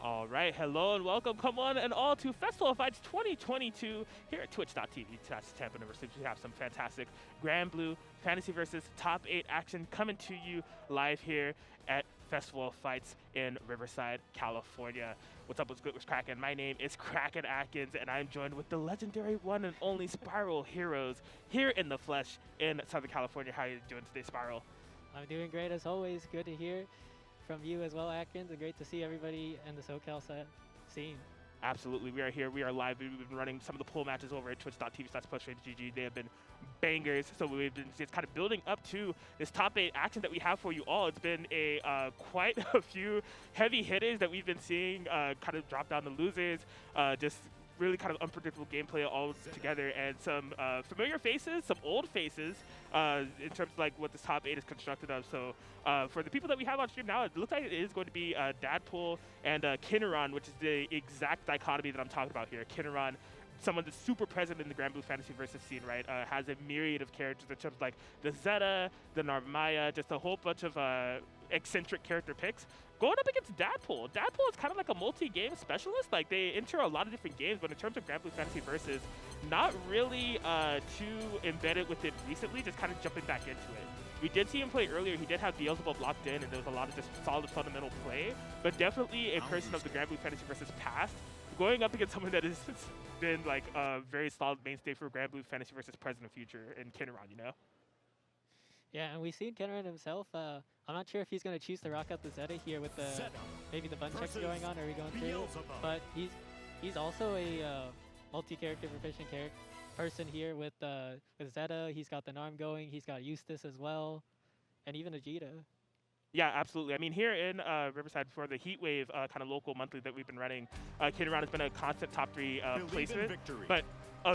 All right, hello and welcome, come on and all to Festival Fights 2022 here at twitch.tv/Tampa University. We have some fantastic GranBlue Fantasy versus Top 8 action coming to you live here at Festival Fights in Riverside, California. What's up, what's good, what's cracking? My name is Kraken Atkins and I'm joined with the legendary one and only Spiral Heroes here in the flesh in Southern California. How are you doing today, Spiral? I'm doing great as always. Good to hear from you as well, Atkins, and great to see everybody in the SoCal scene. Absolutely, we are here. We are live. We've been running some of the pool matches over at twitch.tv/PushRateGG. They have been bangers. So we've been just kind of building up to this top 8 action that we have for you all. It's been a quite a few heavy hitters that we've been seeing kind of drop down the losers. Just really kind of unpredictable gameplay all together, and some familiar faces, some old faces in terms of like what this top 8 is constructed of. So for the people that we have on stream now, it looks like it is going to be Dadpool and Kenuran, which is the exact dichotomy that I'm talking about here. Kenuran, someone that's super present in the GranBlue Fantasy versus scene, right? Has a myriad of characters in terms of like the Zeta, the Narmaya, just a whole bunch of eccentric character picks. Going up against Dadpool. Dadpool is kind of like a multi-game specialist. Like, they enter a lot of different games, but in terms of GranBlue Fantasy versus, not really too embedded with it recently, just kind of jumping back into it. We did see him play earlier. He did have Beelzebub locked in, and there was a lot of just solid fundamental play, but definitely a person of the GranBlue Fantasy versus past. Going up against someone that has been like a very solid mainstay for GranBlue Fantasy versus present and future in Kenuran, you know? Yeah, and we've seen Kenuran himself. I'm not sure if he's going to choose to rock out the Zeta here with the maybe the bun checks going on, or are we going through? But he's also a multi-character proficient person here with Zeta. He's got the Narm going. He's got Eustace as well, and even a Djeeta. Yeah, absolutely. I mean, here in Riverside for the Heatwave kind of local monthly that we've been running, Kenuran has been a constant top 3 placement. But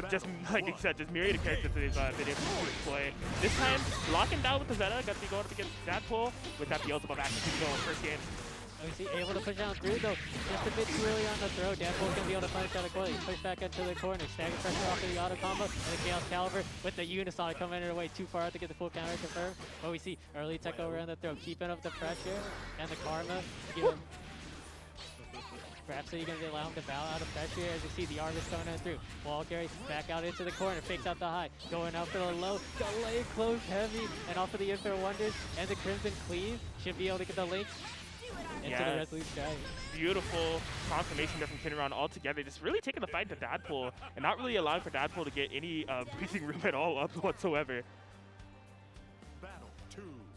just like you said, just myriad of characters that they've been able to deploy. This time, locking down with the Zeta, got to be going up against Dadpool with that Beelzebub action to go first game. Is he able to push down through though? Just a bit too early on the throw. Dadpool's going to be able to punish out a corner. Push back into the corner. Stagger pressure off of the auto combo. And the Chaos Caliber with the Unisonic coming in away too far out to get the full counter confirmed. But we see early tech over on the throw, keeping up the pressure and the karma. Give him Rhapsody going to allow him to bow out of pressure as you see the Arvis coming in through. Wall carry back out into the corner, fakes out the high, going out for the low, delay close heavy, and off of the Infinite Wonders and the Crimson Cleave. Should be able to get the link into the Resolute Sky. Beautiful confirmation there from Kenuran altogether, just really taking the fight to Dadpool and not really allowing for Dadpool to get any breathing room at all up whatsoever.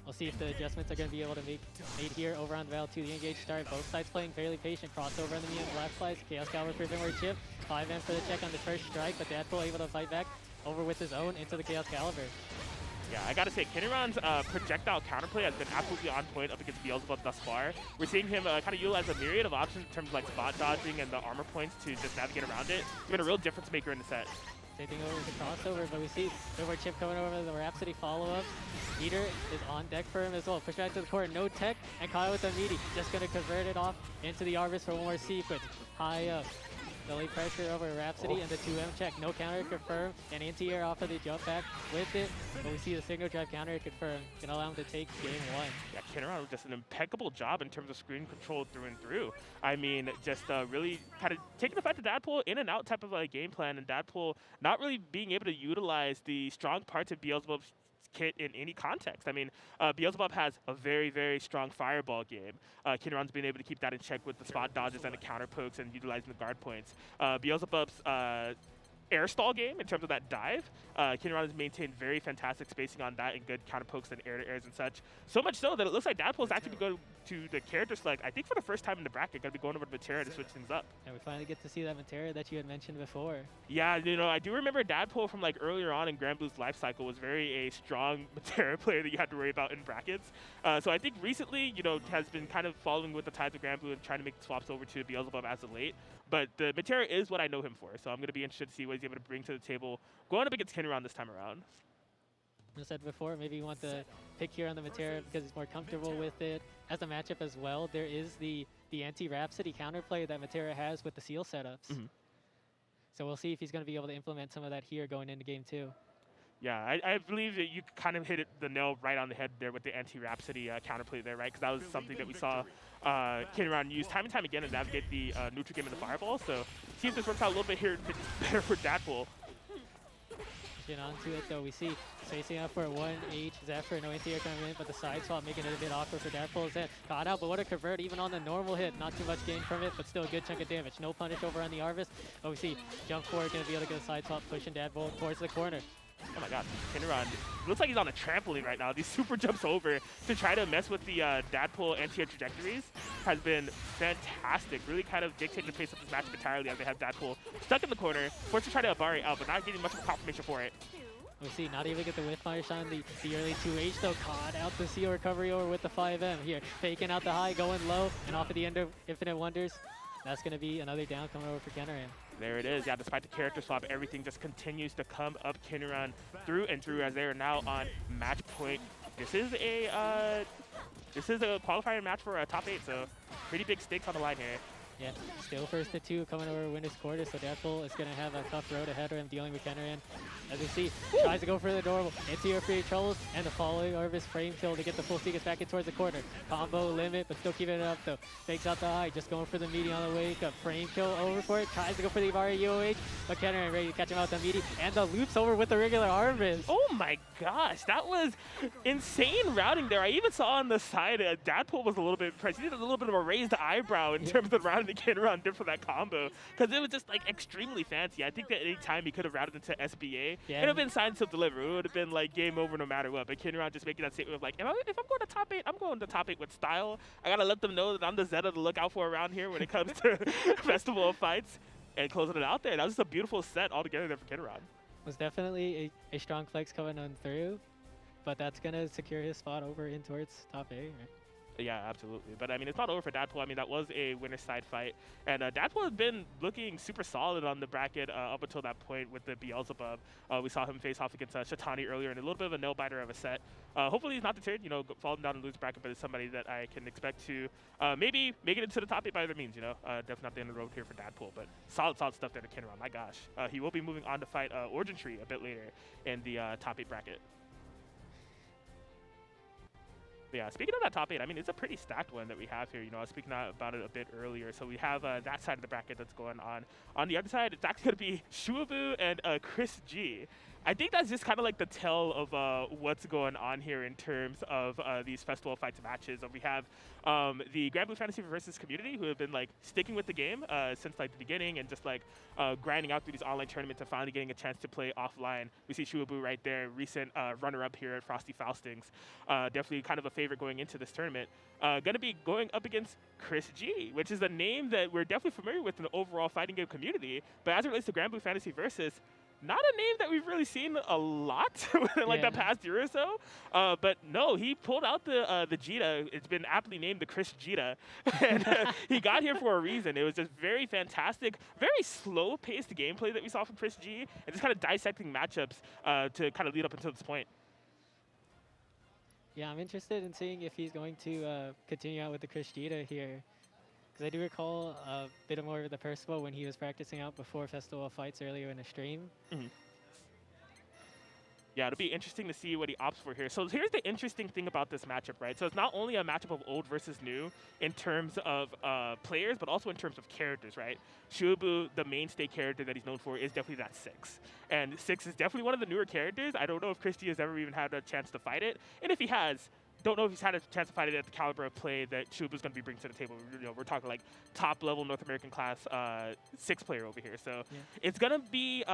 We'll see if the adjustments are going to be able to be made here over on the Battle 2. The engage start. Both sides playing fairly patient. Crossover on the Mutant Black Slice. Chaos Caliber prevent chip. 5M for the check on the first strike, but Dadpool able to fight back over with his own into the Chaos Caliber. Yeah, I gotta say, Kenuran's projectile counterplay has been absolutely on point up against Beelzebub thus far. We're seeing him kind of utilize a myriad of options in terms of like spot dodging and the armor points to just navigate around it. He's been a real difference maker in the set. Taking over the crossover, but we see over chip coming over the Rhapsody follow-up. Heater is on deck for him as well. Push back to the corner, no tech, and Kyle with the meaty. Just gonna convert it off into the Arvis for one more sequence. High up. Delay pressure over Rhapsody and the 2M check. No counter confirmed. And anti-air off of the jump back with it. But we see the signal drive counter confirmed. Gonna allow him to take game 1. Yeah, Kenuran was just an impeccable job in terms of screen control through and through. I mean, just really kind of taking the fight to Dadpool in and out type of game plan, and Dadpool not really being able to utilize the strong parts of Beelzebub's kit in any context. I mean, Beelzebub has a very, very strong fireball game. Kenuran's been able to keep that in check with the spot dodges and the counter pokes and utilizing the guard points. Beelzebub's air stall game in terms of that dive. Kenuran has maintained very fantastic spacing on that and good counter pokes and air-to-airs and such. So much so that it looks like Dadpool is actually going to the character select, I think for the first time in the bracket, going to be going over to Matera to switch things up. And we finally get to see that Matera that you had mentioned before. Yeah, you know, I do remember Dadpool from like earlier on in GranBlue's life cycle was very a strong Matera player that you had to worry about in brackets. So I think recently, you know, has been kind of following with the tides of GranBlue and trying to make swaps over to Beelzebub as of late. But the Matera is what I know him for, so I'm going to be interested to see what he's able to bring to the table going up against Kenuran this time around. I said before, maybe you want to pick here on the Matera because he's more comfortable with it. As a matchup as well, there is the anti-Rhapsody counterplay that Matera has with the seal setups. So we'll see if he's going to be able to implement some of that here going into game 2. Yeah, I believe that you kind of hit the nail right on the head there with the anti-Rhapsody counterplay there, right? Because that was something that we saw Kenuran use time and time again to navigate the neutral game and the fireball. So see if this works out a little bit here better for Dadpool. Get onto it though. We see spacing out for 1H Zephyr, no anti-air coming in, but the side swap making it a bit awkward for Dadpool's head. Caught out, but what a convert even on the normal hit. Not too much gain from it, but still a good chunk of damage. No punish over on the Arvis. But we see jump forward, gonna be able to get a side swap, pushing Dadpool towards the corner. Oh my god, Kenuran looks like he's on a trampoline right now. These super jumps over to try to mess with the Dadpool anti-air trajectories has been fantastic. Really kind of dictating the pace of this match entirely as they have Dadpool stuck in the corner, forced to try to Abari out, but not getting much of a confirmation for it. We see not even get the whiff fire shot on the early 2H though. Caught out the CO recovery over with the 5M here. Faking out the high, going low, and off at the end of Infinite Wonders. That's going to be another down coming over for Kenuran. There it is. Yeah, despite the character swap, everything just continues to come up Kenuran through and through as they are now on match point. This is a qualifier match for a top 8, so pretty big stakes on the line here. Yeah, still first to 2 coming over winner's quarter, so Dadpool is going to have a tough road ahead of him dealing with Kenuran. As we see, tries to go for the normal, anti-air free troubles, and the following Arvis frame kill to get the full Seekers back in towards the corner. Combo limit, but still keeping it up though. Fakes out the high, just going for the meaty on the wake up. Frame kill over for it, tries to go for the Ivari UOH, but Kenuran ready to catch him out with the meaty, and the loops over with the regular Arvis. Oh my gosh, that was insane routing there. I even saw on the side, Dadpool was a little bit impressed. He did a little bit of a raised eyebrow in terms of routing the Kenuran did for that combo, because it was just like extremely fancy. I think that any time he could have routed into SBA, it would have been signed to deliver. It would have been like game over no matter what. But Kenuran just making that statement of like, if I'm going to top 8, I'm going to top 8 with style. I gotta let them know that I'm the Zeta to look out for around here when it comes to Festival of Fights, and closing it out there. That was just a beautiful set altogether there for Kenuran. Was definitely a strong flex coming on through, but that's gonna secure his spot over in towards top 8. Yeah, absolutely. But I mean, it's not over for Dadpool. I mean, that was a winner's side fight. And Dadpool has been looking super solid on the bracket up until that point with the Beelzebub. We saw him face off against Shatani earlier in a little bit of a nail-biter of a set. Hopefully he's not deterred, you know, falling down and lose bracket, but it's somebody that I can expect to maybe make it into the top 8 by other means, you know. Definitely not the end of the road here for Dadpool, but solid stuff there to Kenuran. My gosh. He will be moving on to fight OrijinTree a bit later in the top 8 bracket. But yeah, speaking of that top 8, I mean, it's a pretty stacked one that we have here. You know, I was speaking about it a bit earlier. So we have that side of the bracket that's going on. On the other side, it's actually going to be Shuaboo and ChrisG. I think that's just kind of like the tell of what's going on here in terms of these Festival of Fights matches. We have the GranBlue Fantasy versus community who have been like sticking with the game since like the beginning and just like grinding out through these online tournaments and finally getting a chance to play offline. We see Shuaboo right there, recent runner-up here at Frosty Faustings. Definitely kind of a favorite going into this tournament. Going to be going up against ChrisG, which is a name that we're definitely familiar with in the overall fighting game community. But as it relates to GranBlue Fantasy versus, not a name that we've really seen a lot within like the past year or so. But no, he pulled out the Djeeta. It's been aptly named the ChrisG. And he got here for a reason. It was just very fantastic, very slow-paced gameplay that we saw from ChrisG, and just kind of dissecting matchups to kind of lead up until this point. Yeah, I'm interested in seeing if he's going to continue out with the ChrisG here. Because I do recall a bit more of the Percival when he was practicing out before Festival of Fights earlier in the stream. Yeah, it'll be interesting to see what he opts for here. So here's the interesting thing about this matchup, right? So it's not only a matchup of old versus new in terms of players, but also in terms of characters, right? Shuaboo, the mainstay character that he's known for, is definitely that 6. And 6 is definitely one of the newer characters. I don't know if ChrisG has ever even had a chance to fight it. And if he has, don't know if he's had a chance to fight it at the caliber of play that Shuaboo's going to be bringing to the table. You know, we're talking like top-level North American class 6 player over here. So it's going to be,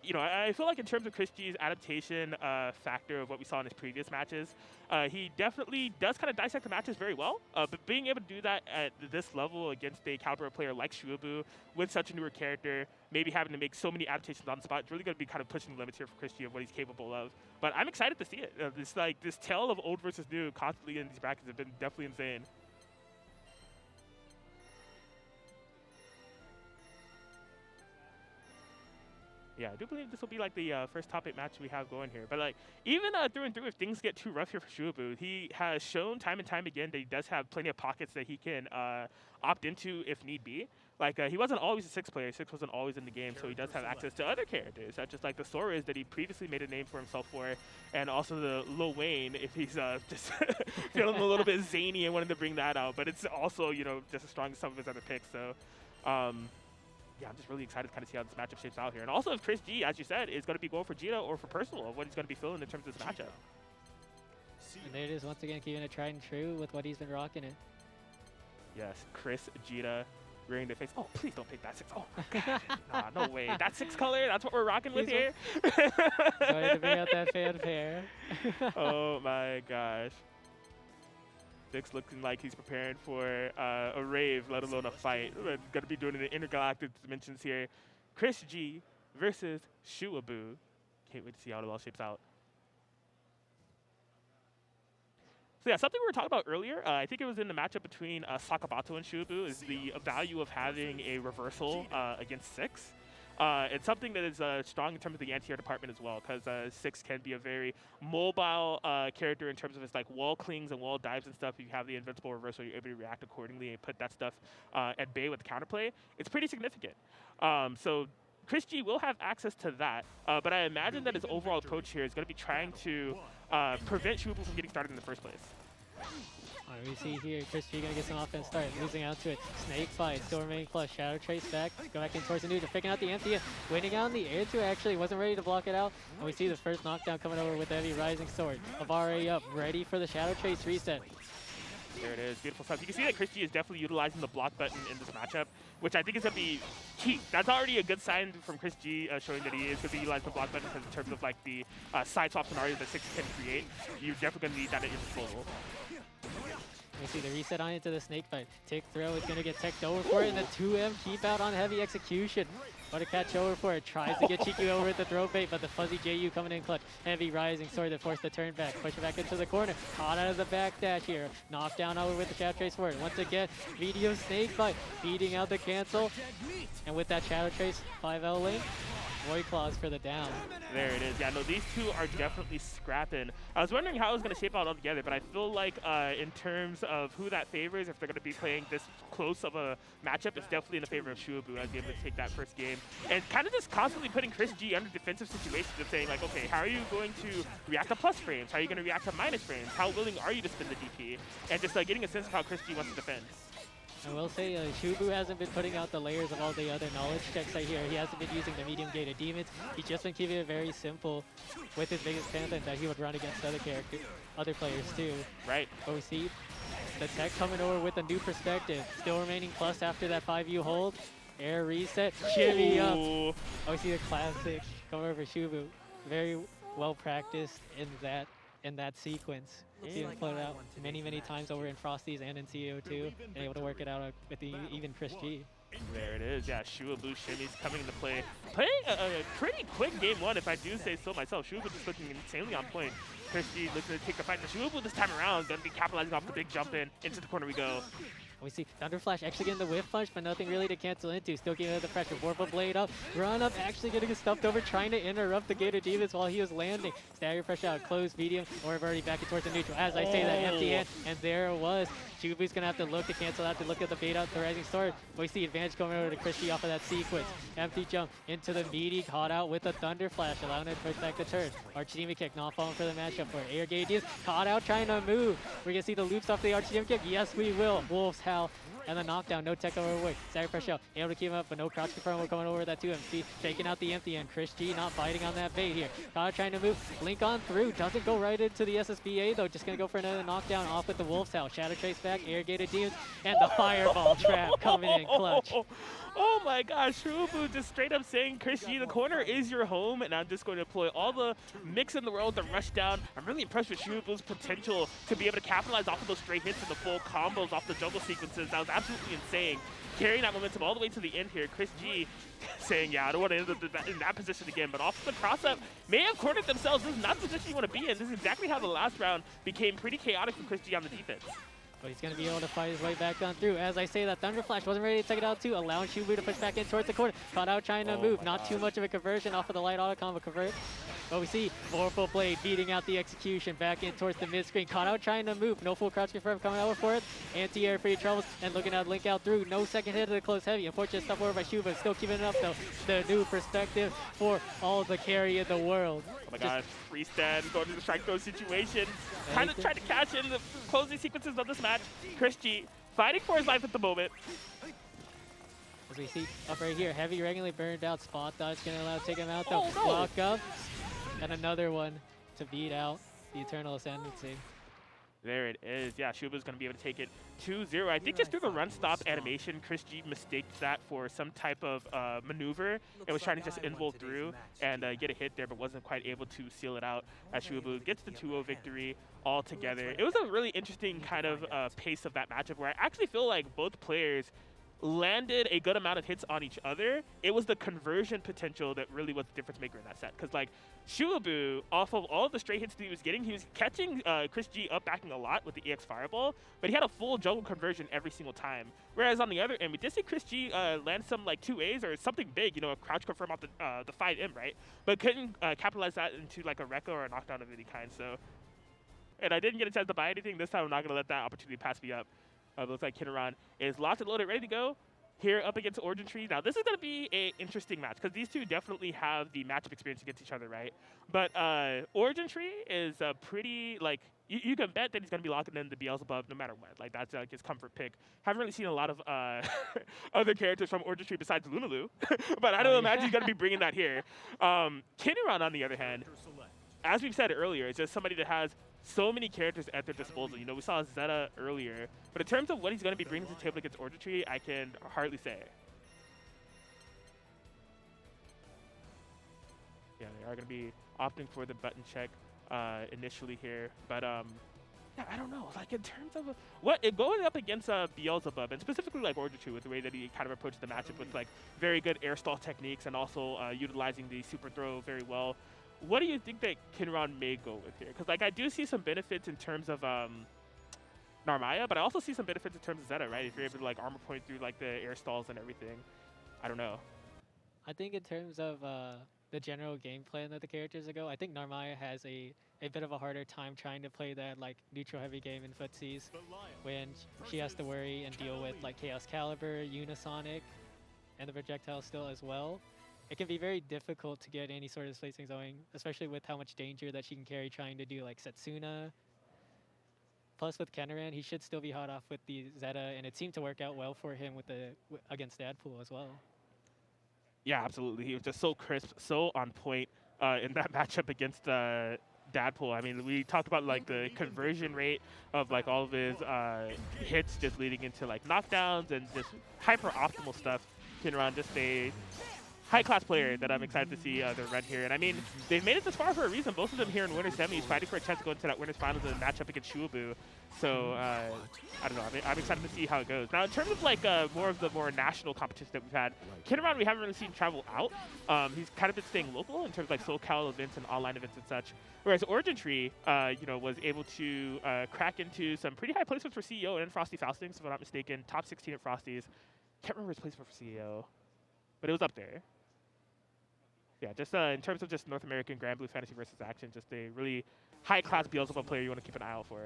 you know, I feel like in terms of ChrisG's adaptation factor of what we saw in his previous matches, he definitely does kind of dissect the matches very well. But being able to do that at this level against a caliber of player like Shuaboo with such a newer character, maybe having to make so many adaptations on the spot, it's really going to be kind of pushing the limits here for ChrisG of what he's capable of. But I'm excited to see it. This like this tale of old versus new constantly in these brackets have been definitely insane. Yeah, I do believe this will be like the first top 8 match we have going here. But like even through and through, if things get too rough here for Shuaboo, he has shown time and time again that he does have plenty of pockets that he can opt into if need be. Like he wasn't always a 6 player. 6 wasn't always in the game, so he does have access to other characters, such as like the Soras that he previously made a name for himself for, and also the Lil Wayne if he's just feeling a little bit zany and wanted to bring that out. But it's also, you know, just as strong as some of his other picks. So. Yeah, I'm just really excited to kind of see how this matchup shapes out here. And also if ChrisG, as you said, is going to be going for Djeeta or for Percival of what he's going to be feeling in terms of this matchup. And there it is once again, keeping it tried and true with what he's been rocking it. Yes, Chris, Djeeta, rearing their face. Oh, please don't pick that 6. Oh, my God. Nah, no way. That 6 color, that's what we're rocking with here? Sorry to bring out that fanfare. Oh, my gosh. Thick's looking like he's preparing for a rave, let alone a fight. We're going to be doing it in intergalactic dimensions here. ChrisG versus Shuaboo. Can't wait to see how it all shapes out. So yeah, something we were talking about earlier, I think it was in the matchup between Sakabato and Shuaboo, is the value of having a reversal against 6. It's something that is strong in terms of the anti-air department as well, because 6 can be a very mobile character in terms of his like wall clings and wall dives and stuff. You have the invincible reversal, you're able to react accordingly and put that stuff at bay with counterplay. It's pretty significant. So ChrisG will have access to that, but I imagine that his overall approach here is going to be trying to prevent Shuaboo from getting started in the first place. We see here ChrisG gonna get some offense start, losing out to it. Snake fight, still remaining flush. Shadow Trace back, go back in towards the neutral, picking out the empty, winning out in the air too. Actually wasn't ready to block it out. And we see the first knockdown coming over with the heavy rising sword. Avari up, ready for the Shadow Trace reset. There it is, beautiful stuff. You can see that ChrisG is definitely utilizing the block button in this matchup, which I think is going to be key. That's already a good sign from ChrisG showing that he is going to be utilizing the block button, because in terms of like the side swap scenarios that 6 can create, you're definitely going to need that at your disposal. We see the reset on into the snake fight. Tick throw is going to get teched over for it, and the 2M keep out on heavy execution. What a catch over for it. Tries to get cheeky over with the throw bait, but the fuzzy JU coming in clutch. Heavy rising sword to force the turn back. Push it back into the corner. Caught out of the back dash here. Knocked down over with the Shadow Trace sword. Once again, medium snake fight. Beating out the cancel. And with that Shadow Trace 5L link, Void Claws for the down. There it is. Yeah, no, these two are definitely scrapping. I was wondering how it was going to shape out altogether, but I feel like in terms of who that favors, if they're going to be playing this close of a matchup, it's definitely in the favor of Shuaboo as be able to take that first game. And kind of just constantly putting ChrisG under defensive situations of saying, like, okay, how are you going to react to plus frames? How are you going to react to minus frames? How willing are you to spin the DP? And just getting a sense of how ChrisG wants to defend. I will say Shuaboo hasn't been putting out the layers of all the other knowledge checks right here. He hasn't been using the medium gated demons. He's just been keeping it very simple with his biggest panther that he would run against other players too. Right. But we see the tech coming over with a new perspective. Still remaining plus after that 5U hold. Air reset, shimmy up. Oh, we see the classic come over Shuaboo. Very well practiced in that sequence. He's put it out many times over in Frosties and in CO2, and able to work it out with even ChrisG. There it is. Yeah, Shuaboo shimmies coming into play. Playing a pretty quick game one, if I do say so myself. Shuaboo just looking insanely on point. ChrisG looking to take the fight. The Shuaboo this time around going to be capitalizing off the big jump in. Into the corner we go. We see Thunder Flash actually getting the whiff punch, but nothing really to cancel into. Still giving it the pressure. Warp Blade up. Run up, actually getting stuffed over, trying to interrupt the Gator Divas while he was landing. Stagger pressure out, close, medium, or already back towards the neutral. As I say that, empty hand, and there it was. Shuaboo's going to have to look to cancel out, to look at the bait out the Rising Sword. We see advantage coming over to ChrisG off of that sequence. Empty jump into the meaty, caught out with the Thunder Flash, allowing it to push back the turn. Archidemon kick, not falling for the matchup for Air Gator Divas. Caught out, trying to move. We're going to see the loops off the Archidemon kick. Yes, we will. Wolves howl. And the knockdown, no tech over away. Stagger pressure out, able to keep him up, but no crouch confirm. We're coming over that 2MC, taking out the empty end. ChrisG not biting on that bait here. Kyle trying to move, link on through, doesn't go right into the SSBA though. Just gonna go for another knockdown off with the Wolf's Howl. Shadow Trace back, Irrigated Demons, and the Fireball trap coming in clutch. Oh my gosh, Shuaboo just straight up saying, ChrisG, the corner is your home, and I'm just going to deploy all the mix in the world to rush down. I'm really impressed with Shuaboo's potential to be able to capitalize off of those straight hits and the full combos off the jungle sequences. That was absolutely insane. Carrying that momentum all the way to the end here. ChrisG saying, yeah, I don't want to end up in that position again, but off the cross-up, may have cornered themselves. This is not the position you want to be in. This is exactly how the last round became pretty chaotic for ChrisG on the defense. But he's going to be able to fight his way back on through. As I say, that Thunder Flash wasn't ready to take it out too, allowing Shuaboo to push back in towards the corner. Caught out trying to move. Not too much of a conversion off of the light auto combo convert. But we see Vorpal Blade beating out the execution back in towards the mid-screen. Caught out trying to move. No full crouch confirm coming out for it. Anti-air for your troubles. And looking at Link out through. No second hit of the close heavy. Unfortunate stuff over by Shuaboo. Still keeping it up though. The new perspective for all the carry in the world. Oh my gosh, free stand, going to the strike throw situation. Kind of trying to catch in the closing sequences of this match. ChrisG fighting for his life at the moment. As we see up right here, heavy regularly burned out. Spot dodge going to allow to take him out though. Oh, no. Block up. And another one to beat out the Eternal Ascendancy. There it is. Yeah, Shuaboo's going to be able to take it 2-0. I think just through the run stop animation, ChrisG mistaked that for some type of maneuver and was trying to just invul through and get a hit there, but wasn't quite able to seal it out as Shuaboo gets the 2-0 victory altogether. It was a really interesting kind of pace of that matchup where I actually feel like both players landed a good amount of hits on each other. It was the conversion potential that really was the difference maker in that set. Because like Shuaboo, off of all of the straight hits that he was getting, he was catching ChrisG up backing a lot with the EX Fireball, but he had a full juggle conversion every single time. Whereas on the other end, we did see ChrisG land some like 2As or something big, you know, a crouch confirm off the 5M, right? But couldn't capitalize that into like a Rekka or a knockdown of any kind. So, and I didn't get a chance to buy anything this time. I'm not going to let that opportunity pass me up. Looks like Kenuran is locked and loaded, ready to go here up against OrijinTree. Now, this is going to be an interesting match because these two definitely have the matchup experience against each other, right? But OrijinTree is pretty, like, you can bet that he's going to be locking in the Beelzebub no matter what. Like, that's his comfort pick. Haven't really seen a lot of other characters from OrijinTree besides Lunalu, but I don't imagine he's going to be bringing that here. Kenuran, on the other hand, as we've said earlier, is just somebody that has so many characters at their disposal. You know, we saw Zeta earlier, but in terms of what he's going to be bringing to the table against OrijinTree, I can hardly say. Yeah, they are going to be opting for the button check initially here, but yeah, I don't know. Like in terms of going up against Beelzebub, and specifically like OrijinTree with the way that he kind of approached the matchup with like very good air stall techniques and also utilizing the super throw very well. What do you think that Kenuran may go with here? Because like I do see some benefits in terms of Narmaya, but I also see some benefits in terms of Zeta, right? If you're able to like armor point through like the air stalls and everything. I don't know. I think in terms of the general game plan that the characters go, I think Narmaya has a bit of a harder time trying to play that like neutral heavy game in footsies when she has to worry and deal with like Chaos Caliber, Unisonic, and the projectile still as well. It can be very difficult to get any sort of spacing going, especially with how much danger that she can carry trying to do like Setsuna. Plus with Kenuran, he should still be hot off with the Zeta, and it seemed to work out well for him with against Dadpool as well. Yeah, absolutely. He was just so crisp, so on point in that matchup against Dadpool. I mean, we talked about like the conversion rate of like all of his hits just leading into like knockdowns and just hyper optimal stuff. Kenuran just a high-class player that I'm excited to see their run here. And I mean, they've made it this far for a reason. Both of them here in winner semis, fighting for a chance to go into that winners finals and match up against Shuaboo. So, I don't know. I'm excited to see how it goes. Now, in terms of like more of the more national competition that we've had, Kenuran, we haven't really seen travel out. He's kind of been staying local in terms of like SoCal events and online events and such. Whereas OrijinTree, you know, was able to crack into some pretty high placements for CEO and Frosty Faustings, if I'm not mistaken. Top 16 at Frosty's. Can't remember his placement for CEO, but it was up there. Yeah, just in terms of just North American GranBlue Fantasy versus Action, just a really high-class Beelzebub player you want to keep an eye out for.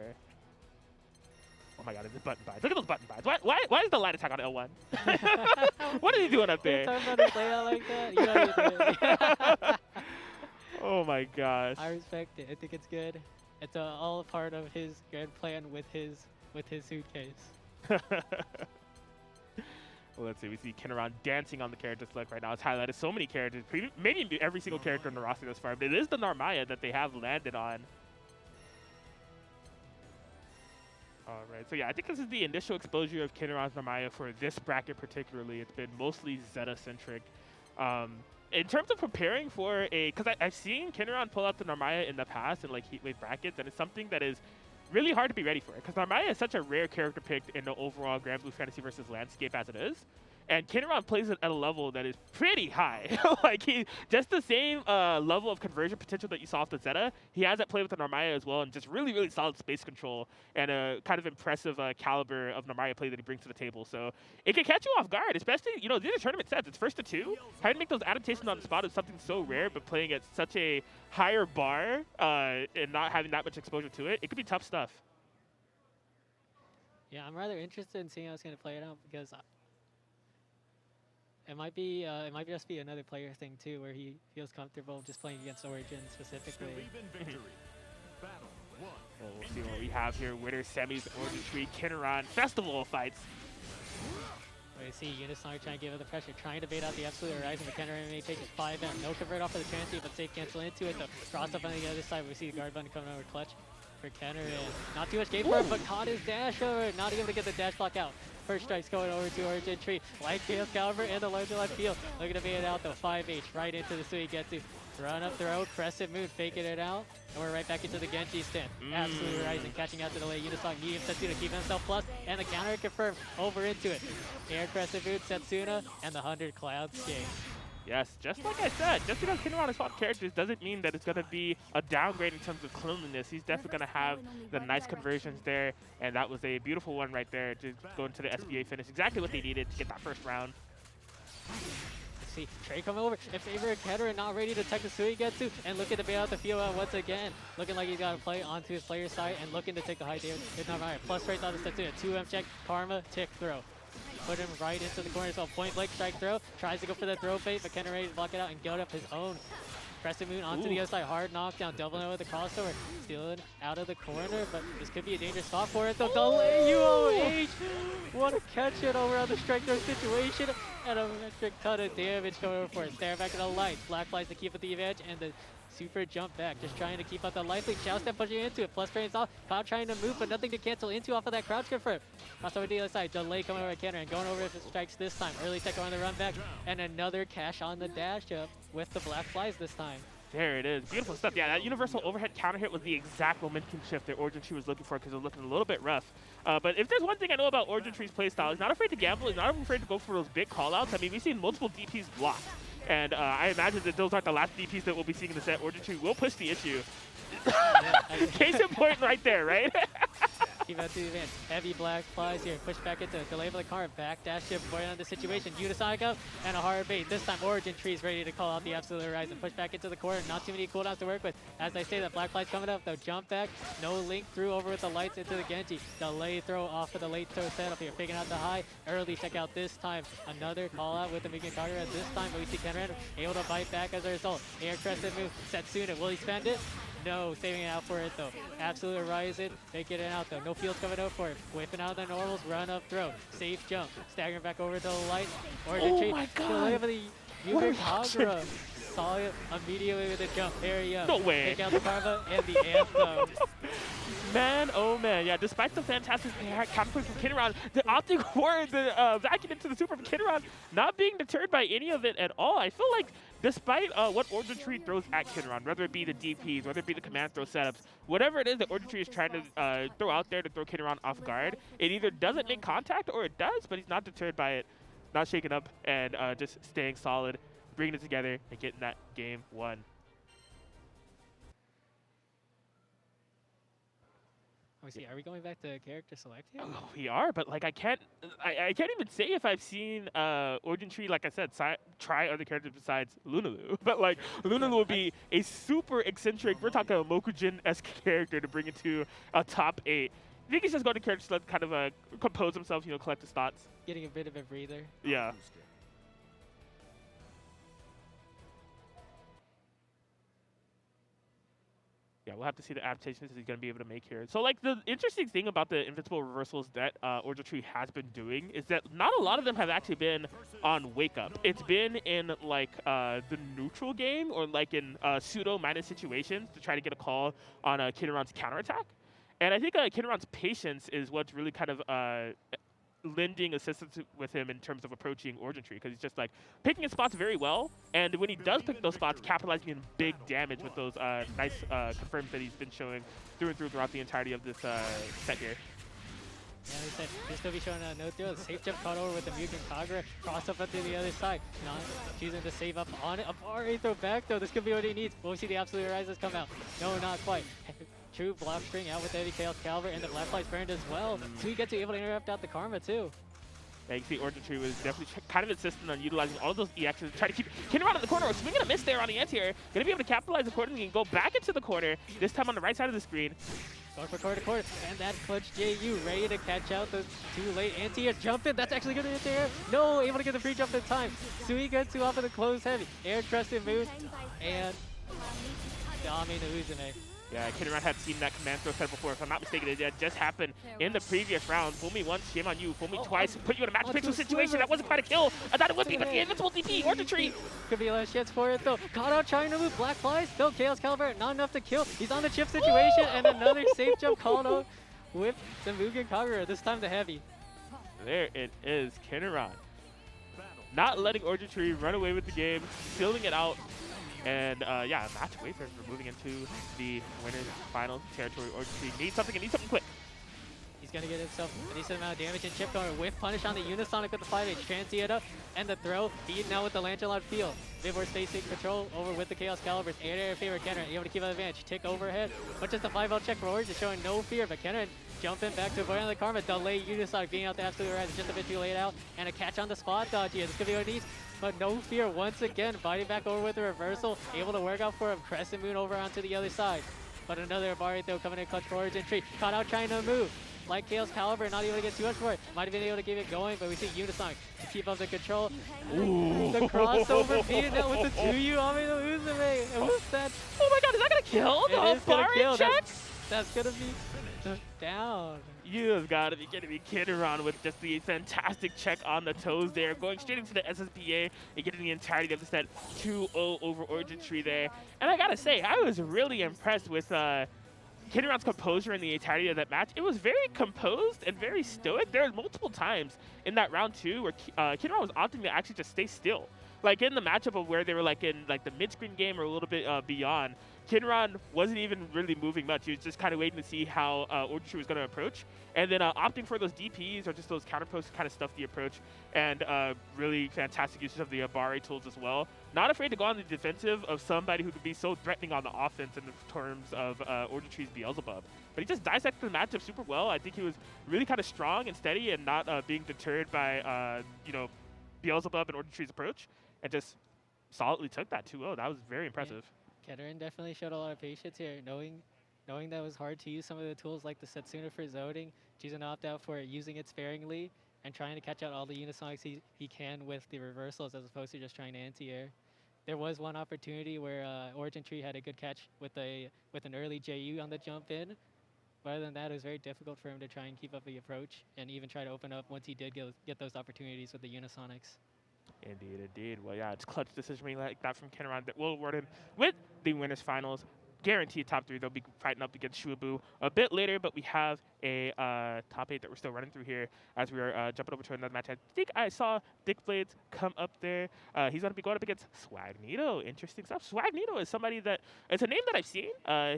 Oh my god, it's button buys. Look at those button buys. Why is the light attack on L1? What are you doing up there? Talking about his layout like that? You know what you're doing. Oh my gosh. I respect it. I think it's good. It's all a part of his grand plan with his suitcase. Well, let's see. We see Kenuran dancing on the character select right now. It's highlighted so many characters, maybe every single character in the roster thus far, but it is the Narmaya that they have landed on. All right. So yeah, I think this is the initial exposure of Kenuran's Narmaya for this bracket particularly. It's been mostly Zeta-centric. In terms of preparing for because I've seen Kenuran pull out the Narmaya in the past in like heatwave brackets, and it's something that is really hard to be ready for, because Narmaya is such a rare character pick in the overall GranBlue Fantasy versus landscape as it is. And Kenuran plays it at a level that is pretty high. Like, he just the same level of conversion potential that you saw with the Zeta, he has that play with the Narmaya as well, and just really, really solid space control and a kind of impressive caliber of Narmaya play that he brings to the table. So it can catch you off guard, especially, you know, these are tournament sets. It's first to two. Trying to make those adaptations on the spot is something so rare, but playing at such a higher bar and not having that much exposure to it, it could be tough stuff. Yeah, I'm rather interested in seeing how it's going to play it out because it might just be another player thing too, where he feels comfortable just playing against Origin specifically. Well, we'll see what we have here. Winner semis, OrijinTree, Kenuran, Festival of Fights. We see Unisonic trying to give it the pressure, trying to bait out the absolute horizon, but Kenuran may take it 5M. No convert off of the transient, but safe cancel into it though. Cross up on the other side, we see the guard button coming over clutch for Kenuran. Not too much game for him, but caught his dash over. Not able to get the dash block out. First strike's going over to OrijinTree. Light Chaos Caliber and the larger left field. Looking to bait it out though. 5H right into the Swagneto. Run up throw, Crescent Moon, faking it out. And we're right back into the Genji stand. Absolute Rising catching out to the late. Unisonic medium Setsuna keeping himself plus. And the counter confirmed over into it. Air Crescent Moon, Setsuna, and the 100 Cloud Skate. Yes, just like I said, just because Kenuran has fought characters doesn't mean that it's going to be a downgrade in terms of cleanliness. He's definitely going to have the nice conversions there, and that was a beautiful one right there to go into the SBA finish. Exactly what they needed to get that first round. Let's see, Trey coming over in favor of Kenuran, not ready to take the Swagneto, and looking to bail out the field out once again. Looking like he's got to play onto his player's side, and looking to take the high damage. It's not right. Plus rates on the Setsuna, 2M check, Karma, tick throw. Put him right into the corner, so point blank strike throw. Tries to go for the throw bait, but Kenuran ready to block it out and get up his own. Crescent Moon onto the other side, hard knockdown, doubling over the crossover. Stealing out of the corner, but this could be a dangerous spot for it. The delay UOH! Want to catch it over on the strike throw situation, and a metric ton of damage going over for it. Stare back in the lights. Black flies to keep with the advantage, and the super jump back, just trying to keep up the life lead. Shao step pushing into it, plus frames off. Cloud trying to move, but nothing to cancel into off of that crouch confirm. Cross over to the other side, delay coming over at Kenuran, going over if it strikes this time. Early tech on the run back, and another cash on the dash up with the black flies this time. There it is. Beautiful stuff. Yeah, that universal overhead counter hit was the exact momentum shift that OrijinTree was looking for because it was looking a little bit rough. But if there's one thing I know about OrijinTree's playstyle, he's not afraid to gamble. He's not afraid to go for those big callouts. I mean, we've seen multiple DPs block. And I imagine that those aren't the last DPs that we'll be seeing in the set. OrijinTree will push the issue. Case in point right there, right? Keep out to the advance. Heavy black flies here. Push back into it. Delay for the car. Back dash to avoid on the situation. Unisonic up and a hard bait. This time OrijinTree is ready to call out the absolute horizon. Push back into the corner. Not too many cooldowns to work with. As I say, that black fly's coming up though. Jump back. No link through over with the lights into the Genji. Delay throw off of the late throw setup here. Faking out the high. Early check out this time. Another call out with the Megan Carter at this time. But we see Kenuran able to bite back as a result. Air Crescent Move. Setsuna. Will he spend it? No, saving it out for it though. Absolute horizon, making it out though. No fields coming out for it. Whipping out the normals, run up throw. Safe jump. Staggering back over to the light. Oh my god! The Yuga Kagura. Saw it immediately with a jump. There you go. No way. Take out the Karma and the Anthem. Man, oh man, yeah, despite the fantastic counterplay from Kenuran, the optic for the vacuum into the super from Kenuran not being deterred by any of it at all. I feel like despite what OrijinTree throws at Kenuran, whether it be the DPs, whether it be the command throw setups, whatever it is that OrijinTree is trying to throw out there to throw Kenuran off guard, it either doesn't make contact or it does, but he's not deterred by it, not shaken up, and just staying solid, bringing it together, and getting that game won. Are we going back to character select here? Oh, we are, but like I can't even say if I've seen OrijinTree, like I said, try other characters besides Lunalu. But like Lunalu will be a super eccentric, we're talking a Mokujin-esque character to bring it to a top 8. I think he's just going to character select, kind of compose himself, collect his thoughts. Getting a bit of a breather. Yeah. Yeah, we'll have to see the adaptations he's going to be able to make here. So, like, the interesting thing about the invincible reversals that OrijinTree has been doing is that not a lot of them have actually been on Wake Up. It's been in, like, the neutral game or, like, in pseudo-minus situations to try to get a call on Kenuran's counterattack. And I think Kenuran's patience is what's really kind of lending assistance with him in terms of approaching OrijinTree, because he's just like picking his spots very well, and when he does pick those spots, capitalizing in big damage with those nice confirms that he's been showing through and throughout the entirety of this set here. Yeah, he said he'll still be showing a no throw. Safe jump caught over with the Mugen Kagura. Cross up onto the other side. Not choosing to save up on it. A bar throw back though. This could be what he needs. Will we see the Absolute Rises come out? No, not quite. True block string out with Eddie Chaos Calvert, and the Black Flies burned as well. So he gets able to interrupt out the Karma too. Yeah, you can see OrijinTree was definitely kind of insistent on utilizing all of those EXs to try to keep Kenuran in the corner. Swinging a miss there on the anti-air. Going to be able to capitalize accordingly and go back into the corner, this time on the right side of the screen. Going for corner to corner, and that clutch JU ready to catch out those two late anti-air. Jump in, that's actually good anti-air. No, able to get the free jump in time. Sui gets two off of the close heavy. Air trusted move, and Dami the Uzume. Yeah, Kenuran had seen that command throw set before. If I'm not mistaken, it just happened in the previous round. Fool me once, shame on you. Fool me twice, put you in a match pixel situation. That wasn't quite a kill. I thought it would be, but the invincible DP, OrijinTree. Could be a last chance for it though. Caught out trying to move Black Flies. Still Chaos Calvert, not enough to kill. He's on the chip situation, and another safe jump called out with the Mugen Kagura, this time the heavy. There it is, Kenuran. Not letting OrijinTree run away with the game, filling it out. And yeah, match away from moving into the winners final territory. OrijinTree needs something and needs something quick. He's going to get himself a decent amount of damage, and chip going whiff punish on the Unisonic with the 5-8 Transita and the throw. Beaten now with the Lancelot field. Bivor spacing control over with the Chaos Calibers. Air favor Kenuran, able to keep an advantage. Tick overhead, but just a 5-0 check for Origin, showing no fear. But Kenuran jumping back to avoid on the Karma. Delay Unisonic being out the Absolute Rise, just a bit too late out. And a catch on the spot dodge here. This could be what he needs. But no fear once again, fighting back over with the reversal. Able to work out for him. Crescent Moon over onto the other side. But another Abari throw coming in clutch for OrijinTree. Caught out trying to move. Like Chaos Calibur, not able to get too much for it. Might have been able to keep it going, but we see Unisonic to keep up the control. Ooh. The crossover beating out with the 2U Ami no Uzume. And what's that? Oh my god, is that going to kill? It is going to kill. Check? That's going to be down. You have got to be kidding me. Kenuran with just the fantastic check on the toes there, going straight into the SSPA and getting the entirety of the set 2-0 over OrijinTree there. And I got to say, I was really impressed with Kenuran's composure in the entirety of that match. It was very composed and very stoic. There were multiple times in that round 2 where Kenuran was opting to actually just stay still. Like in the matchup of where they were like in like the mid-screen game or a little bit beyond, Kenuran wasn't even really moving much. He was just kind of waiting to see how OrijinTree was going to approach. And then opting for those DPs or just those counter posts to kind of stuff the approach. And really fantastic usage of the Abari tools as well. Not afraid to go on the defensive of somebody who could be so threatening on the offense in terms of OrijinTree's Beelzebub. But he just dissected the matchup super well. I think he was really kind of strong and steady and not being deterred by, you know, Beelzebub and OrijinTree's approach. And just solidly took that 2-0. That was very impressive. Yeah. Kenuran definitely showed a lot of patience here, knowing that it was hard to use some of the tools like the Setsuna for zoning, choosing to opt out for using it sparingly, and trying to catch out all the Unisonics he can with the reversals as opposed to just trying to anti-air. There was one opportunity where OrijinTree had a good catch with an early JU on the jump in. But other than that, it was very difficult for him to try and keep up the approach and even try to open up once he did get those opportunities with the Unisonics. Indeed, indeed. Well, yeah, it's clutch decision making like that from Kenuran that will award him with the winners finals. Guaranteed top 3. They'll be fighting up against Shuaboo a bit later, but we have a top 8 that we're still running through here as we are jumping over to another match. I think I saw ThiccBlades come up there. He's going to be going up against Swagneto. Interesting stuff. Swagneto is somebody that, it's a name that I've seen.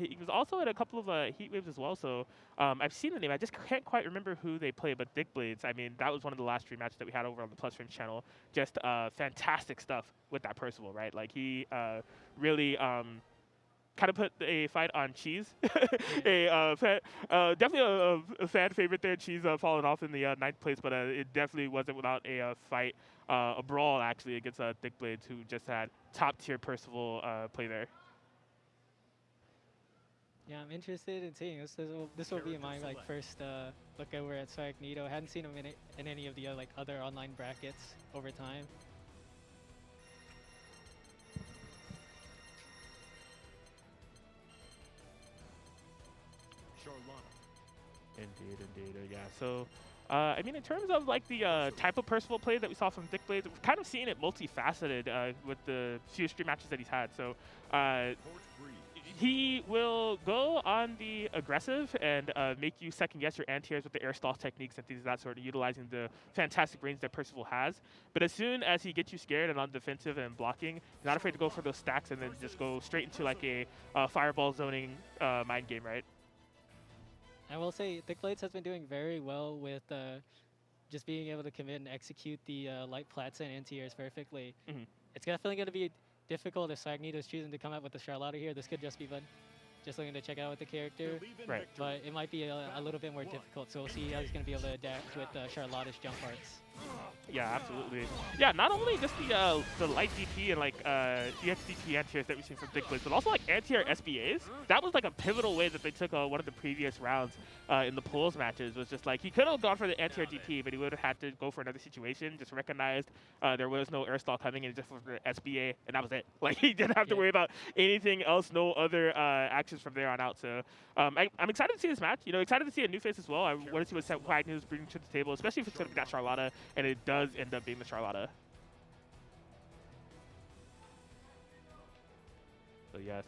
He was also in a couple of heat waves as well, so I've seen the name. I just can't quite remember who they play, but ThiccBlades, I mean, that was one of the last 3 matches that we had over on the Plus Frames channel. Just fantastic stuff with that Percival, right? Like, he really kind of put a fight on Cheese. Definitely a fan favorite there. Cheese falling off in the 9th place, but it definitely wasn't without a fight, a brawl actually against ThiccBlades, who just had top tier Percival play there. Yeah, I'm interested in seeing this will be my first look over at Swagneto. I hadn't seen him in any of the other online brackets over time. Indeed, indeed. Yeah, so, I mean, in terms of the type of Percival play that we saw from ThiccBlades, we've kind of seen it multifaceted with the few stream matches that he's had. So, he will go on the aggressive and make you second guess your anti-airs with the air stall techniques and things of that sort, utilizing the fantastic range that Percival has. But as soon as he gets you scared and on defensive and blocking, he's not afraid to go for those stacks and then just go straight into a fireball zoning mind game, right? I will say ThiccBlades has been doing very well with just being able to commit and execute the light plats and anti-airs perfectly. It's definitely going to be difficult if Swagneto is choosing to come out with the Charlotta here. This could just be fun. Just looking to check out with the character. Right. But it might be a little bit more difficult, so we'll see how he's going to be able to adapt with Charlotta's jump arts. Yeah, absolutely. Yeah, not only just the light DP and like DXDP anti-airs that we've seen from ThiccBlades, but also like anti-air SBAs. That was like a pivotal way that they took one of the previous rounds in the pools matches. Was just like he could have gone for the anti-air DP, but he would have had to go for another situation. Just recognized there was no air stall coming, and just for the SBA, and that was it. Like he didn't have to worry about anything else. No other actions from there on out. So I'm excited to see this match. You know, excited to see a new face as well. I want to see what Swagneto is bringing to the table, especially if it's going to be that Charlotta, and it does end up being the Charlotta. So yes,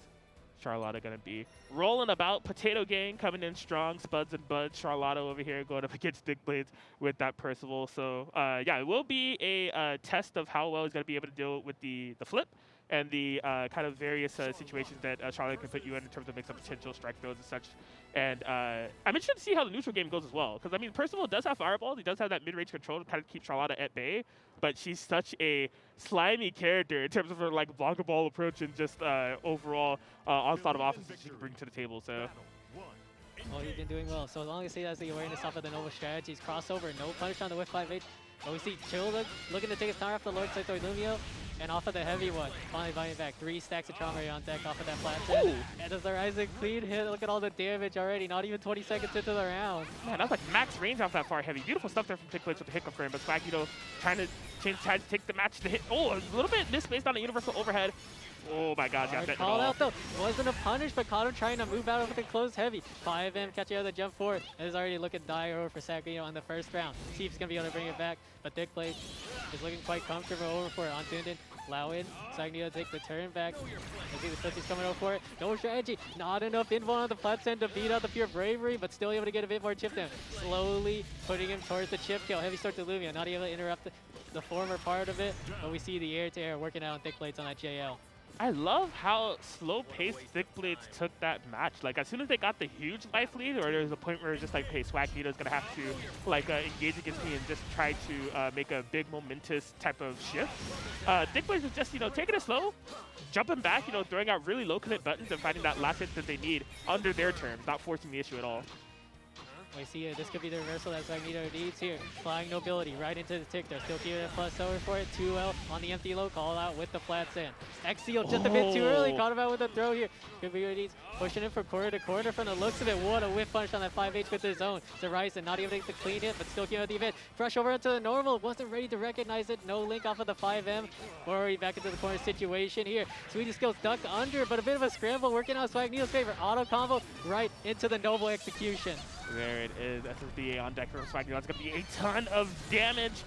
Charlotta gonna be rolling about. Potato Gang coming in strong. Spuds and Buds. Charlotta over here going up against ThiccBlades with that Percival. So yeah, it will be a test of how well he's gonna be able to deal with the flip and the kind of various situations that Charlotte can put you in terms of make some potential strike throws and such. And I'm interested to see how the neutral game goes as well. Because, I mean, Percival does have fireballs. He does have that mid-range control to kind of keep Charlotta at bay. But she's such a slimy character in terms of her, like, blockable approach and just overall onslaught of offense that she can bring to the table. So. Well, he's been doing well. So as long as he has the awareness off of the Nova strategies, crossover, no punish on the whip 5H. But we see Chill looking to take his time off the Lord Saito Lumio. And off of the heavy one, finally buying back 3 stacks of trauma on deck off of that flat set. And does the Rising clean hit? Look at all the damage already, not even 20 seconds into the round. Man, that's like max range off that far heavy. Beautiful stuff there from ThiccBlades with the hiccup frame, but Swagneto trying to take the match to hit. Oh, a little bit missed based on a universal overhead. Oh my god, yeah, that call out though. Wasn't a punish, but caught him trying to move out of the closed heavy. 5M catching out the jump forward. It is already looking dire for Swagneto on the first round. See if he's gonna be able to bring it back, but ThiccBlades is looking quite comfortable over for it on Tundin. Allow in, Swagneto take the turn back. I see the Swifty's coming over for it. No strategy, not enough info on the flat send to beat out the pure bravery, but still able to get a bit more chip down. Slowly putting him towards the chip kill. Heavy start to Lumia, not able to interrupt the former part of it, but we see the air-to-air working out on ThiccBlades on that JL. I love how slow-paced ThiccBlades took that match. Like, as soon as they got the huge life lead, or there was a point where it's just like, hey, Swagneto's gonna have to like engage against me and just try to make a big momentous type of shift. ThiccBlades was just, you know, taking it slow, jumping back, you know, throwing out really low commit buttons and finding that last hit that they need under their terms, not forcing the issue at all. We see this could be the reversal that Swagneto needs here. Flying Nobility right into the tick there. Still keeping it plus over for it. 2L on the empty low. Call out with the flat sand. X-Seal just a bit too early. Caught him out with a throw here. Could be what he needs. Pushing him from corner to corner from the looks of it. What a whiff punch on that 5H with his own. Zerison not even able to clean hit, but still keeping at the event. Brush over into the normal. Wasn't ready to recognize it. No link off of the 5M. Already back into the corner situation here. Sweetie Skills duck under, but a bit of a scramble working out Swagneto's favor. Auto combo right into the noble execution. There it is. SSBA on deck from Swagneto. That's going to be a ton of damage.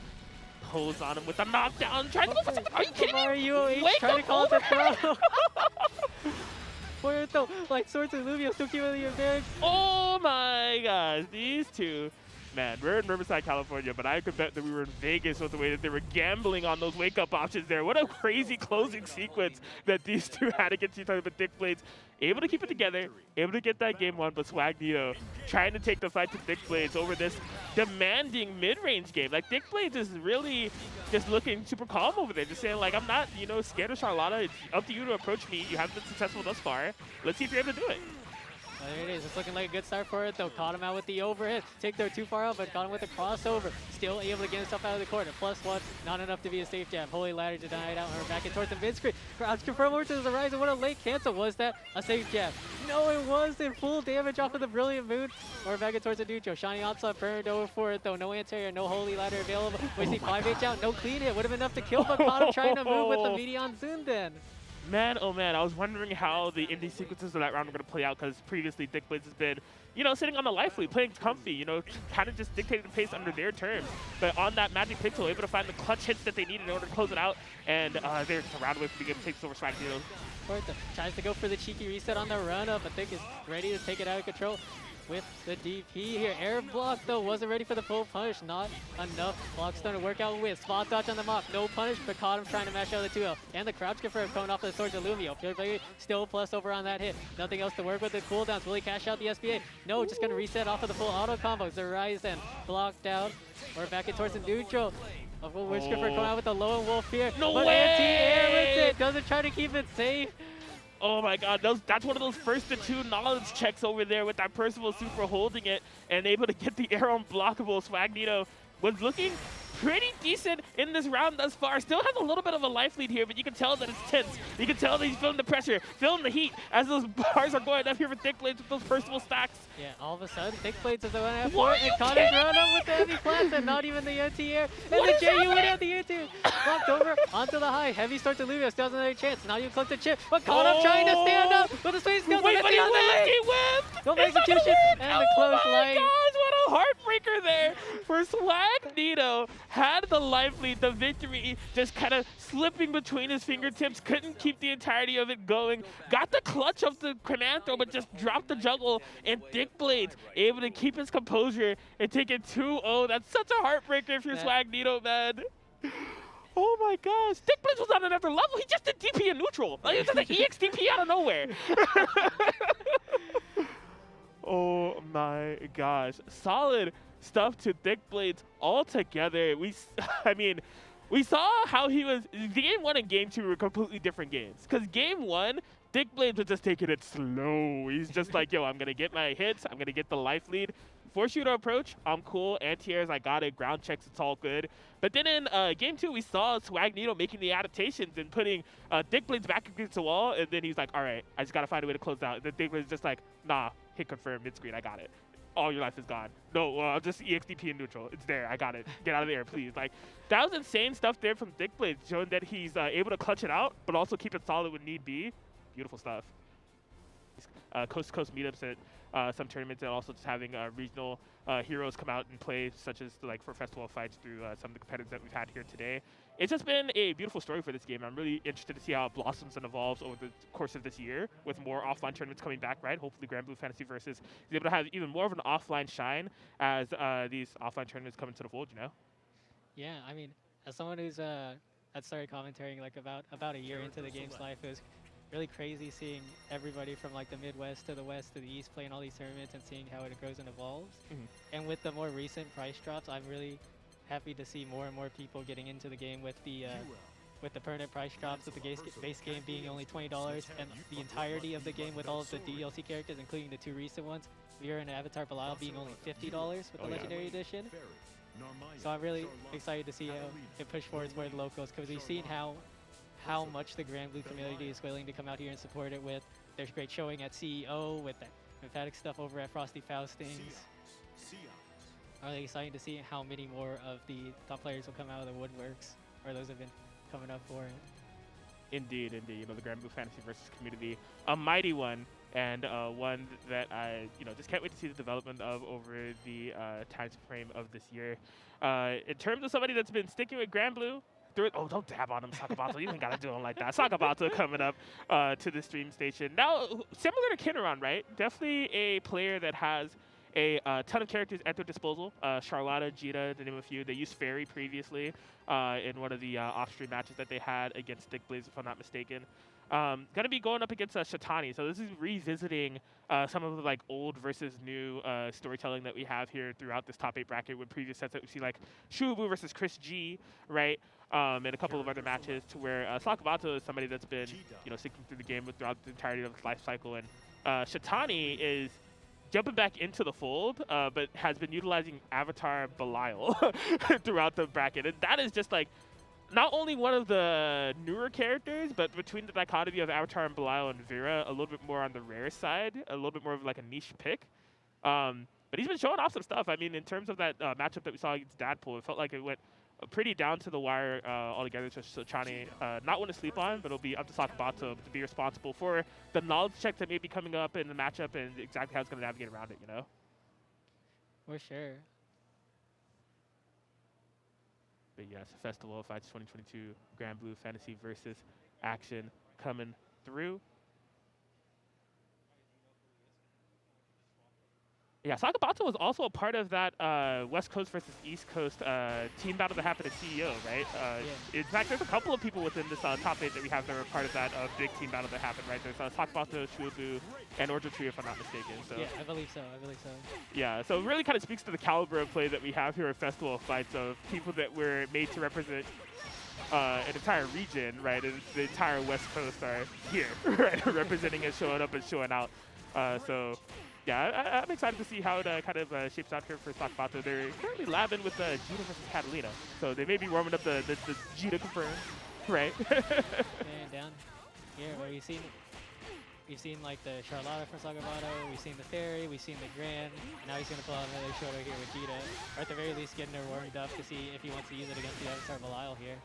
Pulls on him with a knockdown. Trying to go for something. Are you kidding me? Wake trying to call it a throw. Puerto, like Swords and Lumio still keeping the advantage. Oh my gosh. These two. Man, we're in Riverside, California, but I could bet that we were in Vegas with the way that they were gambling on those wake-up options there. What a crazy closing sequence that these two had against each other. But ThiccBlades able to keep it together, able to get that game won, but Swagneto trying to take the fight to ThiccBlades over this demanding mid-range game. Like, ThiccBlades is really just looking super calm over there, just saying, like, I'm not, you know, scared of Charlotta. It's up to you to approach me. You haven't been successful thus far. Let's see if you're able to do it. There it is. It's looking like a good start for it, though. Caught him out with the overhead. Take there too far out, but caught him with the crossover. Still able to get himself out of the corner. +1, not enough to be a safe jab. Holy Ladder denied out. We're back in towards the mid-screen. Crouch confirm over to the Horizon. What a late cancel. Was that a safe jab? No, it wasn't. Full damage off of the Brilliant Moon. We're back in towards the neutral. Shiny Onslaught burned over for it, though. No anti-air, no Holy Ladder available. We see 5H out. No clean hit. Would have been enough to kill, but caught him trying to move with the Medion Zundan. Man, oh man, I was wondering how the indie sequences of that round were going to play out, because previously ThiccBlades has been, you know, sitting on the life lead, playing comfy, you know, kind of just dictating the pace under their terms. But on that Magic Pixel, able to find the clutch hits that they needed in order to close it out, and they're surrounded with being able to take this over Swagneto. Tries to go for the cheeky reset on the run-up, but Thick is ready to take it out of control. with the DP here. Air block though, wasn't ready for the full punish. Not enough blockstone to work out with. Spot dodge on the mop, no punish, but caught him trying to mash out the 2L. And the crouch confirm coming off the Swords of Lumio. Still plus over on that hit. Nothing else to work with the cooldowns. Will he cash out the SBA? No, just gonna reset off of the full auto combo. Zeryzen blocked out. We're back in towards the neutral. Wishgriffer coming out with the Lone Wolf here. No but way! Anti-air with it. Doesn't try to keep it safe. Oh my god, that's one of those first to two knowledge checks over there with that Percival super holding it and able to get the air unblockable. Swagneto was looking pretty decent in this round thus far. Still has a little bit of a life lead here, but you can tell that it's tense. You can tell that he's feeling the pressure, feeling the heat as those bars are going up here for ThiccBlades with those Percival stacks. Yeah, all of a sudden, ThiccBlades is the one at 4, and Connor's run up with the heavy flats and not even the anti-air. And the JU went out the anti-air. Blocked over onto the high. Heavy start to Lumio, still has another chance. Now you click the chip, but Connor trying to stand up with the swing skills. Wait, but he whiffed! No execution, and the close line. Oh my gosh, what a heartbreaker there for Swagneto. Had the life lead, the victory just kind of slipping between his fingertips, couldn't keep the entirety of it going. Got the clutch of the command throw, but just dropped the juggle, and ThiccBlades able to keep his composure and take it 2-0. That's such a heartbreaker if you're Swagneto, man. Oh my gosh, ThiccBlades was on another level. He just did DP in neutral. Like, it's just an EX DP out of nowhere. Oh my gosh, solid stuff to ThiccBlades altogether. We saw how he was. Game 1 and Game 2 were completely different games. Because Game 1, ThiccBlades was just taking it slow. He's just like, yo, I'm gonna get my hits. I'm gonna get the life lead. 4-shooter approach, I'm cool. Anti-airs, I got it. Ground checks, it's all good. But then in Game 2, we saw Swagneto making the adaptations and putting ThiccBlades back against the wall. And then he's like, all right, I just gotta find a way to close out. And then ThiccBlades just like, nah, hit confirm mid-screen, I got it. All your life is gone. No, just EXDP in neutral. It's there. I got it. Get out of there, please. Like, that was insane stuff there from ThiccBlades, showing that he's able to clutch it out, but also keep it solid when need be. Beautiful stuff. Coast-to-coast meetups at some tournaments, and also just having regional heroes come out and play, such as like for festival fights through some of the competitors that we've had here today. It's just been a beautiful story for this game. I'm really interested to see how it blossoms and evolves over the course of this year with more offline tournaments coming back, right? Hopefully GranBlue Fantasy Versus is able to have even more of an offline shine as these offline tournaments come into the fold, you know? Yeah, I mean, as someone who's had started commentating like about a year into the game's life, it was really crazy seeing everybody from like the Midwest to the West to the East playing all these tournaments and seeing how it grows and evolves. And with the more recent price drops, I'm really happy to see more and more people getting into the game with the permanent price drops, with the base game being only $20 and the entirety of the game with all of the DLC characters, including the 2 recent ones, Vera and Avatar Belial being only $50 with the Legendary Edition. So I'm really excited to see how it push forward more the locals, because we've seen how much the GranBlue community is willing to come out here and support it with. There's great showing at CEO with the emphatic stuff over at Frosty Faustings. I'm really excited to see how many more of the top players will come out of the woodworks, or those have been coming up for it. Indeed, indeed. You know, the GranBlue Fantasy Versus community, a mighty one, and one that I, just can't wait to see the development of over the time frame of this year. In terms of somebody that's been sticking with GranBlue, oh, don't dab on him, Sakabato. You ain't got to do him like that. Sakabato coming up to the stream station. Now, similar to Kenuran, right? Definitely a player that has a ton of characters at their disposal. Charlotta, Djeeta, to name a few. They used Fairy previously in one of the off-stream matches that they had against ThiccBlades, if I'm not mistaken. Going to be going up against Shatani. So this is revisiting some of the like old versus new storytelling that we have here throughout this top 8 bracket with previous sets that we see, like Shuaboo versus ChrisG, right? And a couple of other matches to where Sakabato is somebody that's been, sticking through the game throughout the entirety of its life cycle. And Shatani is jumping back into the fold, but has been utilizing Avatar Belial throughout the bracket. And that is just like, not only one of the newer characters, but between the dichotomy of Avatar and Belial and Vera, a little bit more on the rare side, a little bit more of like a niche pick. But he's been showing off some stuff. I mean, in terms of that matchup that we saw against Dadpool, it felt like it went pretty down to the wire altogether. So Chani, not one to sleep on, but it'll be up to Sakabato to be responsible for the knowledge check that may be coming up in the matchup and exactly how it's going to navigate around it, For sure. But yes, Festival of Fights 2022 GranBlue Fantasy Versus action coming through. Yeah, Sakabato was also a part of that West Coast versus East Coast team battle that happened at CEO, right? Yeah. In fact, there's a couple of people within this top 8 that we have that are part of that big team battle that happened, right? There's Sakabato, Shuaboo, and OrijinTree, if I'm not mistaken. So Yeah, I believe so. I believe so. yeah, so it really kind of speaks to the caliber of play that we have here at Festival of Fights of people that were made to represent an entire region, right? And the entire West Coast are here, right? Representing and showing up and showing out. So yeah, I'm excited to see how it kind of shapes out here for Sakabato. They're currently labbing with Djeeta versus Catalina, so they may be warming up the Djeeta confirmed, right? And down here, where we've seen like the Charlotta from Sakabato, we've seen the Fairy, we've seen the Grand, and now he's gonna pull out another Shoto here with Djeeta, or at the very least getting her warmed up to see if he wants to use it against the Avatar Belial here.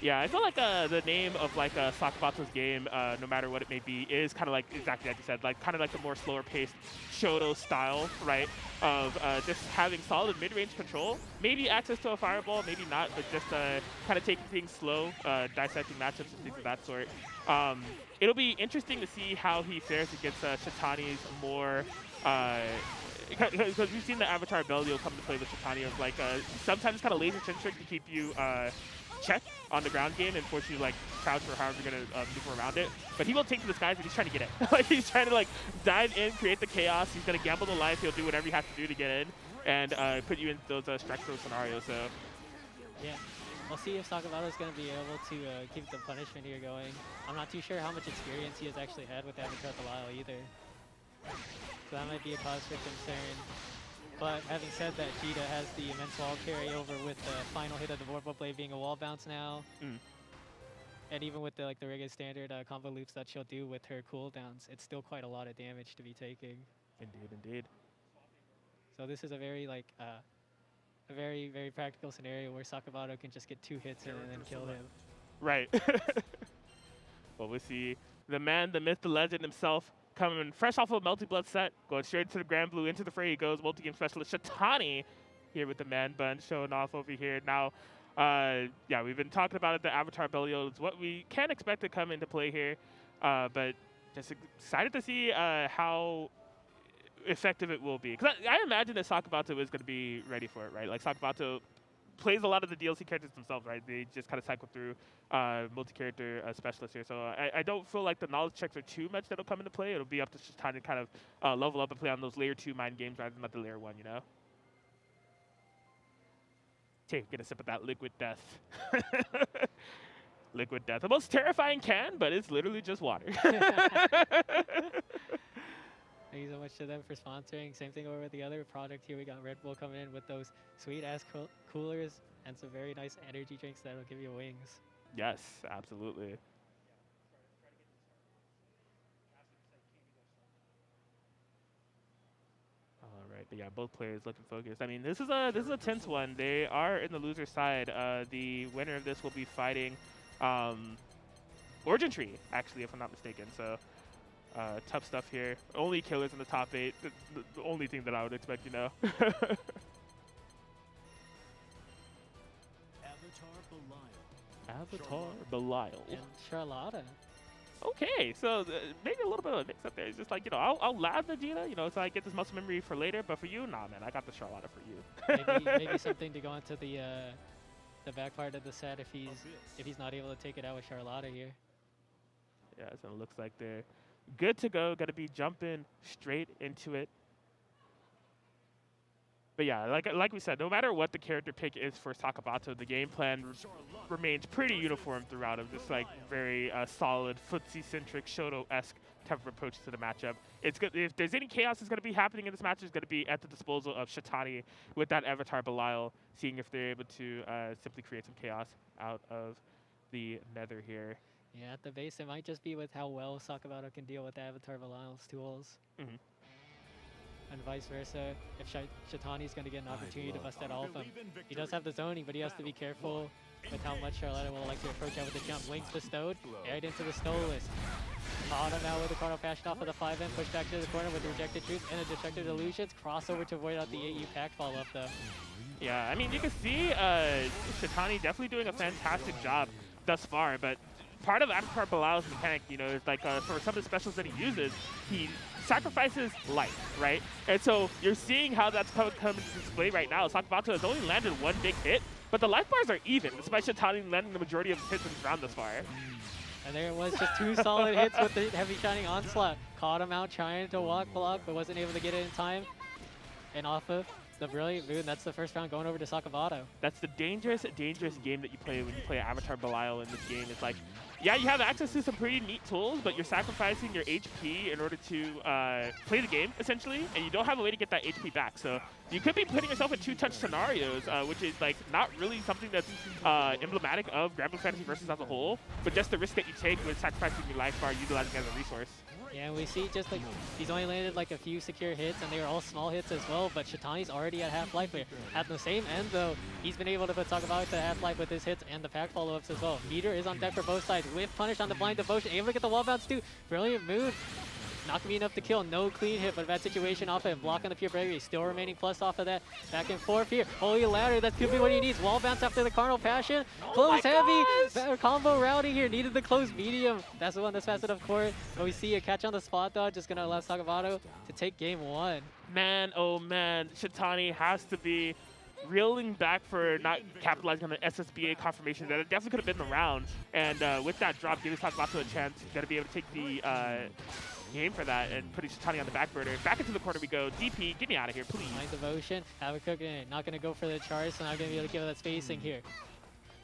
Yeah, I feel like the name of like Sakabato's game, no matter what it may be, is kind of like exactly like you said, like kind of like the more slower paced Shoto style, right? Of just having solid mid-range control, maybe access to a fireball, maybe not, but just kind of taking things slow, dissecting matchups and things of that sort. It'll be interesting to see how he fares against Shatani's more, because we've seen the Avatar Belial come to play with Shatani of like sometimes kind of laser-centric to keep you checked on the ground game and force you to like crouch or however you're gonna move around it. But he will take to the skies and he's trying to get in. Like he's trying to like dive in, create the chaos. He's gonna gamble the life. He'll do whatever he has to do to get in and put you in those strike throw scenarios. So yeah. We'll see if Sakabato is going to be able to keep the punishment here going. I'm not too sure how much experience he has actually had with Avatar Belial either. So that might be a cause for concern. But having said that, Djeeta has the immense wall carryover with the final hit of the Vorpal Blade being a wall bounce now. And even with the regular standard combo loops that she'll do with her cooldowns, it's still quite a lot of damage to be taking. Indeed, indeed. So this is a very a very, very practical scenario where Sakabato can just get 2 hits in and then kill him. Right. Well, we see the man, the myth, the legend himself coming fresh off of a multi-blood set, going straight to the GranBlue, into the fray he goes, multi-game specialist Shatani here with the man bun showing off over here. Now, yeah, we've been talking about it, the Avatar Belial is what we can expect to come into play here, but just excited to see how effective it will be. Because I imagine that Sakabato is going to be ready for it, right? Like Sakabato plays a lot of the DLC characters themselves, right? They just kind of cycle through multi-character specialists here. So I don't feel like the knowledge checks are too much that'll come into play. It'll be up to Shatani to kind of level up and play on those layer 2 mind games rather than at the layer 1, you know? Get a sip of that liquid death. Liquid death. The most terrifying can, but it's literally just water. Thank you so much to them for sponsoring. Same thing over with the other product here. We got Red Bull coming in with those sweet-ass coolers and some very nice energy drinks that'll give you wings. Yes, absolutely. All right, but yeah, both players looking focused. I mean, this is a tense one. They are in the loser side. The winner of this will be fighting OrijinTree, actually, if I'm not mistaken. So. Tough stuff here. Only killers in the top 8. The only thing that I would expect, you know. Avatar Belial. And Charlotta. Okay, so maybe a little bit of a mix up there. It's just like, you know, I'll lab the Djeeta, you know, so I get this muscle memory for later. But for you, nah, man, I got the Charlotta for you. maybe something to go into the back part of the set if he's not able to take it out with Charlotta here. Yeah, so it looks like they're good to go. Got to be jumping straight into it. But yeah, like we said, no matter what the character pick is for Sakabato, the game plan remains pretty uniform throughout. Of just like very solid, footsie-centric, Shoto-esque type of approach to the matchup. It's good if there's any chaos that's going to be happening in this match. It's going to be at the disposal of Shatani with that Avatar Belial, seeing if they're able to simply create some chaos out of the Nether here. Yeah, at the base, it might just be with how well Sakabato can deal with Avatar Belial's tools. And vice versa. If Shatani's going to get an opportunity to bust that Alpha, he does have the zoning, but he has to be careful with how much Charlotta will like to approach out with the jump. Wings bestowed, right into the snow list. Caught him out with the Chrono Fashion off of the 5M, pushed back to the corner with the Rejected Truth and the Destructive Illusions. Crossover to avoid out the AU Pact follow-up though. Yeah, I mean, you can see Shatani definitely doing a fantastic job thus far, but part of Avatar Belial's mechanic, you know, is like for some of the specials that he uses, he sacrifices life, right? And so you're seeing how that's come into display right now. Sakabato has only landed one big hit, but the life bars are even, despite Shatani landing the majority of his hits in this round thus far. And there it was, just 2 solid hits with the heavy shining onslaught. Caught him out trying to walk block, but wasn't able to get it in time. And off of the brilliant moon, that's the first round going over to Sakabato. That's the dangerous, dangerous game that you play when you play Avatar Belial in this game. It's like, yeah, you have access to some pretty neat tools, but you're sacrificing your HP in order to play the game, essentially, and you don't have a way to get that HP back. So you could be putting yourself in 2-touch scenarios, which is like not really something that's emblematic of GranBlue Fantasy Versus as a whole, but just the risk that you take with sacrificing your life bar, utilizing it as a resource. Yeah, and we see just like he's only landed like a few secure hits, and they were all small hits as well, but Shatani's already at half-life here. At the same end, though, he's been able to put Sakabato to half-life with his hits and the pack follow-ups as well. Meter is on deck for both sides. With punish on the blind devotion, able to get the wall bounce too. Brilliant moon. Not going to be enough to kill. No clean hit, but a bad situation off of him. Blocking the pure bravery. Still remaining plus off of that. Back and forth here. Holy ladder. That could be what he needs. Wall bounce after the Carnal Passion. Close heavy. Combo routing here. Needed the close medium. That's the one that's fast enough court. But we see a catch on the spot dodge. Just going to allow Sakabato to take game 1. Man, oh man. Shatani has to be reeling back for not capitalizing on the SSBA confirmation. That it definitely could have been the round. And with that drop, giving Sakabato a chance. He's going to be able to take the game for that and putting Shatani on the back burner. Back into the corner we go. DP, get me out of here, please. Blind devotion. Havoc not going to go for the charge, so not going to be able to give that spacing here.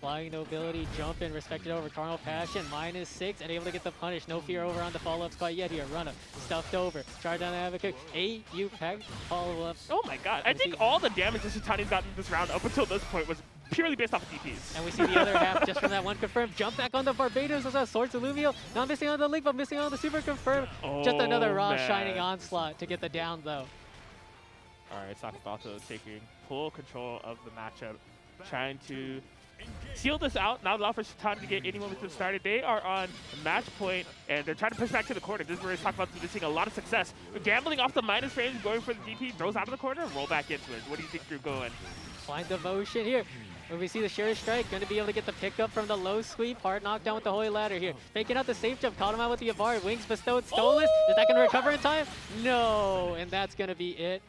Flying nobility, jump in, respected over Carnal Passion, -6, and able to get the punish. No fear over on the follow-ups quite yet here. Run up, stuffed over, charge down the Havoc, AU pack follow-up. Oh my god, I think all the damage that Shatani's gotten this round up until this point was purely based off of DPs. And we see the other half just from that one confirmed. Jump back on the Barbados as a Swords Alluvial. Not missing on the link, but missing on the super confirmed. Oh, just another raw man. shining onslaught to get the down though. Alright, Sakabato taking full control of the matchup, trying to seal this out, not allow for Shatani to get any momentum started. They are on match point, and they're trying to push back to the corner. This is where Sakabato seeing a lot of success. Gambling off the minus frames, going for the DP, throws out of the corner, roll back into it. What do you think you're going? Blind devotion here. When we see the Sheriff Strike, going to be able to get the pickup from the low sweep. Hard knockdown with the Holy Ladder here. Faking out the safe jump, caught him out with the Avar. Wings bestowed, Stolas. Is that going to recover in time? No, and that's going to be it.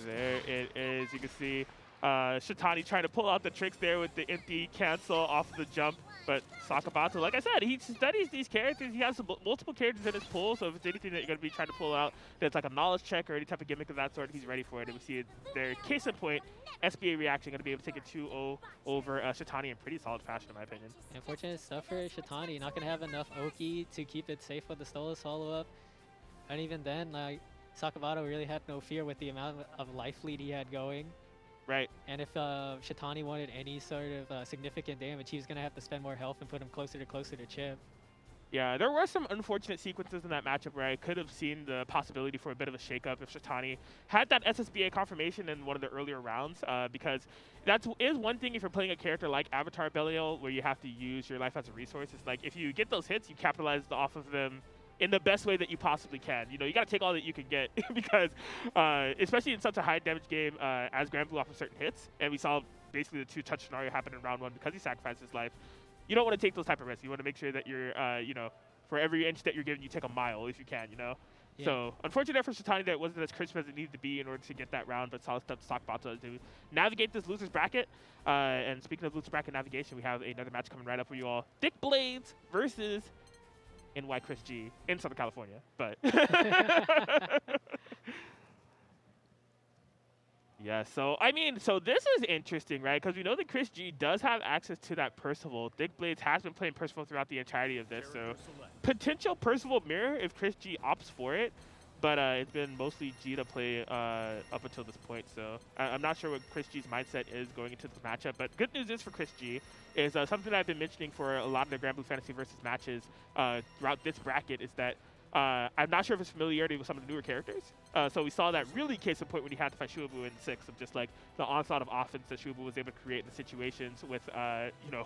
There it is. You can see Shatani trying to pull out the tricks there with the empty cancel off the jump. But Sakabato, like I said, he studies these characters. He has multiple characters in his pool, so if it's anything that you're going to be trying to pull out that's like a knowledge check or any type of gimmick of that sort, he's ready for it. And we see their case in point, SBA reaction, going to be able to take a 2-0 over Shatani in pretty solid fashion, in my opinion. Unfortunate stuff for Shatani. Not going to have enough Oki to keep it safe with the Stolas follow-up. And even then, like, Sakabato really had no fear with the amount of life lead he had going. Right. And if Shatani wanted any sort of significant damage, he was going to have to spend more health and put him closer to Chip. Yeah, there were some unfortunate sequences in that matchup where I could have seen the possibility for a bit of a shakeup if Shatani had that SSBA confirmation in one of the earlier rounds, because that is one thing if you're playing a character like Avatar Belial where you have to use your life as a resource. It's like if you get those hits, you capitalize off of them in the best way that you possibly can. You know, you got to take all that you can get because especially in such a high damage game as GranBlue off of certain hits, and we saw basically the 2-touch scenario happen in round 1 because he sacrificed his life. You don't want to take those type of risks. You want to make sure that you're, you know, for every inch that you're given, you take a mile if you can, you know? Yeah. So, unfortunate for Shatani that it wasn't as crisp as it needed to be in order to get that round, but solid stuff to Sakabato to navigate this loser's bracket. And speaking of loser's bracket navigation, we have another match coming right up for you all. ThiccBlades versus NYChrisG in Southern California, but yeah. So I mean, so this is interesting, right? Because we know that ChrisG does have access to that Percival. ThiccBlades has been playing Percival throughout the entirety of this, so potential Percival mirror if ChrisG opts for it. But it's been mostly Djeeta play up until this point, so I'm not sure what ChrisG's mindset is going into this matchup. But good news is for ChrisG is something that I've been mentioning for a lot of the GranBlue Fantasy Versus matches throughout this bracket is that I'm not sure if it's familiarity with some of the newer characters. So we saw that really case in point when he had to fight Shuaboo in 6 of just like the onslaught of offense that Shuaboo was able to create in the situations with you know,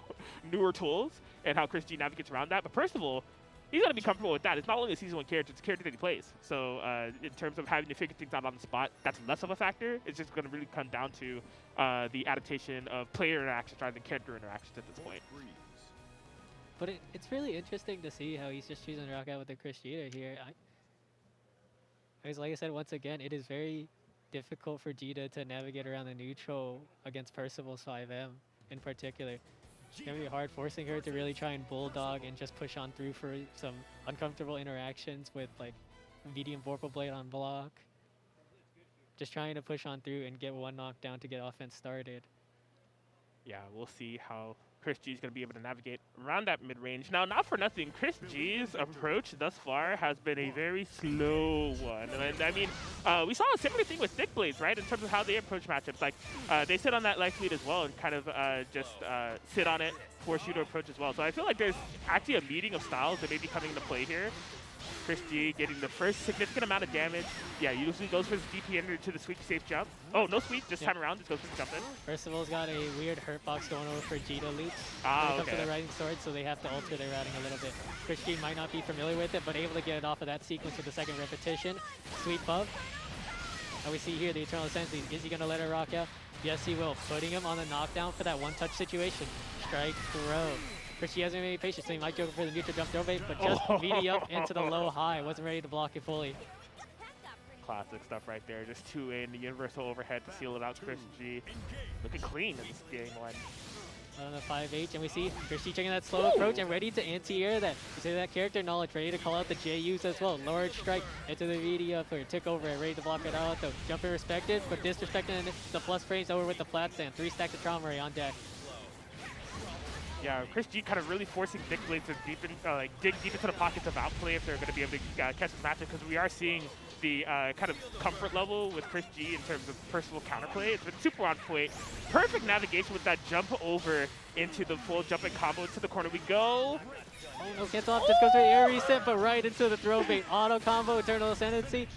newer tools and how ChrisG navigates around that. But Percival, he's going to be comfortable with that. It's not only a Season 1 character, it's a character that he plays. So in terms of having to figure things out on the spot, that's less of a factor. It's just going to really come down to the adaptation of player interactions rather than character interactions at this point. But it's really interesting to see how he's just choosing to rock out with the GranBlue here. Because like I said, once again, it is very difficult for Djeeta to navigate around the neutral against Percival's 5M in particular. It's going to be hard forcing her to really try and bulldog and just push on through for some uncomfortable interactions with like medium Vorpal Blade on block. Just trying to push on through and get one knockdown to get offense started. Yeah, we'll see how GranBlue is going to be able to navigate around that mid-range. Now, not for nothing, GranBlue's approach thus far has been a very slow one. And I mean, we saw a similar thing with ThiccBlades, right, in terms of how they approach matchups. Like, they sit on that life lead as well and kind of just sit on it, force you to approach as well. So I feel like there's actually a meeting of styles that may be coming into play here. GranBlue getting the first significant amount of damage. Yeah, usually goes for his DP ender to the sweep safe jump. Oh, no sweep this time around. Just goes for the jump in. Percival's got a weird hurt box going over for Djeeta loops when it comes to the riding sword, so they have to alter their routing a little bit. GranBlue might not be familiar with it, but able to get it off of that sequence with the second repetition. Sweep up. And we see here the Eternal Ascendancy. Is he going to let it rock out? Yes, he will. Putting him on the knockdown for that one-touch situation. Strike, throw. GranBlue hasn't any patience, so he might go for the neutral jump throw bait, but just VD up into the low high. Wasn't ready to block it fully. Classic stuff right there. Just 2 in the universal overhead to seal it out. GranBlue looking clean in this game one. On the 5H, and we see GranBlue taking that slow approach and ready to anti-air that. You see that character knowledge, ready to call out the JUs as well. Large strike into the VD up or tick over it, ready to block it out. The jumper respected, but disrespecting the plus frames over with the flat stand. 3 stacks of trauma ray on deck. Yeah, GranBlue kind of really forcing ThiccBlades to deepen, dig deep into the pockets of outplay if they're going to be able to catch this matchup, because we are seeing the kind of comfort level with GranBlue in terms of Percival counterplay. It's been super on point. Perfect navigation with that jump over into the full jumping combo into the corner we go. Oh no, gets off, just goes for the air reset, but right into the throw bait. Auto combo, Eternal Ascendancy.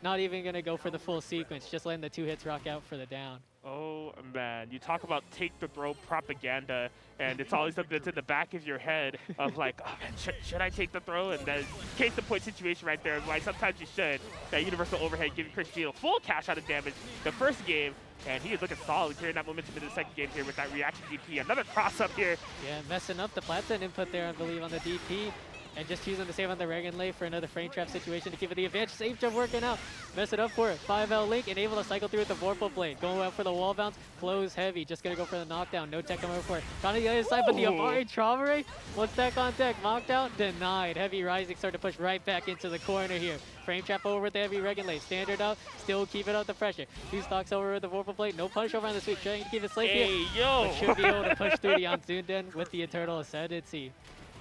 Not even going to go for the full sequence, just letting the 2 hits rock out for the down. Oh man, you talk about take the throw propaganda, and it's always something that's in the back of your head of like, oh man, should I take the throw? And then case in point situation right there, why sometimes you should. That universal overhead giving GranBlue a full cash out of damage the first game, and he is looking solid carrying that momentum into the second game here with that reaction DP. Another cross up here. Yeah, messing up the Platson input there, I believe, on the DP. And just choosing to save on the Regan lay for another frame trap situation to give it the advantage. Safe jump working out. Mess it up for it. 5L Link and able to cycle through with the Vorpal Blade. Going out for the wall bounce. Close heavy. Just going to go for the knockdown. No tech coming over for it. Gone to the other side, but the Amari trauma ray. One stack on deck. Knockdown. Denied. Heavy rising. Start to push right back into the corner here. Frame trap over with the heavy Regan lay. Standard up. Still keeping up the pressure. 2 stocks over with the Vorpal Blade. No punish over on the sweep. Trying to keep it safe here. Yo. But should be able to push through the Anzunden with the Eternal Ascendancy.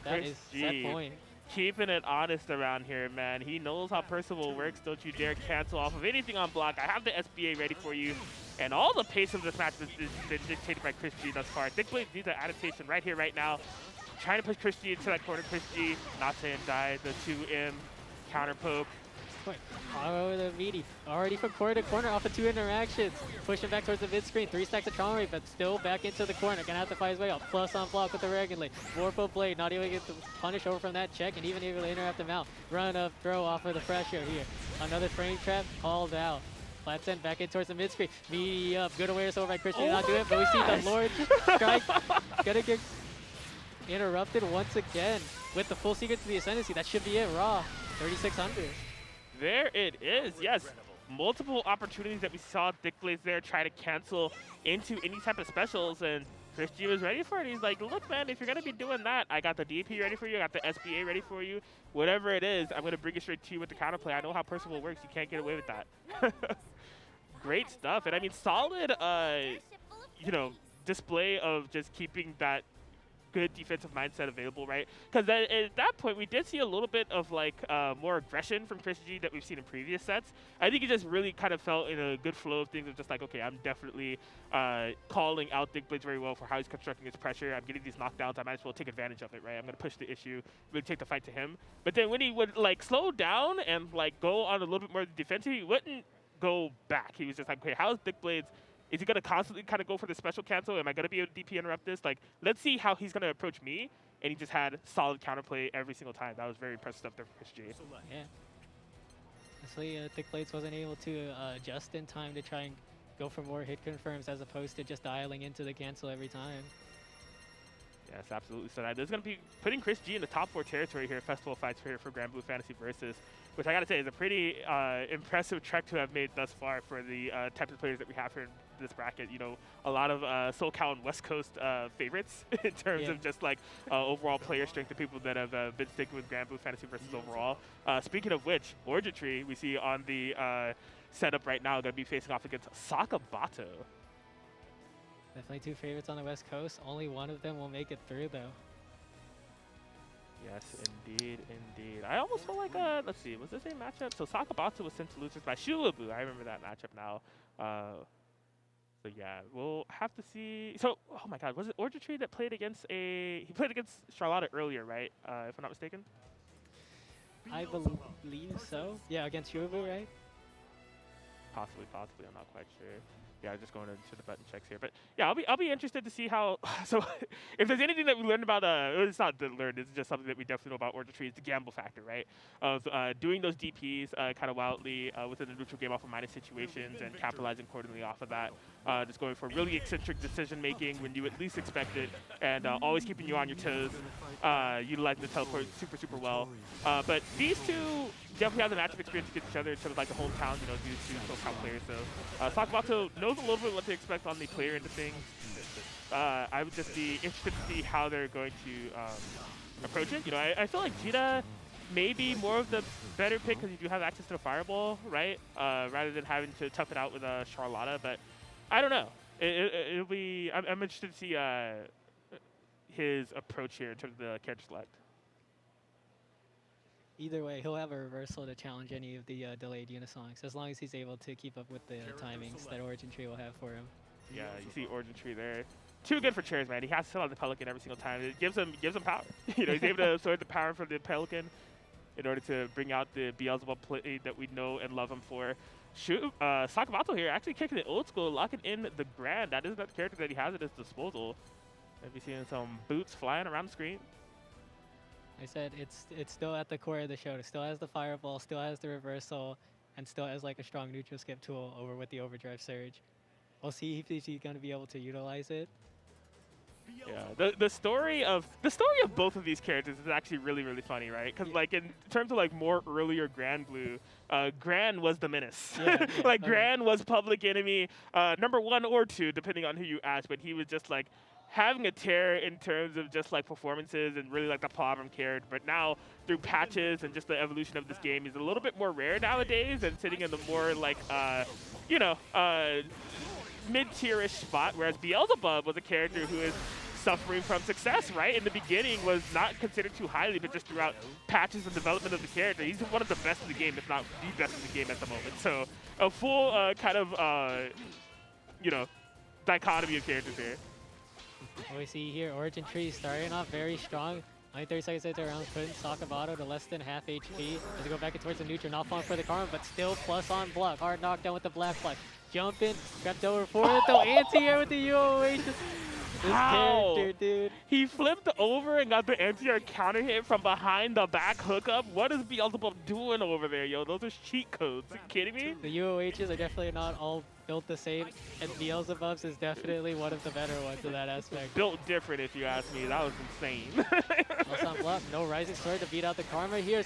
That is set point. Keeping it honest around here, man. He knows how Percival works. Don't you dare cancel off of anything on block. I have the SBA ready for you. And all the pace of this match has been dictated by GranBlue thus far. ThiccBlades needs an adaptation right here, right now. Trying to push GranBlue into that corner. GranBlue not saying die. The 2M counter poke. Over the VD. Already from corner to corner off of 2 interactions. Pushing back towards the mid screen. 3 stacks of trauma rate, but still back into the corner. Gonna have to fight his way out. Plus on block with the Regan lay. Vorpal Blade not even get the punish over from that check and even able to interrupt him out. Run up, throw off of the pressure here. Another frame trap called out. Flat send back in towards the mid screen. Me up. Good awareness over by GranBlue. Not do it, but we see the Lord strike. Gonna get interrupted once again with the full secret to the Ascendancy. That should be it. Raw. 3600. There it is, yes. Multiple opportunities that we saw ThiccBlades there try to cancel into any type of specials, and GranBlue was ready for it. He's like, look, man, if you're going to be doing that, I got the DP ready for you, I got the SBA ready for you. Whatever it is, I'm going to bring it straight to you with the counterplay. I know how Percival works. You can't get away with that. Great stuff. And I mean, solid, you know, display of just keeping that good defensive mindset available, right? Because at that point, we did see a little bit of like more aggression from GranBlue that we've seen in previous sets. I think he just really kind of felt in a good flow of things of just like, okay, I'm definitely calling out ThiccBlades very well for how he's constructing his pressure. I'm getting these knockdowns. I might as well take advantage of it, right? I'm going to push the issue, really take the fight to him. But then when he would like slow down and like go on a little bit more defensive, he wouldn't go back. He was just like, okay, how's ThiccBlades? Is he going to constantly kind of go for the special cancel? Am I going to be able to DP interrupt this? Like, let's see how he's going to approach me. And he just had solid counterplay every single time. That was very impressive stuff there for GranBlue. Yeah. Honestly, ThiccBlades wasn't able to adjust in time to try and go for more hit confirms as opposed to just dialing into the cancel every time. Yes, absolutely. So this is going to be putting ChrisG in the top 4 territory here, Festival Fights here for GranBlue Fantasy Versus, which I got to say is a pretty impressive trek to have made thus far for the type of players that we have here in this bracket. You know, a lot of SoCal and West Coast favorites in terms of just like overall player strength, the people that have been sticking with GranBlue Fantasy Versus overall. Speaking of which, OrijinTree we see on the setup right now going to be facing off against Sakabato. Definitely 2 favorites on the West Coast. Only one of them will make it through, though. Yes, indeed, indeed. I almost feel like, let's see, was this a matchup? So Sakabato was sent to losers by Shuaboo. I remember that matchup now. So yeah, we'll have to see. So, oh my God, was it OrijinTree that played against he played against Charlotta earlier, right? If I'm not mistaken? I believe so. Yeah, against Shuaboo, right? Possibly. I'm not quite sure. Yeah, just going into the button checks here, but yeah, I'll be interested to see how. So, if there's anything that we learned about, it's not that learned. It's just something that we definitely know about OrijinTree is the gamble factor, right? Of doing those DPs kind of wildly within the neutral game off of minus situations and capitalizing accordingly off of that. Just going for really eccentric decision making when you at least expect it, and always keeping you on your toes. Utilizing the teleport super well. But these two definitely have the matchup experience against each other in terms of like the hometown, you know, these two SoCal players. So Sakabato knows a little bit what to expect on the player end of things. I would just be interested to see how they're going to approach it. You know, I feel like Djeeta may be more of the better pick because you do have access to the fireball, right? Rather than having to tough it out with Charlotta. But I don't know. It'll be. I'm interested to see his approach here in terms of the character select. Either way, he'll have a reversal to challenge any of the delayed Unisonics, as long as he's able to keep up with the timings that OrijinTree will have for him. Yeah, you see OrijinTree there. Too good for chairs, man. He has to sell out the Pelican every single time. It gives him power. You know, he's able to absorb the power from the Pelican in order to bring out the Beelzebub play that we know and love him for. Sakabato here actually kicking it old school, locking in the Grand. That is not the character that he has at his disposal. Maybe seeing some boots flying around the screen. I said it's still at the core of the show. It still has the fireball, still has the reversal, and still has like a strong neutral skip tool over with the overdrive surge. We'll see if he's going to be able to utilize it. Yeah, the story of both of these characters is actually really funny, right? Because like in terms of like more earlier GranBlue, Gran was the menace. Like Gran was public enemy number 1 or 2, depending on who you ask. But he was just like having a tear in terms of just like performances and really like the problem character. But now through patches and just the evolution of this game, he's a little bit more rare nowadays and sitting in the more like mid-tier-ish spot, whereas Beelzebub was a character who is suffering from success, right? In the beginning was not considered too highly, but just throughout patches and development of the character, he's one of the best in the game, if not the best in the game at the moment. So a full kind of, dichotomy of characters here. We see here OrijinTree starting off very strong. Only 30 seconds into the round, putting Sakabato to less than half HP. As they go back towards the neutral, not falling for the karma, but still plus on block. Hard knockdown with the black flag. Jumping, crept over forward, though anti-air with the UOH. This character, dude. He flipped over and got the anti-air counter hit from behind the back hookup. What is Beelzebub doing over there, yo? Those are cheat codes. Are you kidding me? The UOHs are definitely not all built the same, and Beelzebub's is definitely one of the better ones in that aspect. Built different, if you ask me. That was insane. Plus on bluff, no rising sword to beat out the karma here.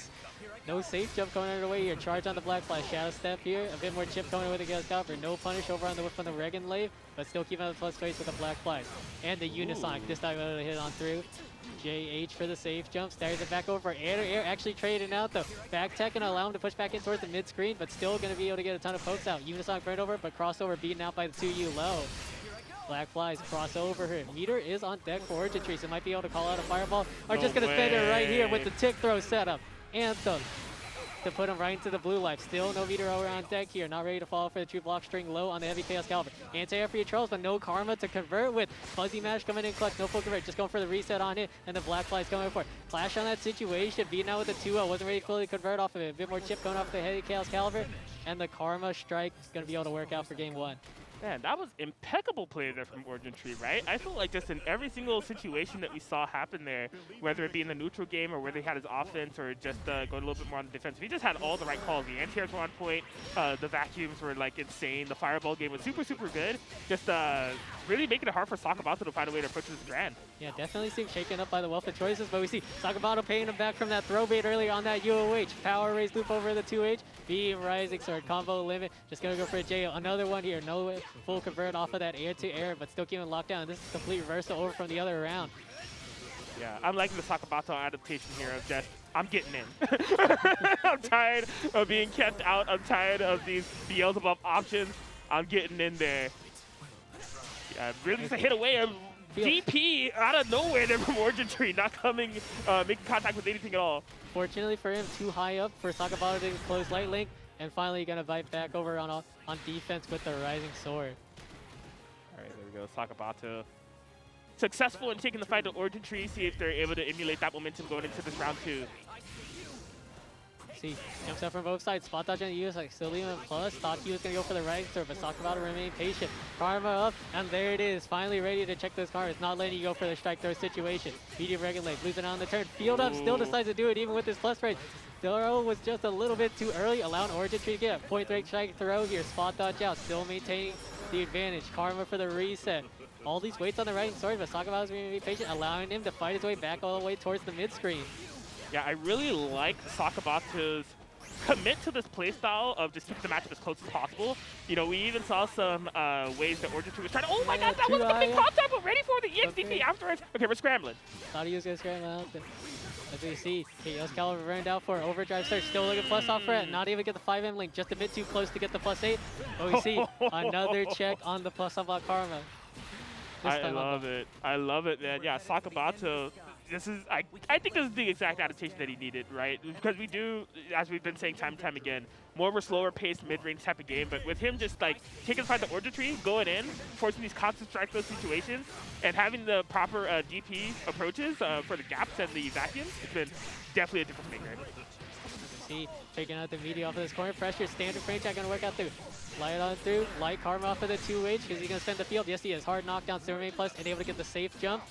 No safe jump coming out of the way here. Charge on the black flash, shadow step here. A bit more chip coming with against Caliber. No punish over on the whip on the Regan Lave, but still keeping out the plus face with the black flash. And the Unisonic, this time able to hit on through. JH for the safe jump, staggers it back over. Air actually trading out though. Back tech and allow him to push back in towards the mid screen, but still going to be able to get a ton of pokes out. Unisonic burned over, but crossover beaten out by the 2U low. Black flies crossover here. Meter is on deck for OrijinTree, so might be able to call out a fireball. Or just going to spend it right here with the tick throw setup. Anthem to put him right into the blue life. Still no meter over on deck here. Not ready to fall for the true block string low on the heavy chaos caliber. Anti-air for your trolls, but no karma to convert with. Fuzzy mash coming in clutch. No full convert. Just going for the reset on it. And the black flies coming for it. Clash on that situation. Beaten out with the 2L. Wasn't ready to fully convert off of it. A bit more chip coming off the heavy chaos caliber. And the karma strike is going to be able to work out for game 1. Man, that was impeccable play there from OrijinTree, right? I feel like just in every single situation that we saw happen there, whether it be in the neutral game or whether he had his offense or just going a little bit more on the defense, he just had all the right calls. The anti-airs were on point. The vacuums were like insane. The fireball game was super good. Just really making it hard for Sakabato to find a way to approach this Grand. Yeah, definitely seems shaken up by the wealth of choices, but we see Sakabato paying him back from that throw bait earlier on that UOH. Power raise loop over the 2H. Beam rising sword combo limit. Just gonna go for a JO. Another one here. No full convert off of that air to air, but still keeping locked down. This is complete reversal over from the other round. Yeah, I'm liking the Sakabato adaptation here of just, I'm getting in. I'm tired of being kept out. I'm tired of these Beelzebub options. I'm getting in there. Yeah, really just a hit away of DP out of nowhere there from OrijinTree, not coming, making contact with anything at all. Fortunately for him, too high up for Sakabato to close light link, and finally gonna bite back over on defense with the rising sword. All right, there we go, Sakabato. Successful in taking the fight to OrijinTree, see if they're able to emulate that momentum going into this round 2. See, jumps out from both sides. Spot dodge on the US, like still leaving him plus. Thought he was going to go for the right sword, but Sakabato remained patient. Karma up, and there it is. Finally ready to check those karmas. Not letting you go for the strike throw situation. Medium regulate, losing on the turn. Field up, still decides to do it even with his plus range. Throw was just a little bit too early, allowing OrijinTree to get a point break strike throw here. Spot dodge out, still maintaining the advantage. Karma for the reset. All these weights on the right sword, but Sakabato's going to be patient, allowing him to fight his way back all the way towards the mid screen. Yeah, I really like Sakabato's commit to this playstyle of just keeping the matchup as close as possible. You know, we even saw some ways that OrijinTree was trying to, oh my god, that wasn't the big contact, but ready for the EXDP afterwards. Okay, we're scrambling. Thought he was going to scramble out. As we see, KO's Caliber burned out for overdrive search, still looking plus off for it, not even get the 5M link, just a bit too close to get the plus 8. But we see another check on the plus off block Karma. I love it. I love it, man. Yeah, Sakabato, this is, I think this is the exact adaptation that he needed, right? Because we do, as we've been saying time and time again, more of a slower paced mid-range type of game, but with him just like taking the fight to OrijinTree, going in, forcing these constant strike those situations, and having the proper DP approaches for the gaps and the vacuums, it's been definitely a difference maker. See, taking out the media off of this corner pressure, standard frame check gonna work out through. Light on through, light Karma off of the 2H, is he gonna spend the field? Yes he is, hard knockdown, still remain plus, and able to get the safe jump.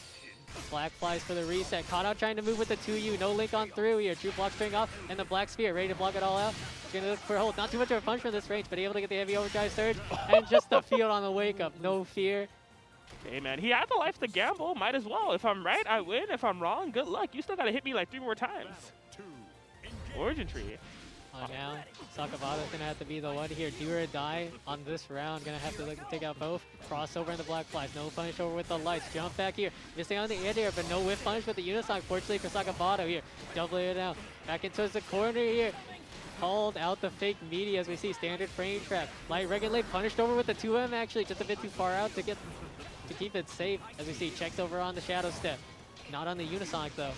Black flies for the reset, caught out trying to move with the 2U, no link on through here, true block string off, and the black sphere, ready to block it all out. Gonna look for a hold, not too much of a punch from this range, but able to get the heavy overdrive surge, and just the field on the wake up, no fear. Hey man, he had the life to gamble, might as well. If I'm right, I win. If I'm wrong, good luck. You still gotta hit me like 3 more times. OrijinTree. Now, Sakabato's gonna have to be the one here. Do or die on this round. Gonna have to look to take out both. Crossover in the black flies. No punish over with the lights. Jump back here. Missing on the end here, but no whiff punish with the Unisong. Fortunately for Sakabato here. Doubling it out. Back into the corner here. Called out the fake media as we see standard frame trap. Light regulate punished over with the 2M actually. Just a bit too far out to keep it safe. As we see checks over on the shadow step. Not on the Unisonic though.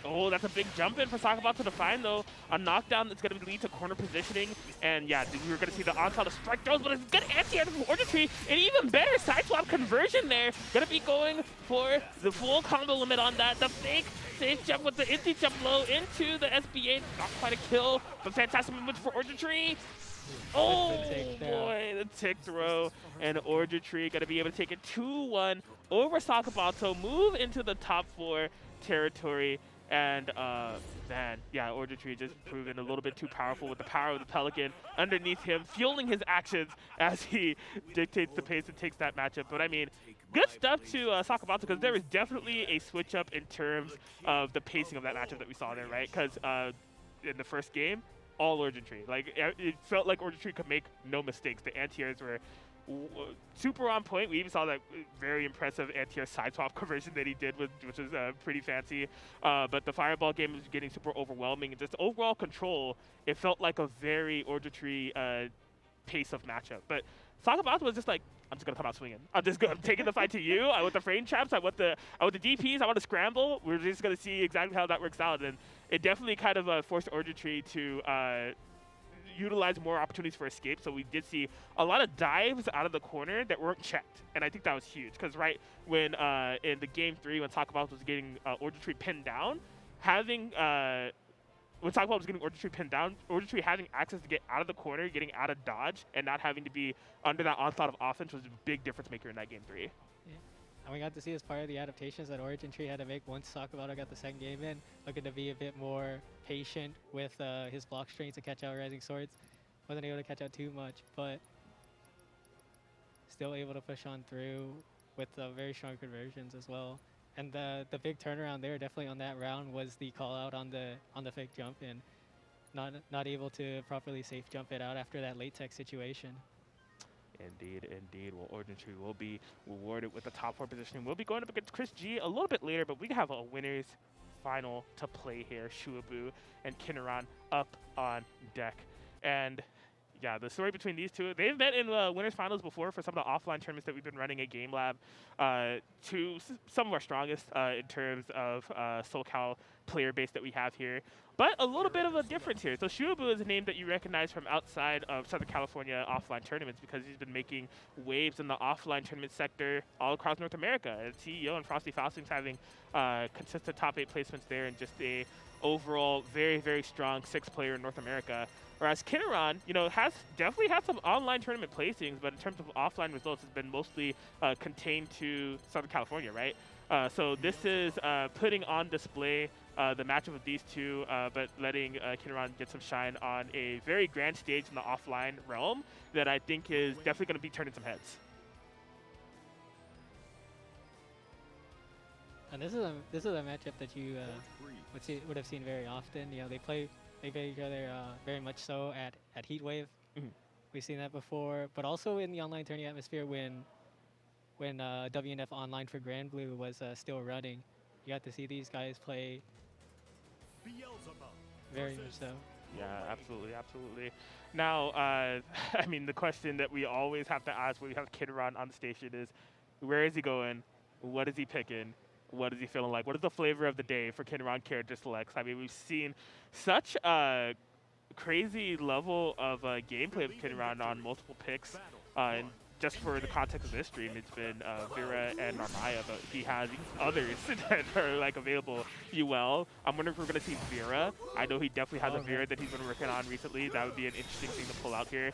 Oh, that's a big jump in for Sakabato to find, though. A knockdown that's going to lead to corner positioning. And yeah, we're going to see the onslaught of strike throws, but it's good anti-air from OrijinTree. And even better side swap conversion there. Going to be going for the full combo limit on that. The fake safe jump with the inti jump low into the SB8. Not quite a kill, but fantastic movement for OrijinTree. Oh boy, the tick throw. And OrijinTree going to be able to take it 2-1 over Sakabato, move into the top 4 territory. And man, yeah, OrijinTree just proven a little bit too powerful with the power of the Pelican underneath him, fueling his actions as he dictates the pace and takes that matchup. But I mean, good stuff to Sakabato, because there was definitely a switch up in terms of the pacing of that matchup that we saw there, right? Because in the first game, all OrijinTree. Like, it felt like OrijinTree could make no mistakes. The anti-airs were super on point. We even saw that very impressive anti-air side swap conversion that he did, which was pretty fancy. But the fireball game was getting super overwhelming, and just overall control, it felt like a very OrijinTree pace of matchup. But Sakabato was just like, I'm just gonna come out swinging. I'm taking the fight to you. I want the frame traps. I want the DPs. I want to scramble. We're just gonna see exactly how that works out, and it definitely kind of forced OrijinTree to utilize more opportunities for escape. So we did see a lot of dives out of the corner that weren't checked, and I think that was huge, because right when in the game 3 when Sakabato was getting OrijinTree pinned down, having when Sakabato was getting OrijinTree pinned down, OrijinTree having access to get out of the corner, getting out of dodge, and not having to be under that onslaught of offense was a big difference maker in that game 3. And we got to see as part of the adaptations that OrijinTree had to make once Sakabato got the second game in, looking to be a bit more patient with his block strings to catch out Rising Swords. Wasn't able to catch out too much, but still able to push on through with very strong conversions as well. And the big turnaround there, definitely on that round, was the call out on the fake jump and not able to properly safe jump it out after that late tech situation. Indeed, indeed. Well, OrijinTree will be rewarded with the top 4 positioning. We'll be going up against ChrisG a little bit later, but we have a winners final to play here. Shuaboo and Kenuran up on deck. And yeah, the story between these two, they've met in the winners finals before for some of the offline tournaments that we've been running at Game Lab. Some of our strongest in terms of SoCal player base that we have here. But a little bit of a difference here. So Shuaboo is a name that you recognize from outside of Southern California offline tournaments because he's been making waves in the offline tournament sector all across North America. And CEO and Frosty Fausting's having consistent top 8 placements there and just a overall very, very strong 6th player in North America. Whereas Kenuran, has definitely had some online tournament placings, but in terms of offline results, has been mostly contained to Southern California, right? So this is putting on display the matchup of these two, but letting Kenuran get some shine on a very grand stage in the offline realm that I think is definitely going to be turning some heads. And this is a matchup that you would have seen very often. They play each other very much so at Heatwave. Mm-hmm. We've seen that before, but also in the online tourney atmosphere when WNF Online for GranBlue was still running. You got to see these guys play very much so. Yeah, absolutely, absolutely. Now, I mean, the question that we always have to ask when we have Kenuran on the station is, where is he going? What is he picking? What is he feeling like? What is the flavor of the day for Kenuran character selects? I mean, we've seen such a crazy level of gameplay of Kenuran on multiple picks. And just for the context of this stream, it's been Vera and Narmaya, but he has others that are available UL. I'm wondering if we're going to see Vera. I know he definitely has a Vera that he's been working on recently. That would be an interesting thing to pull out here.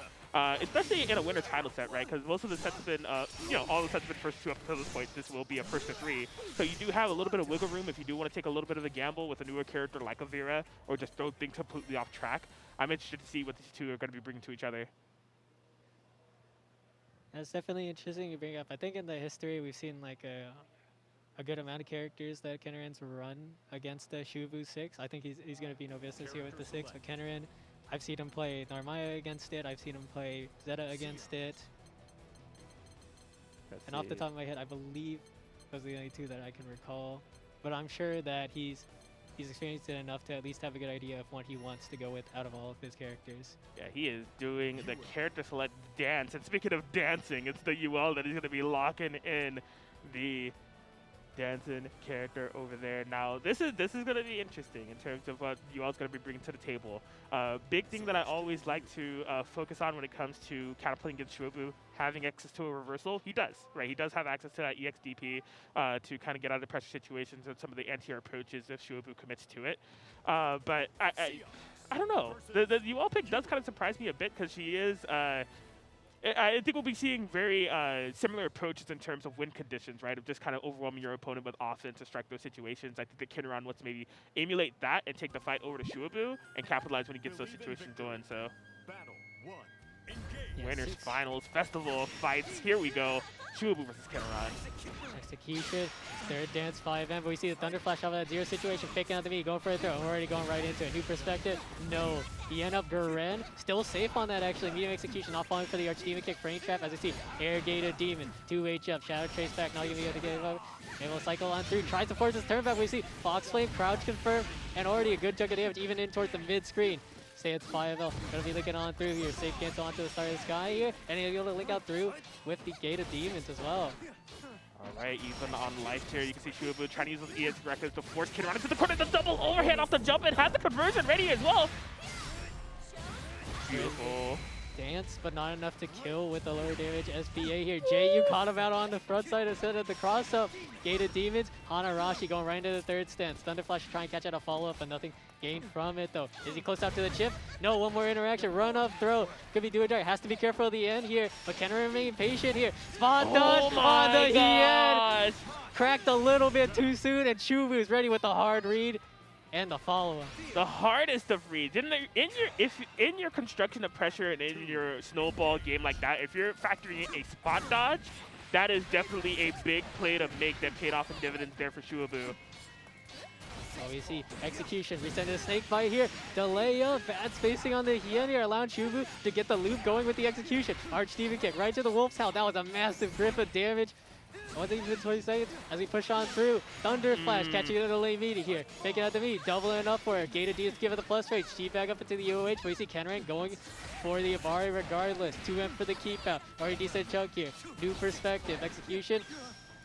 Especially in a winner title set, right? Because most of the sets have been, all the sets have been first 2 up to this point. This will be a first to 3. So you do have a little bit of wiggle room if you do want to take a little bit of a gamble with a newer character like a Vera, or just throw things completely off track. I'm interested to see what these two are going to be bringing to each other. That's definitely interesting you bring up. I think in the history we've seen a good amount of characters that Kenuran's run against the Shuaboo 6. I think he's going to be no business here with the 6, but Kenuran, I've seen him play Narmaya against it. I've seen him play Zeta against it. And off the top of my head, I believe those are the only 2 that I can recall. But I'm sure that he's experienced it enough to at least have a good idea of what he wants to go with out of all of his characters. Yeah, he is doing the character select dance. And speaking of dancing, it's the UL that he's going to be locking in the dancing character over there. Now, this is going to be interesting in terms of what UL's going to be bringing to the table. Big thing that I always like to focus on when it comes to catapulting against Shuaboo, having access to a reversal. He does, right? He does have access to that EXDP to kind of get out of the pressure situations and some of the anti-air approaches if Shuaboo commits to it. But I don't know. The UL pick does kind of surprise me a bit because she is... I think we'll be seeing very similar approaches in terms of win conditions, right? Of just kind of overwhelming your opponent with offense to strike those situations. I think that Kenuran wants to maybe emulate that and take the fight over to Shuaboo and capitalize when he gets those situations going. So, winners, finals, festival fights. Here we go. Shuaboo versus Kenuran. Execution, third dance 5M, but we see the Thunder Flash off of that 0 situation, faking out the meat, going for a throw, already going right into a new perspective. No, he ended up Garen, still safe on that actually, medium execution, not falling for the Archdemon kick frame trap, as we see Air Gated Demon, 2H up, Shadow Trace back, not even able to get it up. Able to cycle on through, tries to force his turn back, we see Fox Flame, crouch confirm, and already a good chunk of damage even in towards the mid screen. Say it's 5L, gonna be looking on through here, safe cancel onto the start of the sky here, and he'll be able to link out through with the Gated Demons as well. All right, even on life here, you can see Shuaboo trying to use those EX records to force Kenuran into the corner. The double overhand off the jump and has the conversion ready as well. Beautiful. Dance, but not enough to kill with the lower damage SBA here. Jay, you caught him out on the front side instead of the cross up. Gated Demons, Hanarashi going right into the third stance. Thunderflash trying to catch out a follow-up, but nothing gained from it though. Is he close out to the chip? No, one more interaction. Run up, throw. Could be do or die. Has to be careful at the end here, but can remain patient here. Spot dodge on the EN. Cracked a little bit too soon, and Shuaboo's ready with the hard read. And the follow-up. The hardest of reads. In your construction of pressure and in your snowball game like that, if you're factoring in a spot dodge, that is definitely a big play to make that paid off in dividends there for Shuaboo. So we see execution, reset to the snake bite here, delay up, bad spacing on the Hien here, allowing Shuaboo to get the loop going with the execution. Arch Demon Kick right to the Wolf's Howl. That was a massive grip of damage. Wasn't even 20 seconds as we push on through. Thunder Flash catching the late meaty here. Taking out the meat, doubling up for it. Gated D's give it the plus rate. G back up into the UOH. But we see Kenuran going for the Abari regardless. 2M for the keep out. Already decent chunk here. New perspective. Execution.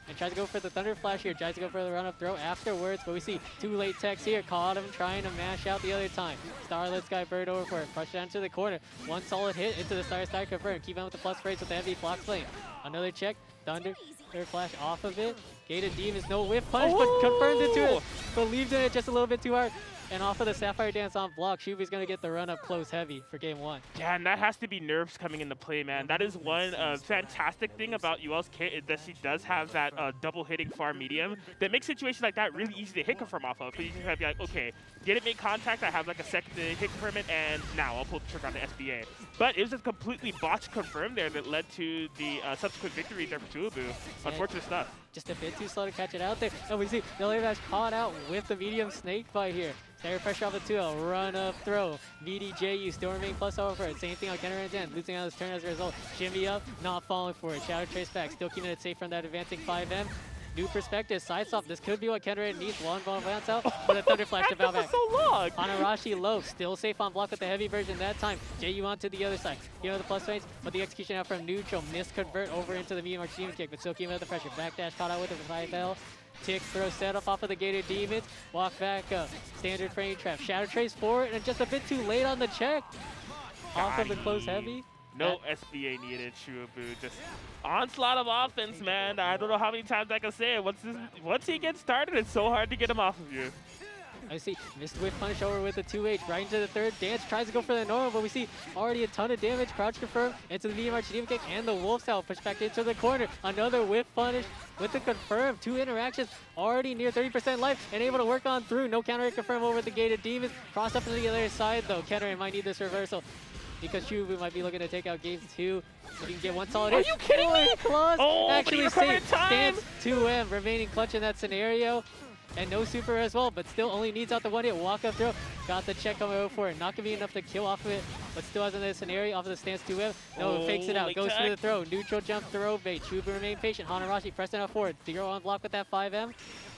And tries to go for the Thunder Flash here. Tries to go for the run-up throw afterwards. But we see two late techs here. Caught him trying to mash out the other time. Starlet Sky Bird over for it. Push down to the corner. One solid hit into the Star Sky confirmed. Keep on with the plus rates with the heavy Flox Flame. Another check. Thunder Flash off of it. Gated Demons, no whiff punish, but confirmed into it. Believed in it just a little bit too hard. And off of the Sapphire Dance on block, Shuaboo's going to get the run up close heavy for game 1. Yeah, and that has to be nerfs coming into play, man. That is one fantastic thing about UL's kit is that she does have that double hitting far medium that makes situations like that really easy to hit confirm off of. Because you can have be like, okay, didn't make contact, I have like a second to hit confirm it, and now I'll pull the trigger on the SBA. But it was just completely botched confirm there that led to the subsequent victory there for Shuaboo. Unfortunate stuff. Just a bit too slow to catch it out there. And we see Belial Dash caught out with the medium snake bite here. Stagger pressure off the 2L, run up throw. Meaty JU, Storming plus over it. Same thing on Kenuran's end, losing out this turn as a result. Shimmy up, not falling for it. Shadow Trace back, still keeping it safe from that advancing 5M. New perspective, side swap. This could be what Kenuran needs. One ball bounce out, but a Thunder Flash to bow back. So long. Hanarashi low, still safe on block with the heavy version that time. JU onto the other side. Here are the plus range, but the execution out from neutral. Misconvert over into the medium arch demon kick, but still keeping up the pressure. Backdash caught out with it for 5L. Tick throw set off of the Gated Demons. Walk back up. Standard frame trap. Shadow Trace forward, and just a bit too late on the check. Off of the close heavy. No SBA needed, Shuaboo. Just onslaught of offense, man. I don't know how many times I can say it. Once he gets started, it's so hard to get him off of you. I see missed whiff punish over with the 2H right into the third dance. Tries to go for the normal, but we see already a ton of damage. Crouch confirm into the medium arch demon kick and the Wolf's Howl push back into the corner. Another whiff punish with the confirm. 2 interactions already near 30% life and able to work on through. No counter hit confirm over the Gated Demons. Cross up to the other side though. Kenuran might need this reversal, because Shuaboo might be looking to take out game 2. If he can get one solid hit. Are you kidding me? Claws actually safe. Time. Stands 2M, remaining clutch in that scenario. And no super as well, but still only needs out the one hit. Walk up throw. Got the check coming over for it. Not going to be enough to kill off of it, but still has another scenario off of the stance 2M. No, fakes it out. Goes for the throw. Neutral jump throw bait. Shuaboo remain patient. Hanarashi pressing out forward. 0 on block with that 5M.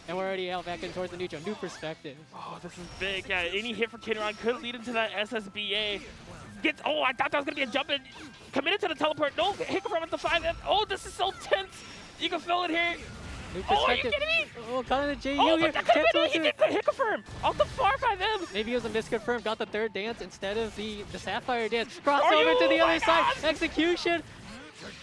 And we're already out back in towards the neutral. New perspective. Oh, this is big. Yeah, any hit for Kenuran could lead into that SSBA. Oh, I thought that was going to be a jump in. Committed to the teleport. No, hit from at the 5M. Oh, this is so tense. You can feel it here. Oh, are you kidding me? Oh, caught in the JU here. Here. He did the hit confirm off the far 5M. Maybe it was a misconfirm. Got the third dance instead of the Sapphire dance. Crossover to the other side. Execution.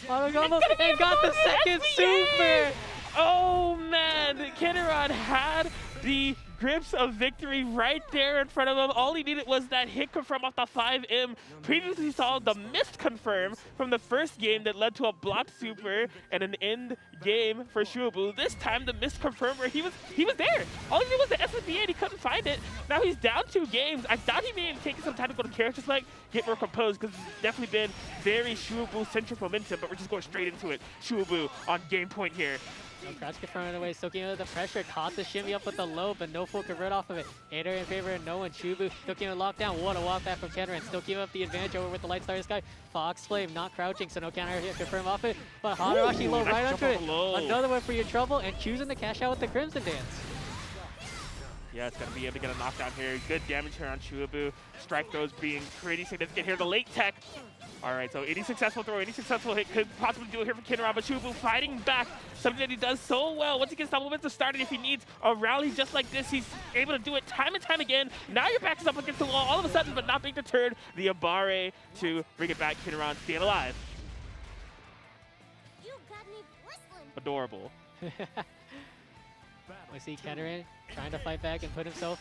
Auto combo and got the second super. Oh man, Kenuran had the grips of victory right there in front of him. All he needed was that hit confirm off the 5M. Previously saw the missed confirm from the first game that led to a blocked super and an end game for Shuaboo. This time the missed confirm where he was there. All he did was the SSBA and he couldn't find it. Now he's down 2 games. I thought he may have taken some time to go to character select, get more composed, because it's definitely been very Shuaboo-centric momentum, but we're just going straight into it. Shuaboo on game point here. No crouch confirmed away, still keeping the pressure. Caught the shimmy up with the low, but no full convert off of it. Hater in favor of no one. Shuaboo still keeping lockdown. What a walk back from Kenuran. Still keeping up the advantage over with the Light Star Sky. Fox Flame not crouching, so no counter hit confirm off it. But Hanarashi low right onto it. Another one for your trouble, and choosing to cash out with the Crimson Dance. Yeah, it's going to be able to get a knockdown here. Good damage here on Shuaboo. Strike throws being pretty significant here. The late tech. All right, so any successful throw, any successful hit could possibly do it here for Kenuran, but Shuaboo fighting back, something that he does so well. Once he gets that momentum started, if he needs a rally just like this, he's able to do it time and time again. Now your back is up against the wall all of a sudden, but not being deterred. The Abare to bring it back. Kenuran staying alive. You got me bristling. Adorable. We see Kenuran trying to fight back and put himself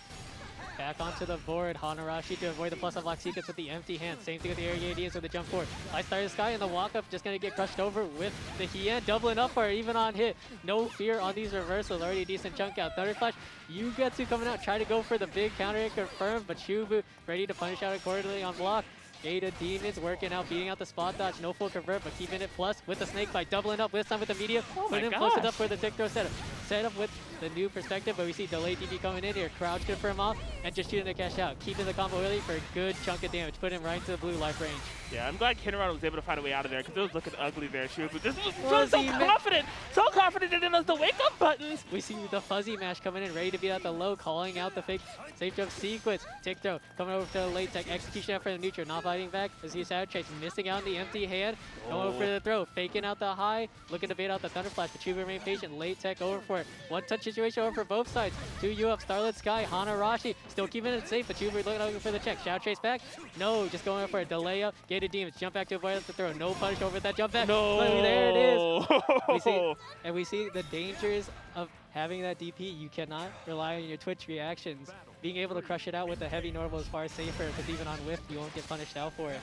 back onto the board. Hanarashi to avoid the plus on block sequence with the empty hand. Same thing with the area ideas with the jump forward. Light Star Sky and the walk up just going to get crushed over with the Hien. Doubling up or even on hit. No fear on these reversals. Already a decent chunk out. Thunder Flash, you get to coming out. Try to go for the big counter hit confirmed, but Shuaboo ready to punish out accordingly on block. Zeta Demons working out, beating out the spot dodge, no full convert, but keeping it plus with the snake bite, doubling up this time with the media, putting him close enough for the tick throw setup. Set up with the new perspective, but we see delayed DP coming in here, crouch confirm off, and just shooting the cash out, keeping the combo early for a good chunk of damage, putting him right into the blue life range. Yeah, I'm glad Kenuran was able to find a way out of there because it was looking ugly there. Shuaboo just was so confident that it was the wake-up buttons. We see the fuzzy mash coming in, ready to beat out the low, calling out the fake safe jump sequence. Tick throw coming over to the late tech, execution after the neutral, not fighting back. As he Shadow Chase missing out on the empty hand, going over for the throw, faking out the high, looking to bait out the Thunder Flash, but Shuaboo remain patient. Late tech over for it. One touch situation over for both sides. 2U up, Starlit Sky, Hanarashi still keeping it safe, but Shuaboo looking for the check. Shadow Chase back, no, just going for a delay up. Gated Demons jump back to avoid the throw. No punish over that jump back. No, there it is. We see the dangers of having that DP. You cannot rely on your Twitch reactions. Being able to crush it out with a heavy normal is far safer because even on whiff, you won't get punished out for it.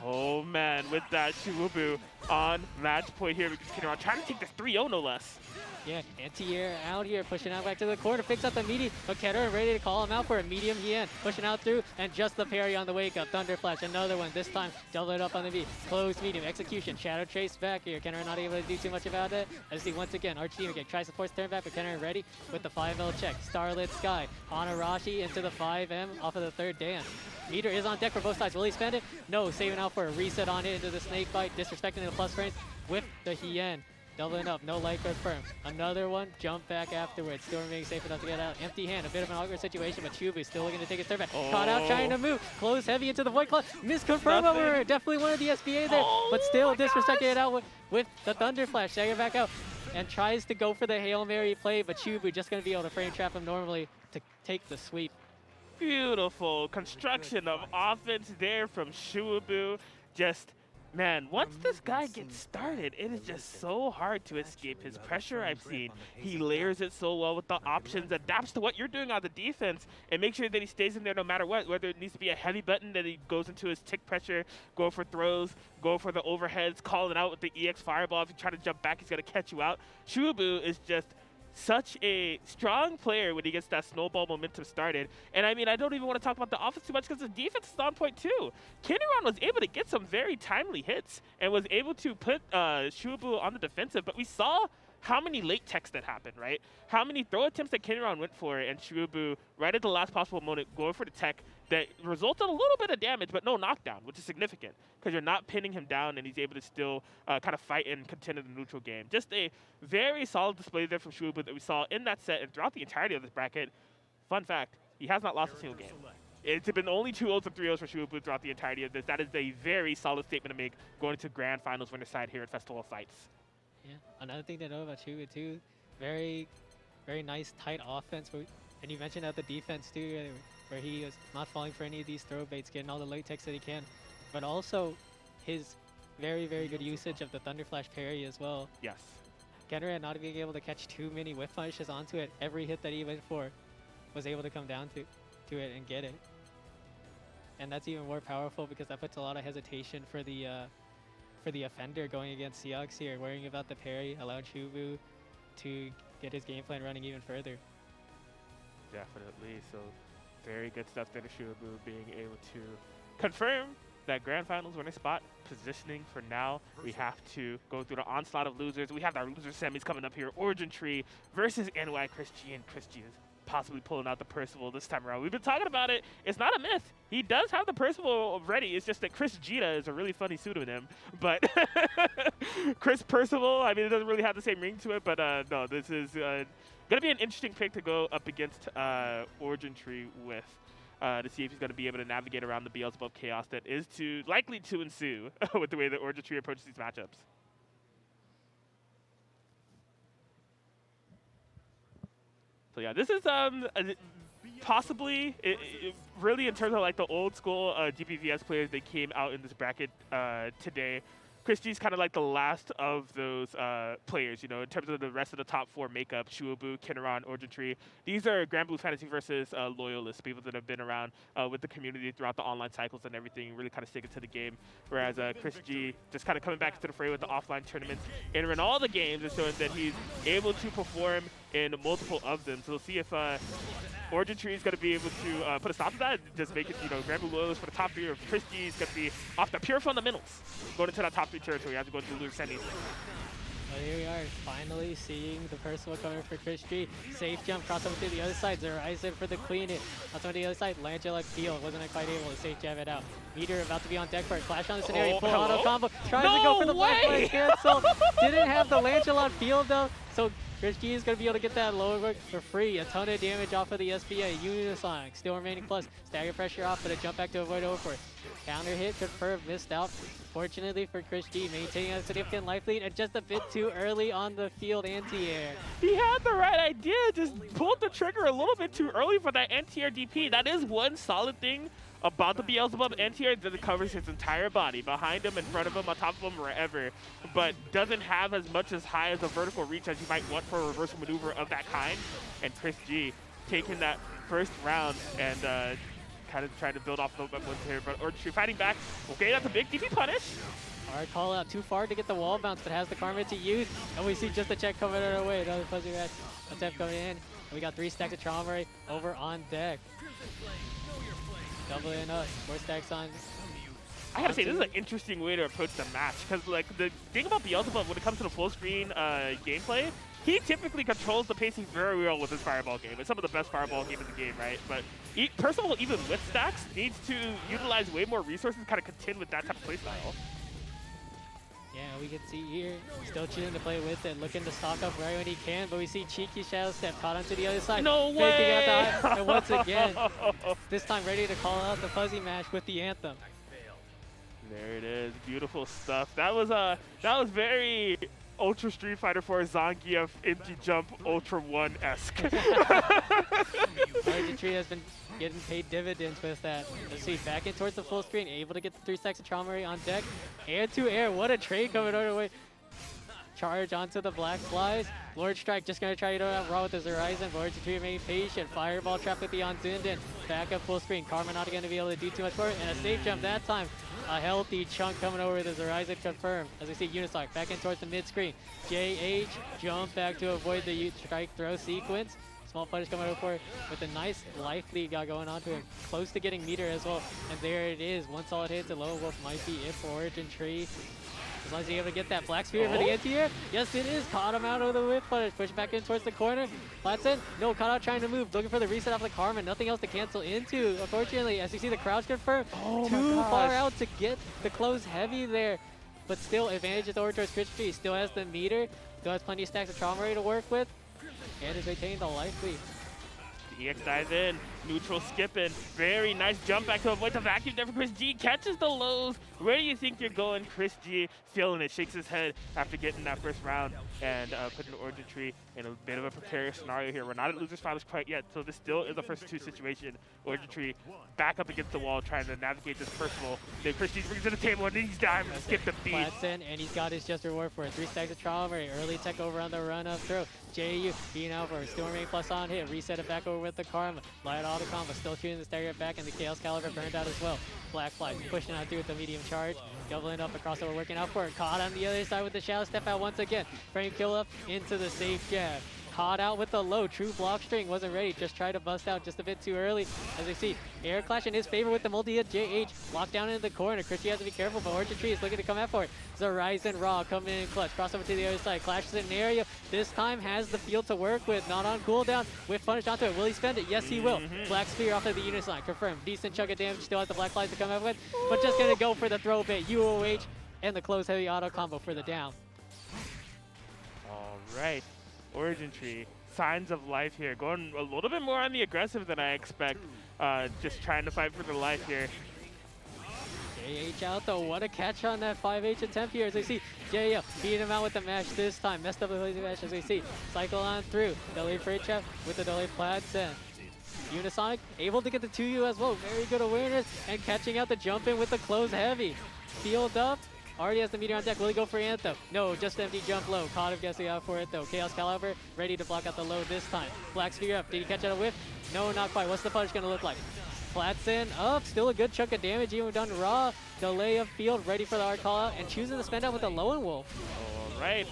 Oh man, with that Shuaboo on match point here because Kenuran trying to take this 3-0 no less. Yeah, anti-air out here, pushing out back to the corner, picks up the meaty, but Kenuran ready to call him out for a medium Hien, pushing out through, and just the parry on the wake up. Thunder Flash, another one, this time double it up on the V. Close medium, execution, Shadow Chase back here. Kenuran not able to do too much about it. As see once again, Archdemon again tries to force turn back, but Kenuran ready with the 5L check. Starlit Sky, Hanarashi into the 5M off of the third dance. Meter is on deck for both sides. Will he spend it? No, saving out for a reset on it into the snake bite, disrespecting the plus frames with the Hien. Doubling up, no light confirmed. Another one, jump back afterwards. Still remaining safe enough to get out. Empty hand, a bit of an awkward situation, but Shuaboo still looking to take his turn back. Caught out, trying to move. Close heavy into the Void Claw. Misconfirmed over. Definitely one of the SBA there, but still disrespecting it out with the Thunder Flash. Taking it back out and tries to go for the Hail Mary play, but Shuaboo just going to be able to frame trap him normally to take the sweep. Beautiful construction of offense there from Shuaboo. Just, man, once this guy gets started, it is just so hard to escape his pressure. I've seen he layers it so well with the options, adapts to what you're doing on the defense, and makes sure that he stays in there no matter what, whether it needs to be a heavy button that he goes into his tick pressure, go for throws, go for the overheads, call it out with the EX Fireball. If you try to jump back, he's going to catch you out. Shuaboo is just such a strong player when he gets that snowball momentum started. And I mean, I don't even want to talk about the offense too much because the defense is on point too. Kenuran was able to get some very timely hits and was able to put Shuaboo on the defensive, but we saw how many late techs that happened, right? How many throw attempts that Kenuran went for, and Shuaboo, right at the last possible moment, going for the tech that resulted in a little bit of damage, but no knockdown, which is significant because you're not pinning him down and he's able to still kind of fight and contend in the neutral game. Just a very solid display there from Shuaboo that we saw in that set and throughout the entirety of this bracket. Fun fact, he has not lost a single game. It's been only 2-0s and 3-0s for Shuaboo throughout the entirety of this. That is a very solid statement to make going into grand finals winner side here at Festival of Fights. Yeah, another thing to know about Shuaboo too, very nice tight offense. And you mentioned that the defense too, where he is not falling for any of these throw baits, getting all the late techs that he can, but also his very good usage of the Thunder Flash parry as well. Yes. Kenuran not being able to catch too many whiff punishes onto it. Every hit that he went for was able to come down to it and get it. And that's even more powerful because that puts a lot of hesitation for the offender going against Seox here, worrying about the parry, allowing Shuaboo to get his game plan running even further. Definitely. So very good stuff there to Shuaboo being able to confirm that grand finals winning spot. Positioning for now, we have to go through the onslaught of losers. We have our loser semis coming up here. OrijinTree versus NYChrisG, and ChrisG is possibly pulling out the Percival this time around. We've been talking about it. It's not a myth. He does have the Percival ready. It's just that Djeeta is a really funny pseudonym. But Chris Percival, I mean, it doesn't really have the same ring to it. But no, this is going to be an interesting pick to go up against OrijinTree with. To see if he's going to be able to navigate around the Beelzebub chaos that is likely to ensue with the way that OrijinTree approaches these matchups. So yeah, this is possibly, really in terms of like the old school GPVS players that came out in this bracket today, ChrisG's kind of like the last of those players, you know, in terms of the rest of the top four makeup, Shuaboo, Kenuran, OrijinTree. These are GranBlue Fantasy versus loyalists, people that have been around with the community throughout the online cycles and everything, really kind of sticking to the game. Whereas ChrisG just kind of coming back into the fray with the offline tournaments and in all the games and showing that he's able to perform in multiple of them. So we'll see if OrijinTree is going to be able to put a stop to that, just make it, GranBlue lows for the top 3, or ChrisG is going to be off the pure fundamentals, going into that top 3 territory as we go to the loser semis. Well, here we are, finally seeing the Percival coming for ChrisG. Safe jump, crossover to the other side. Zeraisen for the clean hit. Crossover to the other side. Langella Field wasn't quite able to safe jab it out. Meter about to be on deck for a clash on the scenario. Full auto combo. Tries to go for the black flag cancel. Didn't have the Langella Field though. So ChrisG is going to be able to get that lower hook for free. A ton of damage off of the SBA. Unisonic still remaining plus. Stagger pressure off, but a jump back to avoid over. Counter hit confirmed, missed out. Fortunately for ChrisG, maintaining a significant life lead and just a bit too early on the field anti-air. He had the right idea, just pulled the trigger a little bit too early for that anti-air DP. That is one solid thing about the Beelzebub anti-air, that it covers his entire body, behind him, in front of him, on top of him, wherever, but doesn't have as much as high as a vertical reach as you might want for a reversal maneuver of that kind. And ChrisG taking that first round and kind of trying to build off the ones here, but OrijinTree fighting back. Okay, that's a big DP punish. Alright, call out too far to get the wall bounce, but has the karma to use. And we see just a check coming our way. Another fuzzy match attempt coming in. And we got 3 stacks of trauma over on deck. Doubling up, 4 stacks on. I gotta say, this is an interesting way to approach the match, because like the thing about Beelzebub when it comes to the full screen gameplay, he typically controls the pacing very well with his fireball game. It's some of the best fireball game in the game, right? But Percival, even with stacks, needs to utilize way more resources to kind of contend with that type of playstyle. Yeah, we can see here, still choosing to play with it, looking to stock up right when he can, but we see cheeky Shadow Step caught onto the other side. No way! Faking out the eye, and once again, this time ready to call out the fuzzy match with the anthem. There it is, beautiful stuff. That was very Ultra Street Fighter 4 Zangief empty jump Ultra 1-esque. OrijinTree has been getting paid dividends with that. Let's see, back in towards the full screen, able to get the 3 stacks of trauma on deck. Air to air, what a trade coming our way. Charge onto the black flies. Lord Strike just going to try to out raw with his Horizon, but OrijinTree remain patient. Fireball trap with the Onzinden. Back up full screen. Karma not going to be able to do too much for it, and a safe jump that time. A healthy chunk coming over with his Horizon confirmed. As we see Unisonic back in towards the mid screen. JH jump back to avoid the strike throw sequence. Small punish coming over for it with a nice life lead got going on to him. Close to getting meter as well. And there it is. One solid hit to Low Wolf might be it for OrijinTree. As long as he's able to get that black spear for the anti-air. Yes, it is. Caught him out of the whip punish. Push back in towards the corner. Flats in. No, caught out trying to move. Looking for the reset off the Karma. Nothing else to cancel into. Unfortunately, as you see the crouch confirmed. Too far out to get the close heavy there. But still, advantage is over towards ChrisG. Still has the meter. Still has plenty of stacks of trauma to work with. And is maintaining the life lead. EX dive in, neutral skipping, very nice jump back to avoid the vacuum there for ChrisG, catches the lows. Where do you think you're going? ChrisG feeling it, shakes his head after getting that first round and putting OrijinTree in a bit of a precarious scenario here. We're not at losers finals quite yet, so this still is a first 2 situation. OrijinTree back up against the wall trying to navigate this Percival. Then ChrisG brings to the table and he's diving to skip the beat. Flats in, and he's got his just reward for it. 3 stacks of trauma, early tech over on the run up throw. JU being out for still remain plus on hit, reset it back over with the Karma. Light auto combo, still shooting the stagger back, and the Chaos Caliber burned out as well. Black Flies pushing out through with the medium charge. Doubling up across over, working out for it. Caught on the other side with the Shadow Step out once again. Frame kill up into the safe jab. Caught out with the low. True block string wasn't ready. Just tried to bust out just a bit too early. As we see, air clash in his favor with the multi-hit JH. Locked down in the corner. ChrisG has to be careful, but OrijinTree is looking to come out for it. Horizon Raw coming in clutch. Crossover to the other side. Clashes in an area. This time has the field to work with. Not on cooldown. With punish onto it. Will he spend it? Yes, he will. Black Spear off of the Unisonic. Confirmed. Decent chunk of damage. Still has the Black Flies to come out with. But just going to go for the throw bait. UOH and the close heavy auto combo for the down. All right. OrijinTree. Signs of life here. Going a little bit more on the aggressive than I expect. Just trying to fight for their life here. JH out though. What a catch on that 5H attempt here as we see JL beating him out with the mash this time. Messed up the lazy mash as we see. Cycle on through. Delayed freight trap with the delayed plats and Unisonic able to get the 2U as well. Very good awareness and catching out the jump in with the close heavy. Field up. Already has the meter on deck. Will he go for Anthem? No, just empty jump low. Caught him guessing out for it though. Chaos Caliber ready to block out the low this time. Black Sphere up. Did he catch out a whiff? No, not quite. What's the punch going to look like? Flats in, up. Still a good chunk of damage even done raw. Delay of field ready for the hard call out and choosing to spend out with the Lone Wolf. All right.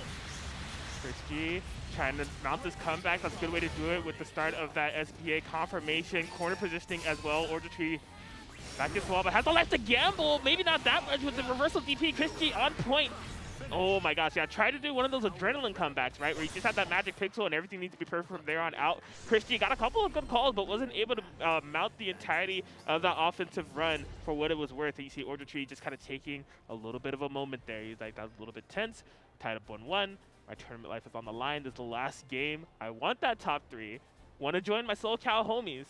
ChrisG trying to mount this comeback. That's a good way to do it with the start of that SPA confirmation. Corner positioning as well. OrijinTree back as well, but has the life to gamble. Maybe not that much with the reversal DP. ChrisG on point. Oh my gosh, yeah, try to do one of those adrenaline comebacks, right? Where you just have that magic pixel and everything needs to be perfect from there on out. ChrisG got a couple of good calls, but wasn't able to mount the entirety of that offensive run for what it was worth. You see OrijinTree just kind of taking a little bit of a moment there. He's like, that was a little bit tense, tied up 1-1. My tournament life is on the line. This is the last game. I want that top 3. Want to join my SoCal homies.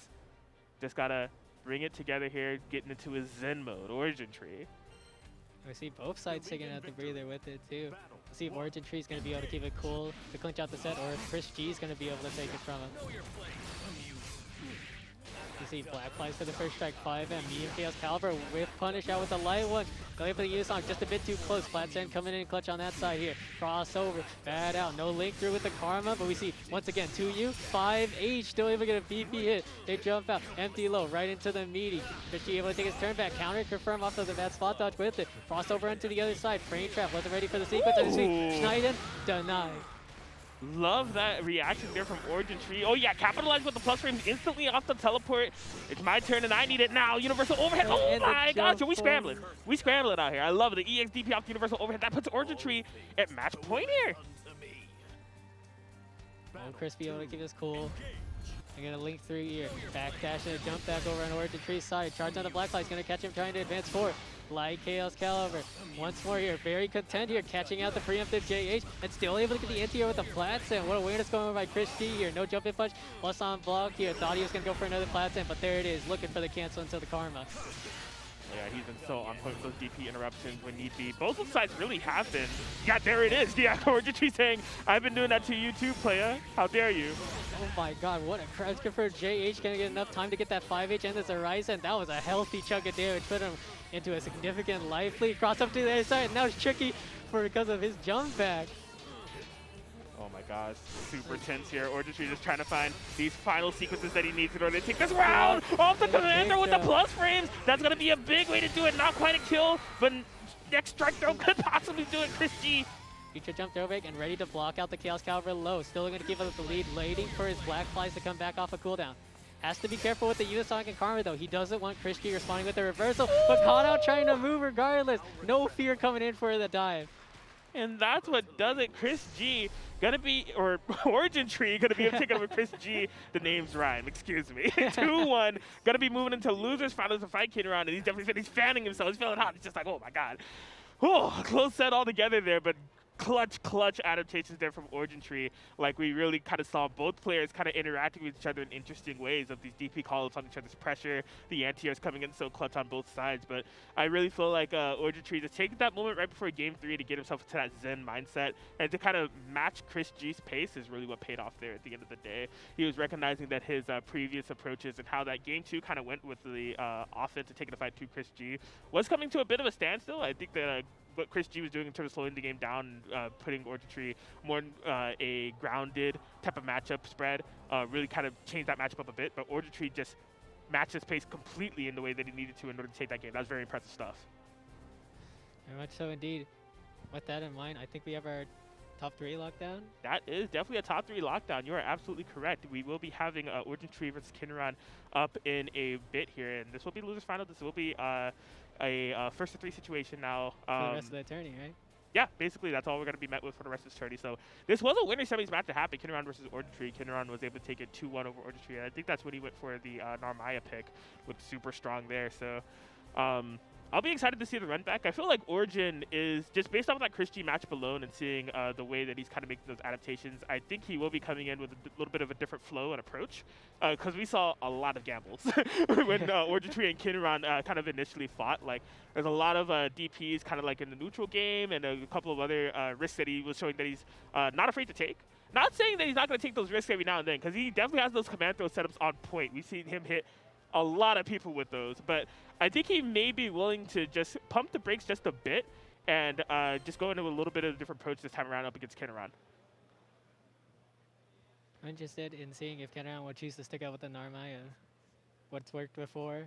Just got to bring it together here, getting into a Zen mode. OrijinTree. We see both sides taking out the breather with it too. We'll see if OrijinTree is going to be able to keep it cool to clinch out the set, or if ChrisG is going to be able to take it from him. You see Black flies for the first strike 5, and medium Chaos Caliber with punish out with the light one. Going for the Yusong, just a bit too close. Flat Sand coming in clutch on that side here. Crossover, bad out. No link through with the Karma, but we see once again 2U, 5H, still able to get a BP hit. They jump out, empty low, right into the meaty. ChrisG able to take his turn back, counter, confirm off of the bad spot dodge with it. Crossover into the other side, frame trap, wasn't ready for the sequence. And Schneiden, denied. Love that reaction there from OrijinTree. Oh yeah, capitalize with the plus frame instantly off the teleport. It's my turn and I need it now. Universal overhead. Oh my gosh, we scrambling. We scrambling out here. I love it. The EXDP off the universal overhead. That puts OrijinTree at match point here. Oh, Chris be able to keep this cool. They're going to link through here. Backdash and a jump back over on OrijinTree's side. Charge on the Black Fly. Going to catch him trying to advance forward. Light Chaos Caliber. Once more here. Very content here. Catching out the preemptive JH. And still able to get the anti-air with the flat sand. What awareness going on by ChrisG here. No jumping punch. Plus on block here. Thought he was going to go for another flat sand. But there it is. Looking for the cancel into the Karma. Yeah, he's been so on point with those DP interruptions when need be. Both of sides really have been. Yeah, there it is. Yeah, OrijinTree saying, I've been doing that to you too, playa. How dare you? Oh my god, what a crouch for JH. Gonna get enough time to get that 5H and this Horizon. That was a healthy chunk of damage. Put him into a significant life lead. Cross up to the other side. Now it's tricky because of his jump back. Oh my gosh, super tense here. OrijinTree just trying to find these final sequences that he needs in order to take this round off the commander with the plus frames. That's going to be a big way to do it. Not quite a kill, but next strike throw could possibly do it. ChrisG. Future jump throwback and ready to block out the Chaos Caliber low. Still going to keep up the lead, waiting for his Black Flies to come back off a cooldown. Has to be careful with the Unisonic and Karma though. He doesn't want ChrisG responding with the reversal, but caught out trying to move regardless. No fear coming in for the dive. And that's what does it. ChrisG gonna be, or OrijinTree gonna be taking over ChrisG. The names rhyme, excuse me. 2-1, gonna be moving into losers finals to fight Kenuran, and he's fanning himself. He's feeling hot. It's just like, oh my god. Oh, close set all together there, but clutch adaptations there from OrijinTree. Like, we really kind of saw both players kind of interacting with each other in interesting ways of these DP call-ups on each other's pressure. The anti-airs coming in so clutch on both sides. But I really feel like OrijinTree just taking that moment right before Game 3 to get himself into that Zen mindset and to kind of match ChrisG's pace is really what paid off there at the end of the day. He was recognizing that his previous approaches and how that Game 2 kind of went with the offense and taking the fight to ChrisG was coming to a bit of a standstill. I think that what ChrisG was doing in terms of slowing the game down, putting OrijinTree more in a grounded type of matchup spread, really kind of changed that matchup up a bit. But OrijinTree just matched his pace completely in the way that he needed to in order to take that game. That was very impressive stuff. Very much so indeed. With that in mind, I think we have our top 3 lockdown. That is definitely a top 3 lockdown. You are absolutely correct. We will be having OrijinTree versus Kenuran up in a bit here, and this will be losers final. This will be a first to 3 situation now. For the rest of the tourney, right? Yeah, basically that's all we're going to be met with for the rest of this tourney. So this was a winner semis match to happen. Kenuran versus OrijinTree. Kenuran was able to take it 2-1 over OrijinTree, and I think that's when he went for the Narmaya pick. Looked super strong there. So I'll be excited to see the run back. I feel like Origin is, just based off of that ChrisG matchup alone and seeing the way that he's kind of making those adaptations, I think he will be coming in with a little bit of a different flow and approach, because we saw a lot of gambles when OrijinTree and Kenuran kind of initially fought. Like, there's a lot of DPs kind of like in the neutral game and a couple of other risks that he was showing that he's not afraid to take. Not saying that he's not going to take those risks every now and then, because he definitely has those command throw setups on point. We've seen him hit a lot of people with those, but I think he may be willing to just pump the brakes just a bit and just go into a little bit of a different approach this time around up against Kenuran. I'm interested in seeing if Kenuran will choose to stick out with the Narmaya. What's worked before?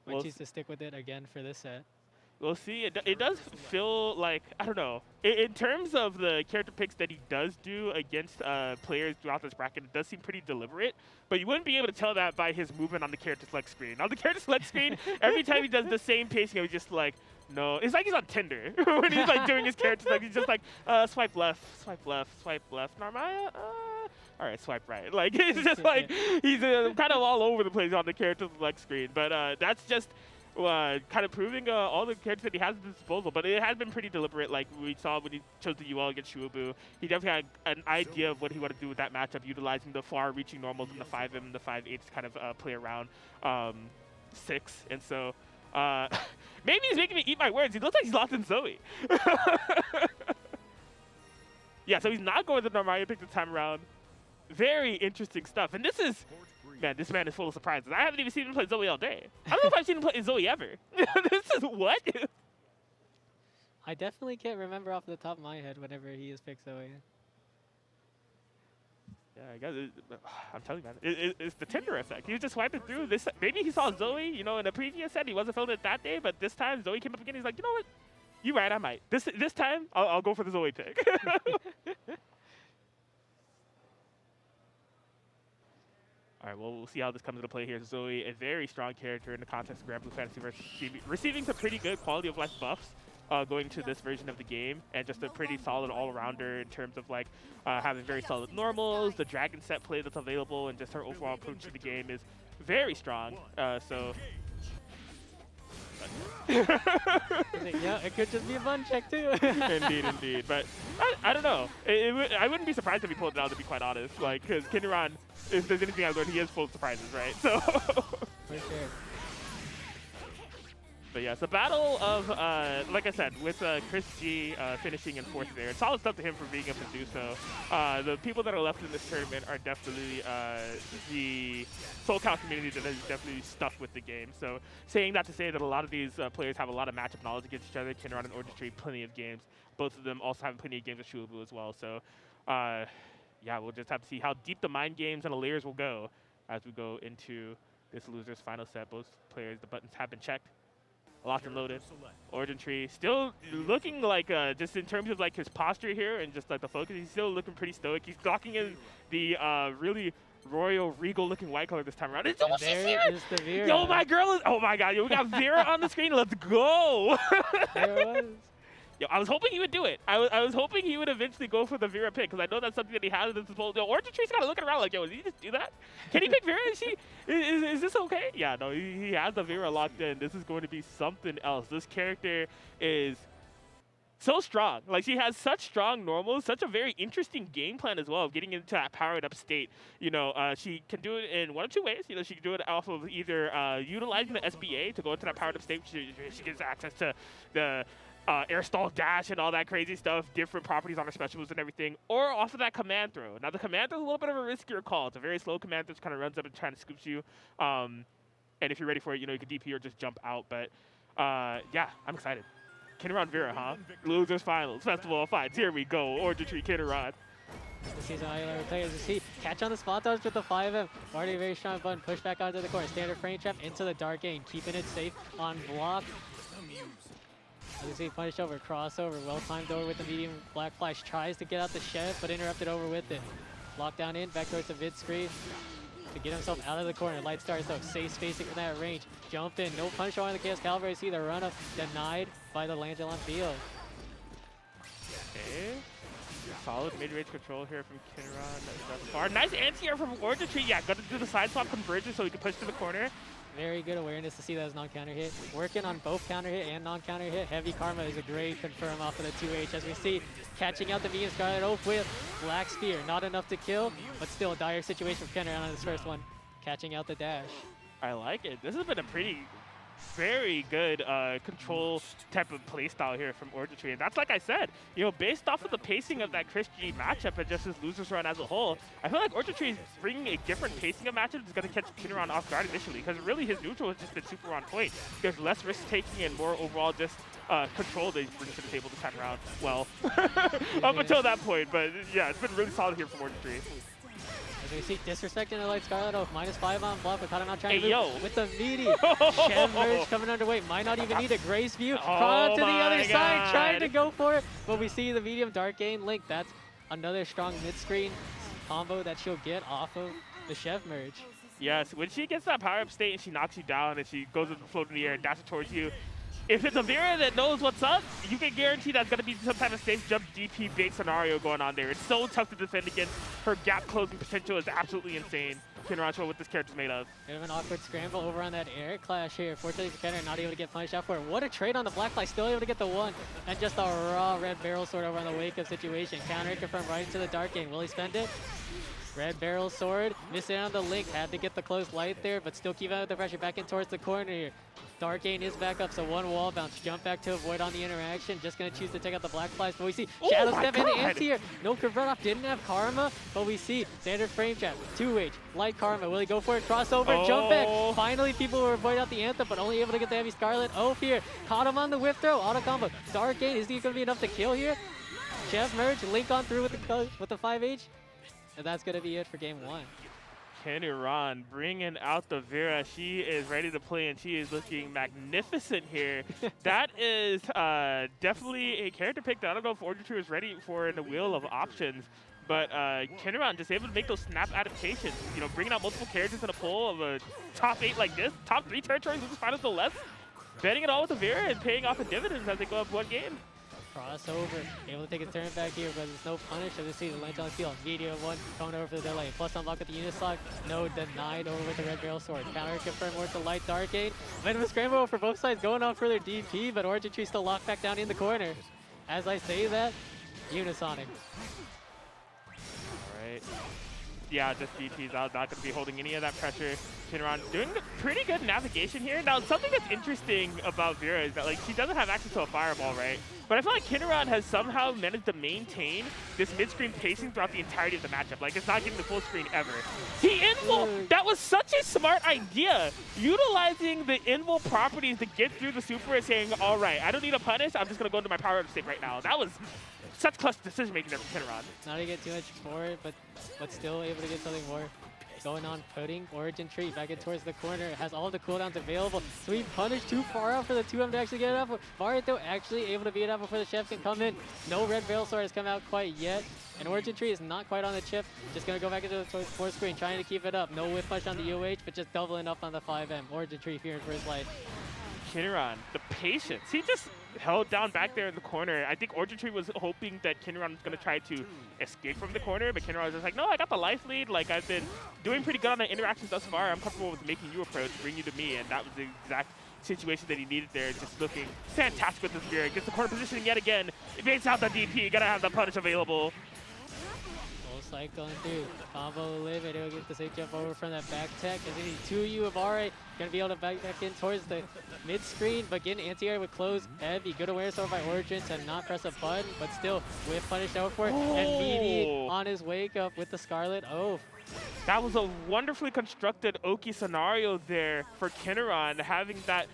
Might choose to stick with it again for this set. We'll see. It does feel like, I don't know, in terms of the character picks that he does do against players throughout this bracket, it does seem pretty deliberate, but you wouldn't be able to tell that by his movement on the character select screen. On the character select screen, every time he does the same pacing, he's just like, no. It's like he's on Tinder when he's like doing his character select. He's just like, swipe left, swipe left, swipe left. Narmaya, all right, swipe right. Like, it's just like, he's kind of all over the place on the character select screen, but that's just kind of proving all the characters that he has at his disposal, but it has been pretty deliberate. Like we saw when he chose the UL against Shuaboo, he definitely had an idea of what he wanted to do with that matchup, utilizing the far-reaching normals and the 5M and the 5H to kind of play around 6. And so maybe he's making me eat my words. He looks like he's locked in Zoe. Yeah, so he's not going with the Narmaya pick this time around. Very interesting stuff. And this is... Man, this man is full of surprises. I haven't even seen him play Zoe all day. I don't know if I've seen him play Zoe ever. This is what? I definitely can't remember off the top of my head whenever he has picked Zoe. Yeah, I guess I'm telling you, man, it's the Tinder effect. He was just swiping through this. Maybe he saw Zoe, you know, in a previous set. He wasn't feeling it that day, but this time Zoe came up again. He's like, you know what? You right, I might. This time, I'll go for the Zoe pick. All right, well, we'll see how this comes into play here. Zoe, a very strong character in the context of GranBlue Fantasy versus receiving some pretty good quality of life buffs going to this version of the game, and just a pretty solid all-rounder in terms of like having very solid normals, the dragon set play that's available, and just her overall approach to the game is very strong. Yeah, it could just be a bun check too. Indeed, indeed. But I don't know. I wouldn't be surprised if he pulled it out, to be quite honest. Like, because Kenuran, if there's anything I've learned, he is full of surprises, right? So. For sure. But yeah, it's a battle of, like I said, with ChrisG finishing in 4th there. It's solid stuff to him for being able to do so. The people that are left in this tournament are definitely the SoulCal community that is definitely stuck with the game. So saying that to say that a lot of these players have a lot of matchup knowledge against each other. Kenuran and OrijinTree, plenty of games. Both of them also have plenty of games with Shuaboo as well. So yeah, we'll just have to see how deep the mind games and the layers will go as we go into this loser's final set. Both players, the buttons have been checked. Locked and loaded. OrijinTree still looking like, just in terms of like his posture here and just like the focus, he's still looking pretty stoic. He's blocking in the really royal, regal looking white color this time around. It's almost there is the Vera. Yo, my girl is, oh my God, yo, we got Vera on the screen. Let's go. There it was. Yo, I was hoping he would do it. I was hoping he would eventually go for the Vera pick, because I know that's something that he has at his disposal. Yo, OrijinTree's kind of looking around like, yo, did he just do that? Can he pick Vera? Is this okay? Yeah, no, he has the Vera locked in. This is going to be something else. This character is so strong. Like, she has such strong normals, such a very interesting game plan as well of getting into that powered up state. You know, she can do it in one of two ways. You know, she can do it off of either utilizing the SBA to go into that powered up state. She gets access to the air stall dash and all that crazy stuff, different properties on her special moves and everything, or off of that command throw. Now, the command throw is a little bit of a riskier call. It's a very slow command throw, kind of runs up and trying to scoops you. And if you're ready for it, you know, you can DP or just jump out. But yeah, I'm excited. Kenuran Vera, huh? Losers finals, Festival of Fights. Here we go. OrijinTree Kenuran. This season, all you learn players is see catch on the spot dodge with the 5M. Already a very strong button. Push back onto the corner. Standard frame trap into the dark game. Keeping it safe on block. As you see, punish over, crossover, well-timed over with the medium black flash. Tries to get out the shed, but interrupted over with it. Lockdown in, back towards the vid screen. To get himself out of the corner. Light stars though, safe spacing from that range. Jump in, no punish on the Chaos Cavalry. See the run up denied by the Langelon field. Okay. Solid mid-range control here from Kenuran thus far. Nice anti-air from OrijinTree. Yeah, got to do the side swap conversion so he can push to the corner. Very good awareness to see that as non-counter hit. Working on both counter hit and non-counter hit. Heavy Karma is a great confirm off of the 2H as we see catching out the medium Scarlet Oath with Black Spear. Not enough to kill, but still a dire situation for Kenuran on his first one. Catching out the dash. I like it. This has been a very good control type of playstyle here from OrijinTree. And that's, like I said, you know, based off of the pacing of that ChrisG matchup and just his losers run as a whole, I feel like OrijinTree is bringing a different pacing of matchups that's going to catch Kenuran off guard initially, because really his neutral has just been super on point. There's less risk-taking and more overall just control that he's bringing to the table this time around. Well, up until that point, but yeah, it's been really solid here from OrijinTree. As we see, disrespecting the light Scarlet Oath, -5 on block, but caught him out trying to Hey, move with the meaty. Chev merge coming underway, might not even need a Grace View. Caught to the other side, trying to go for it, but we see the medium Dark Gain Link. That's another strong mid-screen combo that she'll get off of the Chev merge. Yes, when she gets that power-up state and she knocks you down and she goes with the float in the air and dashes towards you, if it's a Vera that knows what's up, you can guarantee that's going to be some type of safe jump DP-based scenario going on there. It's so tough to defend against. Her gap closing potential is absolutely insane. Kenuran show what this character's made of. Bit of an awkward scramble over on that air clash here. Fortunately for Kenuran, not able to get punished out for it. What a trade on the Blackfly, still able to get the one. And just a raw red barrel sword over on the wake up situation. Counter confirmed right into the Dark Game. Will he spend it? Red barrel sword, missing on the link, had to get the close light there, but still keep out the pressure back in towards the corner here. Dark Gain is back up, so one wall bounce, jump back to avoid on the interaction, just gonna choose to take out the Black Flies, but we see Shadow Step into anti-air. No Convert didn't have Karma, but we see standard frame trap, 2H, light Karma, will he go for it, crossover, jump back. Finally people will avoid out the Anthem, but only able to get the heavy Scarlet Oath here. Caught him on the whip throw, auto combo. Dark Gain, is he gonna be enough to kill here? Chev merge, link on through with the 5H. And that's going to be it for game 1. Kenuran bringing out the Vera. She is ready to play, and she is looking magnificent here. That is definitely a character pick that I don't know if OrijinTree is ready for in the wheel of options. But Kenuran just able to make those snap adaptations. You know, bringing out multiple characters in a pool of a top 8 like this, top 3 territories, losing finals no less. Betting it all with the Vera and paying off the dividends as they go up one game. Crossover, able to take his turn back here, but there's no punish. As we see the Lance on the field. Medium one coming over for the delay. Plus unlock with the Unislog. No, denied over with the red barrel sword. Counter confirmed with the light Dark Gate. Venomous scramble for both sides going on for their DP, but OrijinTree still locked back down in the corner. As I say that, Unisonic. Alright. Yeah, just DP's out, not going to be holding any of that pressure. Kenuran doing pretty good navigation here. Now, something that's interesting about Vera is that, like, she doesn't have access to a fireball, right? But I feel like Kenuran has somehow managed to maintain this mid-screen pacing throughout the entirety of the matchup. Like, it's not getting the full screen ever. He invul! That was such a smart idea! Utilizing the invul properties to get through the super and saying, all right, I don't need a punish, I'm just going to go into my power-up state right now. That was such clutch decision-making there from Kenuran. Not to get too much for it, but still able to get something more going on. Putting OrijinTree back in towards the corner. It has all the cooldowns available. Sweet punish too far out for the 2M to actually get it up. Varito actually able to beat it up before the Chef can come in. No red barrel sword has come out quite yet. And OrijinTree is not quite on the chip. Just going to go back into the fourth screen, trying to keep it up. No whip push on the UH, but just doubling up on the 5M. OrijinTree fearing for his life. Kenuran, the patience. He just held down back there in the corner. I think OrijinTree was hoping that Kenuran was going to try to escape from the corner, but Kenuran was just like, no, I got the life lead. Like, I've been doing pretty good on the interactions thus far. I'm comfortable with making you approach, bring you to me, and that was the exact situation that he needed there. Just looking fantastic with this gear. Gets the corner positioning yet again. It baits out the DP. Gotta have the punish available. Like going through combo live, and he'll get the safe jump over from that back tech. As he 2U of RA, gonna be able to back in towards the mid screen, but getting anti-air with close heavy. Good awareness over by Origin to not press a button, but still whip punish over for it. And Meaty on his wake up with the Scarlet Oath. That was a wonderfully constructed Oki scenario there for Kenuran, having that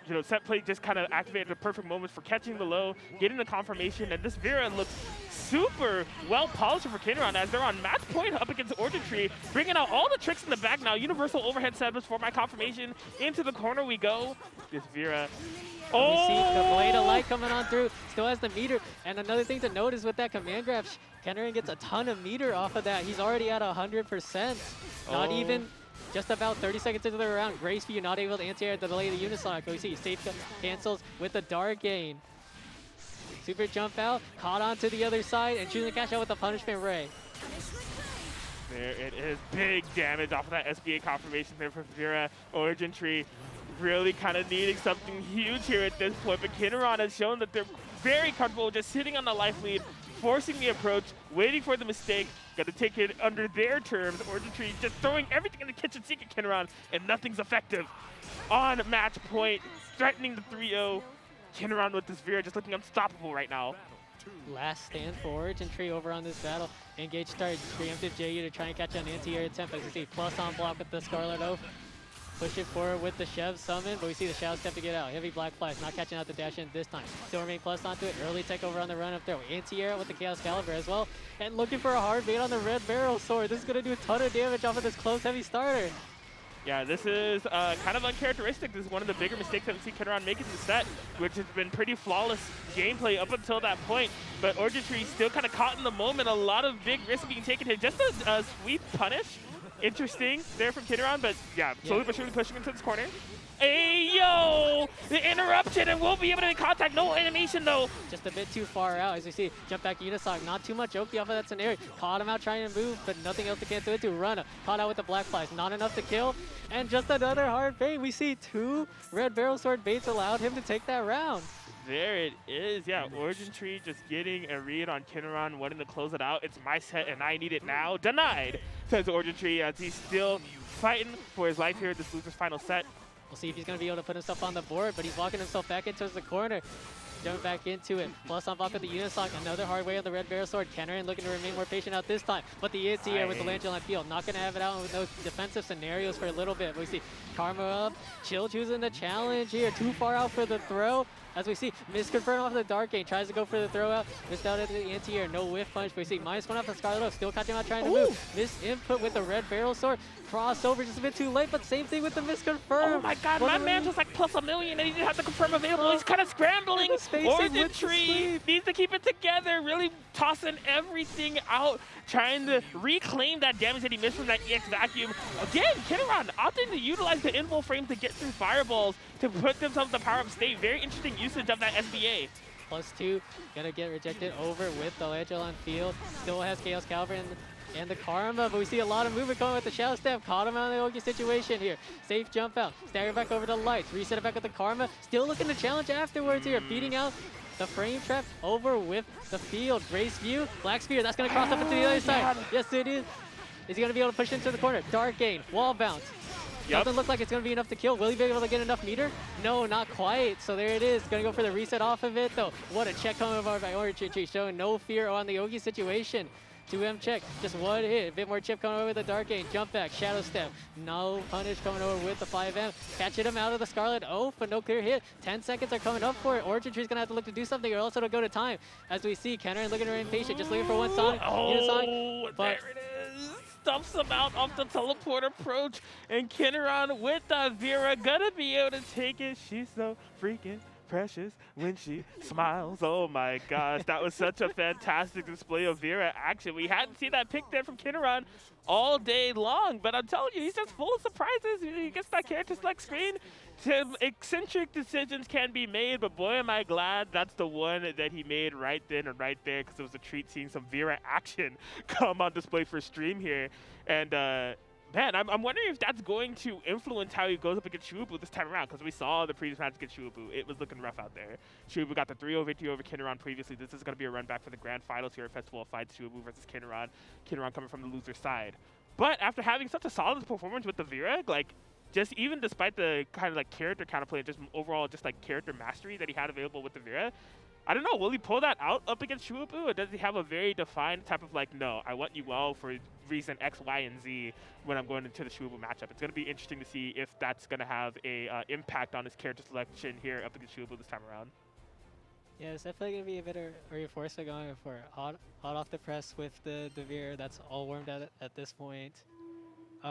you know, set play just kind of activated the perfect moments for catching the low, getting the confirmation, and this Vera looks super well polished for Kenuran as they're on match point up against OrijinTree, bringing out all the tricks in the back now. Universal overhead setups for my confirmation. Into the corner we go. This Vera. Oh! We see the blade of light coming on through. Still has the meter. And another thing to note is with that command grab, Kenuran gets a ton of meter off of that. He's already at 100%. Not even just about 30 seconds into the round. Grace View not able to anti-air the delay of the Unisonic. We see safe cancels with the Dark Gain. Super jump out, caught onto the other side, and choosing to cash out with the punishment ray. There it is. Big damage off of that SBA confirmation there from Vera. OrijinTree really kind of needing something huge here at this point, but Kenuran has shown that they're very comfortable just sitting on the life lead, forcing the approach, waiting for the mistake. Got to take it under their terms. OrijinTree just throwing everything in the kitchen sink at Kenuran, and nothing's effective. On match point, threatening the 3-0. Kenuran with this Vera just looking unstoppable right now. Last stand for OrijinTree over on this battle. Engage start, preemptive JU to try and catch an anti-air attempt. As you see, plus on block with the Scarlet Oath. push it forward with the Chev summon, but we see the Shadow Step to get out. Heavy Black Flash, not catching out the dash in this time. Still remain plus onto it. Early tech over on the run up there. Anti-air with the Chaos Caliber as well. And looking for a hard bait on the Red Barrel Sword. This is going to do a ton of damage off of this close heavy starter. Yeah, this is kind of uncharacteristic. This is one of the bigger mistakes that we see Kenuran make in the set, which has been pretty flawless gameplay up until that point. But OrijinTree still kind of caught in the moment. A lot of big risks being taken here. Just a sweep punish. Interesting there from Kenuran, but yeah, slowly but surely pushing into this corner. Hey, yo! The interruption, and we'll be able to make contact. No animation, though. Just a bit too far out, as you see. Jump back Unisoc. Not too much OP off of that scenario. Caught him out trying to move, but nothing else to get to it to. Run. Caught out with the Black Flies. Not enough to kill. And just another hard bait. We see 2 Red Barrel Sword baits allowed him to take that round. There it is. Yeah, OrijinTree just getting a read on Kenuran, wanting to close it out. It's my set, and I need it now. Denied, says OrijinTree, as he's still fighting for his life here in this loser's final set. We'll see if he's going to be able to put himself on the board, but he's walking himself back into the corner. Jumping back into it. Plus on block with the Unisoc. Another hard way on the Red Barrel Sword. Kenuran looking to remain more patient out this time. But the anti-air with the Langell on field. Not going to have it out with those defensive scenarios for a little bit. But we see Karma up. Chill choosing the challenge here. Too far out for the throw. As we see, misconfirm off the Dark Game. Tries to go for the throw out. Missed out at the anti-air. No whiff punch. But we see -1 off the Scarlet. Still catching out trying to move. Miss input with the Red Barrel Sword. Crossover just a bit too late, but same thing with the misconfirm. Oh my god, my man was like +1,000,000 and he didn't have to confirm available. He's kind of scrambling. OrijinTree needs to keep it together, really tossing everything out, trying to reclaim that damage that he missed from that EX vacuum. Again, Kenuran opting to utilize the invul frame to get through fireballs to put themselves in the power-up state. Very interesting usage of that SBA. +2, gonna get rejected over with the Langell on field. Still has Chaos Caliber and the Karma, but we see a lot of movement going with the Shadow Step. Caught him on the Oki situation here. Safe jump out. Stagger back over to Lights. Reset it back with the Karma. Still looking to challenge afterwards here. Beating out the frame trap over with the field. Grace View. Black Spear. That's going to cross up into the other side. Yes, it is. Is he going to be able to push into the corner? Dark Gain. Wall bounce. Doesn't look like it's going to be enough to kill. Will he be able to get enough meter? No, not quite. So there it is. Going to go for the reset off of it, though. What a check coming over by OrijinTree, showing no fear on the Oki situation. 2M check, just one hit. A bit more chip coming over with the Dark Game. Jump back, Shadow Step. No punish coming over with the 5M. Catching him out of the Scarlet Oath, but no clear hit. 10 seconds are coming up for it. OrijinTree's gonna have to look to do something or else it'll go to time. As we see, Kenuran looking to remain patient, just looking for one Sonic. There it is. Stuffs him out off the teleport approach. And Kenuran with the Vera gonna be able to take it. She's so freaking precious when she smiles. Oh my gosh, that was such a fantastic display of Vera action. We hadn't seen that pick there from Kenuran all day long, but I'm telling you, he's just full of surprises. He gets that character select screen. Some eccentric decisions can be made, but boy, am I glad that's the one that he made right then and right there, because it was a treat seeing some Vera action come on display for stream here. And man, I'm wondering if that's going to influence how he goes up against Shuaboo this time around, because we saw the previous match against Shuaboo. It was looking rough out there. Shuaboo got the 3-0 victory over Kenuran previously. This is going to be a run back for the grand finals here at Festival of Fights, Shuaboo versus Kenuran. Kenuran coming from the loser side. But after having such a solid performance with the Vera, like, just even despite the kind of like character counterplay and just overall just like character mastery that he had available with the Vera, I don't know, will he pull that out up against Shuaboo, or does he have a very defined type of like, no, I want you well for reason X, Y, and Z when I'm going into the Shuaboo matchup? It's going to be interesting to see if that's going to have a impact on his character selection here up against Shuaboo this time around. Yeah, it's definitely going to be a better reinforcement going for hot off the press with the Vera. That's all warmed out at this point.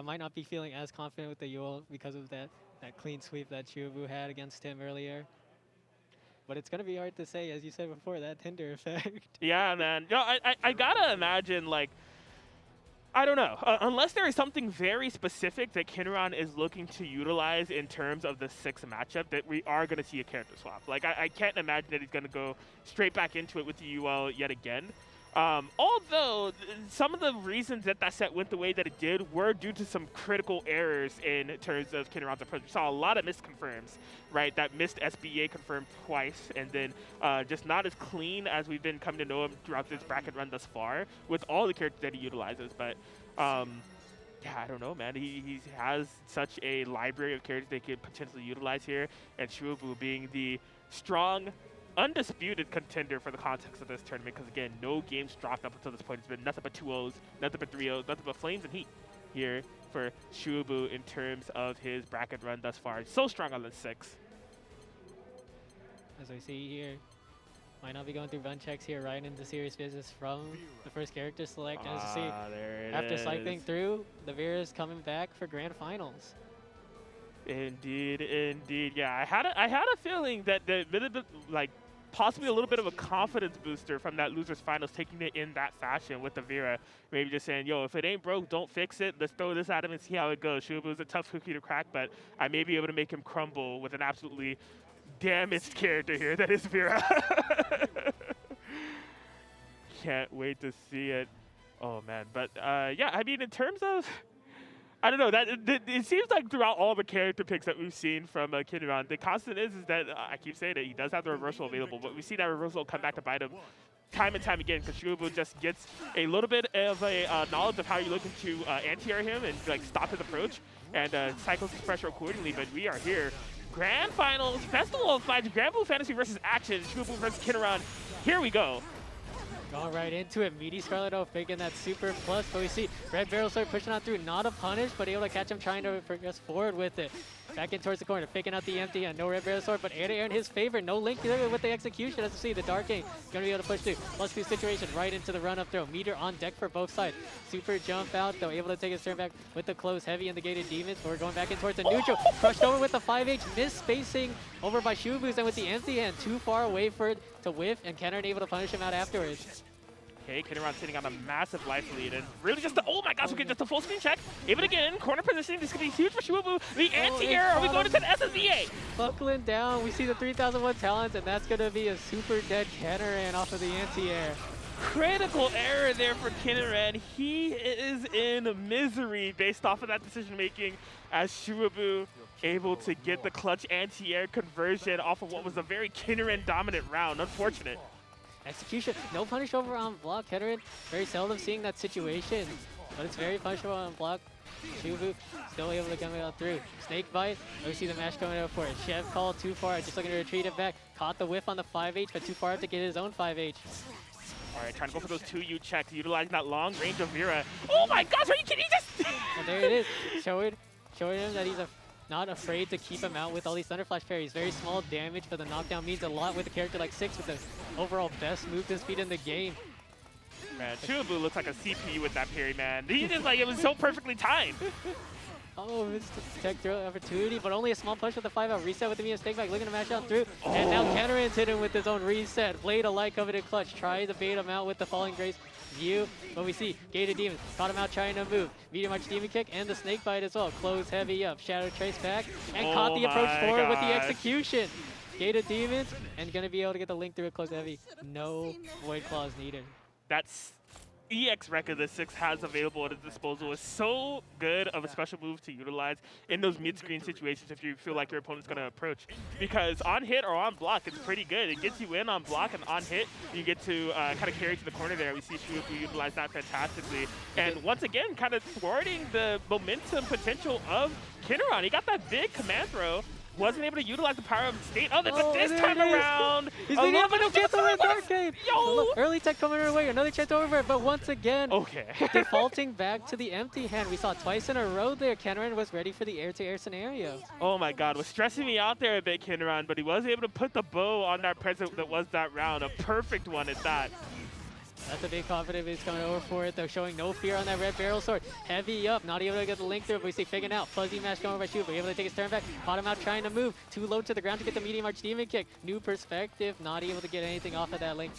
Might not be feeling as confident with the Yule because of that clean sweep that Shuaboo had against him earlier. But it's going to be hard to say, as you said before, that Tinder effect. Yeah, man. You know, I got to imagine, like, I don't know. Unless there is something very specific that Kenuran is looking to utilize in terms of the 6th matchup, that we are going to see a character swap. Like, I can't imagine that he's going to go straight back into it with the UL yet again. Although some of the reasons that that set went the way that it did were due to some critical errors in terms of Kenuran's approach. We saw a lot of misconfirms, right? That missed SBA confirmed twice, and then just not as clean as we've been coming to know him throughout this bracket run thus far with all the characters that he utilizes. But yeah, I don't know, man. He has such a library of characters they could potentially utilize here, and Shuaboo being the strong, undisputed contender for the context of this tournament, because again, no games dropped up until this point. It's been nothing but 2-0s, nothing but 3-0s, nothing but flames and heat here for Shuaboo in terms of his bracket run thus far. So strong on the 6. As we see here, might not be going through run checks here, right into serious business from the first character select. As you see, after cycling through, the Vera is coming back for grand finals. Indeed, indeed. Yeah, I had a feeling that like possibly a little bit of a confidence booster from that losers finals, taking it in that fashion with the Vera. Maybe just saying, yo, if it ain't broke, don't fix it. Let's throw this at him and see how it goes. Shuaboo's a tough cookie to crack, but I may be able to make him crumble with an absolutely damaged character here that is Vera. Can't wait to see it. Oh man, but yeah, I mean, in terms of, I don't know, it seems like throughout all the character picks that we've seen from Kenuran, the constant is that I keep saying it, he does have the reversal available, but we see that reversal come back to bite him time and time again, because Shuaboo just gets a little bit of a knowledge of how you're looking to anti-air him and like stop his approach and cycles his pressure accordingly. But we are here. Grand Finals, Festival of Fights, GranBlue Fantasy versus Action, Shuaboo versus Kenuran. Here we go. Going right into it, Meaty Charlotta faking that super plus, but we see Red Barrel start pushing on through, not a punish, but able to catch him trying to progress forward with it. Back in towards the corner, faking out the empty, and no Red Barrel sword, but air in his favor. No link there with the execution. As you see, the Dark King going to be able to push through. +2 situation right into the run-up throw. Meter on deck for both sides. Super jump out, though, able to take his turn back with the close heavy and the gated demons. But we're going back in towards the neutral. Crushed over with the 5H, missed spacing over by Shuaboo, and with the empty hand, too far away for it to whiff, and Kenuran able to punish him out afterwards. Okay, Kenuran sitting on a massive life lead, and really just oh my gosh, okay, just a full screen check. Even again, corner positioning, this could be huge for Shuaboo. The anti-air, are we going to the SSVA? Buckling down, we see the 3001 talents, and that's going to be a super dead Kenuran off of the anti-air. Critical error there for Kenuran. He is in misery based off of that decision making, as Shuaboo able to get the clutch anti-air conversion off of what was a very Kenuran dominant round. Unfortunate. Execution, no punish over on block. Kenuran, very seldom seeing that situation, but it's very punishable on block. Shuaboo still able to come out through. Snake bite, we see the mash coming out for it. Chev call too far, just looking to retreat it back. Caught the whiff on the 5H, but too far up to get his own 5H. All right, trying to go for those 2U checks, utilizing that long range of Vera. Oh my gosh, are you kidding? And there it is, showing him that he's not afraid to keep him out with all these Thunderflash parries. Very small damage, but the knockdown means a lot with a character like 6 with the overall best movement speed in the game. Man, Shuaboo looks like a CPU with that parry, man. He just like, it was so perfectly timed. Oh, it's a tech throw opportunity, but only a small push with the 5-out reset with the Mia Snake back, looking to mash out through. Oh. And now Kenuran's hit him with his own reset. Blade alike coveted clutch, tries to bait him out with the Falling Grace view, but we see Gated Demon caught him out trying to move. Medium Arch Demon Kick and the Snake Bite as well. Close heavy up, Shadow Trace back, and caught the approach forward with the execution. Gated Demons, and gonna be able to get the link through a close heavy. No Void Claws needed. That's EX record that 6 has available at his disposal is so good of a special move to utilize in those mid-screen situations if you feel like your opponent's going to approach. Because on hit or on block, it's pretty good. It gets you in on block, and on hit, you get to kind of carry to the corner there. We see Shuaboo utilize that fantastically. And once again, kind of thwarting the momentum potential of Kenuran. He got that big command throw. Wasn't able to utilize the power of state. Oh, but this time around, he's being able to get the Dark Game. Yo! Early tech coming our way, another chance over, but once again, defaulting back to the empty hand. We saw it twice in a row there. Kenuran was ready for the air-to-air scenario. Oh my God, was stressing me out there a bit, Kenuran, but he was able to put the bow on that present that was that round. A perfect one at that. That's a big confidence he's coming over for it, though, showing no fear on that Red Barrel Sword. Heavy up, not able to get the link through, but we see faking out. Fuzzy mash going over by Shuaboo, able to take his turn back. Caught him out trying to move. Too low to the ground to get the medium arch demon kick. New perspective, not able to get anything off of that link.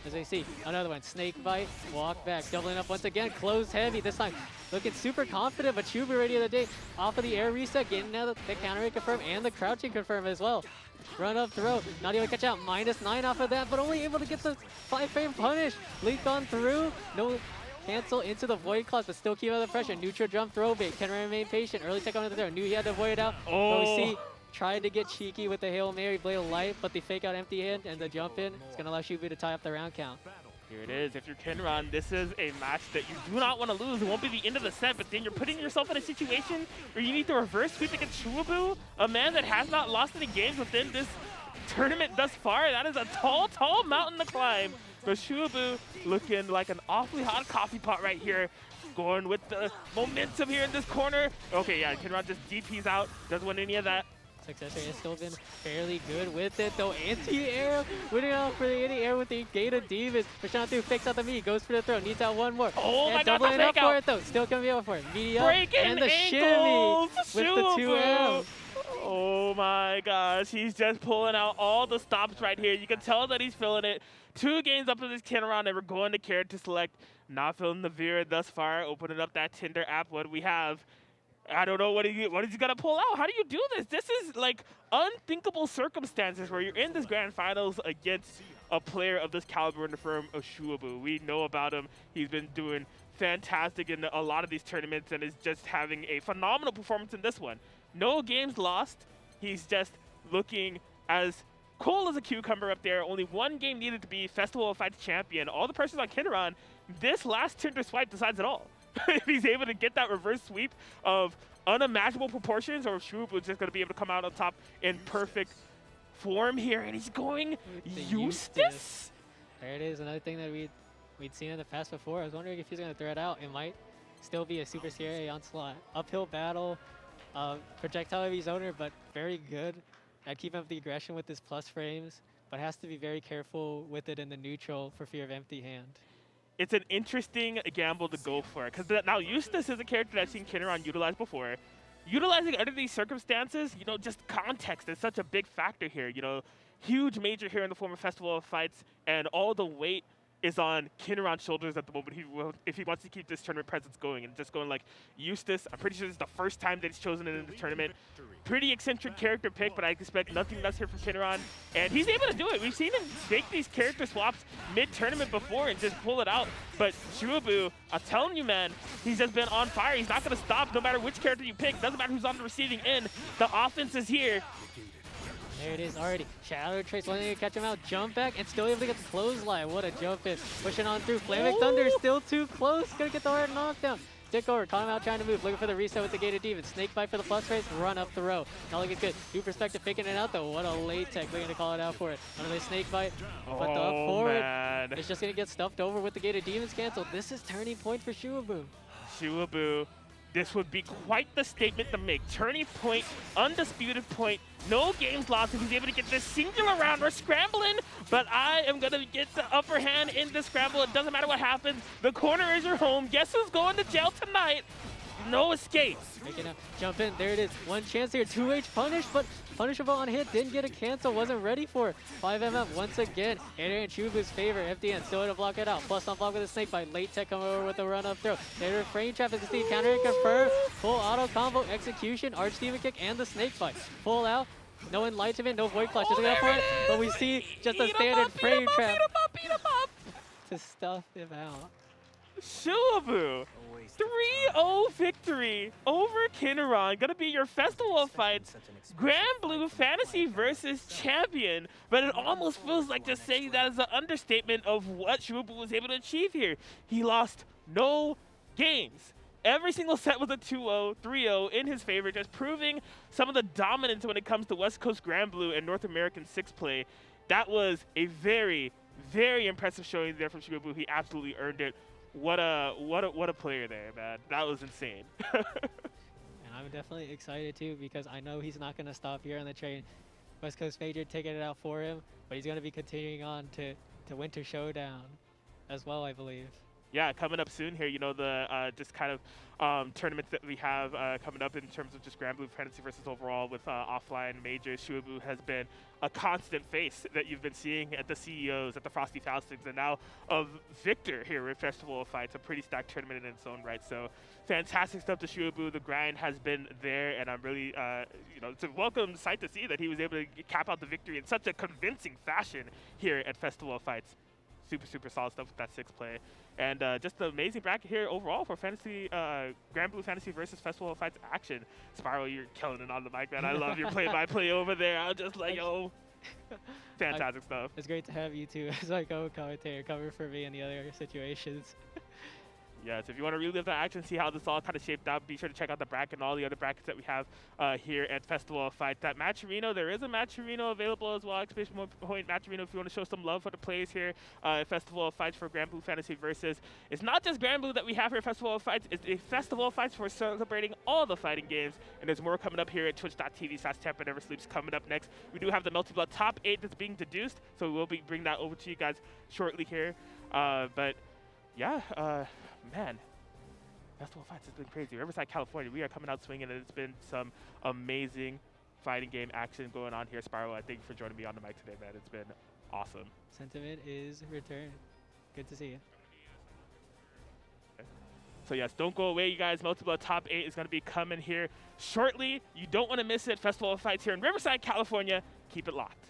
As we see, another one. Snake bite, walk back, doubling up once again. Close heavy, this time looking super confident, but Shuaboo ready the day. Off of the air reset, getting now the counter confirm and the crouching confirm as well. Run up throw, not able to catch out, -9 off of that, but only able to get the 5-frame punish. Link on through, no cancel into the Void Claws, but still keep out the pressure. Neutral jump throw bait, Kenuran remain patient. Early tech on the throw, knew he had to avoid out. But we see, tried to get cheeky with the Hail Mary Blade of Light, but the fake out empty hand and the jump in, it's going to allow Shuaboo to tie up the round count. Here it is. If you're Kenuran, this is a match that you do not want to lose. It won't be the end of the set, but then you're putting yourself in a situation where you need to reverse sweep against Shuaboo, a man that has not lost any games within this tournament thus far. That is a tall, tall mountain to climb. But Shuaboo looking like an awfully hot coffee pot right here. Going with the momentum here in this corner. Okay, yeah, Kenuran just DPs out. Doesn't want any of that. Successor has still been fairly good with it though. Anti-air, winning out for the anti-air with the Gate of Demons. Pushing out through, fakes out the meat, goes for the throw, needs out one more. Oh and my god, doubling the up fake for out. it though. Still gonna be able for it. Meaty up Breaking and the ankles, shimmy with the 2M. Oh my gosh, he's just pulling out all the stops right here. You can tell that he's feeling it. 2 games up to this Kenuran, and we're going to character select. Not feeling the Veer thus far. Opening up that Tinder app. What do we have? I don't know what is he gonna pull out. How do you do this? This is like unthinkable circumstances where you're in this grand finals against a player of this caliber in the firm of Shuaboo. We know about him. He's been doing fantastic in a lot of these tournaments and is just having a phenomenal performance in this one. No games lost. He's just looking as cool as a cucumber up there. Only 1 game needed to be Festival of Fights champion. All the pressure's on Kenuran. This last Tinder swipe decides it all. If he's able to get that reverse sweep of unimaginable proportions, or if Shuaboo is just going to be able to come out on top in perfect form here, and he's going Eustace. There it is, another thing that we'd seen in the past before. I was wondering if he's going to throw it out. It might still be a Super Sierra onslaught. Uphill battle, projectile of his owner, but very good at keeping up the aggression with his plus frames, but has to be very careful with it in the neutral for fear of empty hand. It's an interesting gamble to go for, because now Eustace is a character that I've seen Kenuran utilize before. Utilizing under these circumstances, you know, just context is such a big factor here. You know, huge major here in the form of Festival of Fights, and all the weight is on Kenuran's shoulders at the moment if he wants to keep this tournament presence going. And just going like Eustace, I'm pretty sure this is the first time that he's chosen it in the tournament. Pretty eccentric character pick, but I expect nothing less here from Kenuran. And he's able to do it. We've seen him make these character swaps mid-tournament before and just pull it out. But Shuaboo, I'm telling you, man, he's just been on fire. He's not going to stop no matter which character you pick. Doesn't matter who's on the receiving end. The offense is here. There it is already. Shadow Trace wanting to catch him out. Jump back and still able to get the clothesline. What a jump in. Pushing on through. Flaming Thunder still too close. Gonna get the hard knockdown. Dick over. Caught him out trying to move. Looking for the reset with the Gate of Demons. Snake bite for the plus race. Run up the row. Not looking good. New perspective faking it out though. What a late tech. Looking to call it out for it. Another snake bite. But the up forward. Man. It's just gonna get stuffed over with the Gate of Demons canceled. This is turning point for Shuaboo. Shuaboo. This would be quite the statement to make. Turning point, undisputed point, no games lost if he's able to get this singular round. We're scrambling, but I am going to get the upper hand in this scramble. It doesn't matter what happens. The corner is your home. Guess who's going to jail tonight? No escape. Making a jump in. There it is. One chance here. 2H punish, but punishable on hit. Didn't get a cancel. Wasn't ready for it. 5MM once again. Enter in Shuaboo's favor. FDN still to block it out. Plus on block with a snake bite. Late tech coming over with the run up throw. There frame trap as the counter and confirm. Full auto combo execution. Archdemon kick and the snake bite. Full out. No enlightenment. No void flash. Doesn't go for it. But we see just a standard frame trap Beat him up. to stuff him out. Shuaboo. 3-0 victory over Kenuran. Gonna be your Festival of Fights GranBlue Fantasy versus Champion. But it almost feels like just saying that is an understatement of what Shuaboo was able to achieve here. He lost no games. Every single set was a 2-0, 3-0 in his favor, just proving some of the dominance when it comes to West Coast GranBlue and North American 6-play. That was a very, very impressive showing there from Shuaboo. He absolutely earned it. What a player there, man. That was insane. And I'm definitely excited too because I know he's not going to stop here on the train. West Coast Major taking it out for him, but he's going to be continuing on to Winter Showdown as well, I believe. Yeah, coming up soon here, you know, the just kind of tournaments that we have coming up in terms of just GranBlue Fantasy versus overall with offline majors. Shuaboo has been a constant face that you've been seeing at the CEOs, at the Frosty Faustings, and now of Victor here at Festival of Fights, a pretty stacked tournament in its own right. So fantastic stuff to Shuaboo. The grind has been there, and I'm really, you know, it's a welcome sight to see that he was able to cap out the victory in such a convincing fashion here at Festival of Fights. Super, super solid stuff with that 6-play. And just an amazing bracket here overall for Fantasy, GranBlue Fantasy versus Festival of Fights action. Spiral, you're killing it on the mic, man. I love your play-by-play over there. I'm just like, yo, fantastic stuff. It's great to have you too as my co-commentator cover for me in the other situations. Yes, if you want to relive that action, see how this all kind of shaped out, be sure to check out the bracket and all the other brackets that we have here at Festival of Fights. That Matcherino, there is a Matcherino available as well. Exclamation point Matcherino if you want to show some love for the players here at Festival of Fights for GranBlue Fantasy Versus. It's not just GranBlue that we have here at Festival of Fights. It's a Festival of Fights for celebrating all the fighting games, and there's more coming up here at twitch.tv/Tampa Never Sleeps coming up next. We do have the Melty Blood top 8 that's being deduced, so we'll be bringing that over to you guys shortly here. But yeah, man, Festival of Fights has been crazy. Riverside, California, we are coming out swinging, and it's been some amazing fighting game action going on here. Spiral, I thank you for joining me on the mic today, man. It's been awesome. Sentiment is returned. Good to see you. Okay. So yes, don't go away, you guys. Melty Blood top 8 is going to be coming here shortly. You don't want to miss it. Festival of Fights here in Riverside, California. Keep it locked.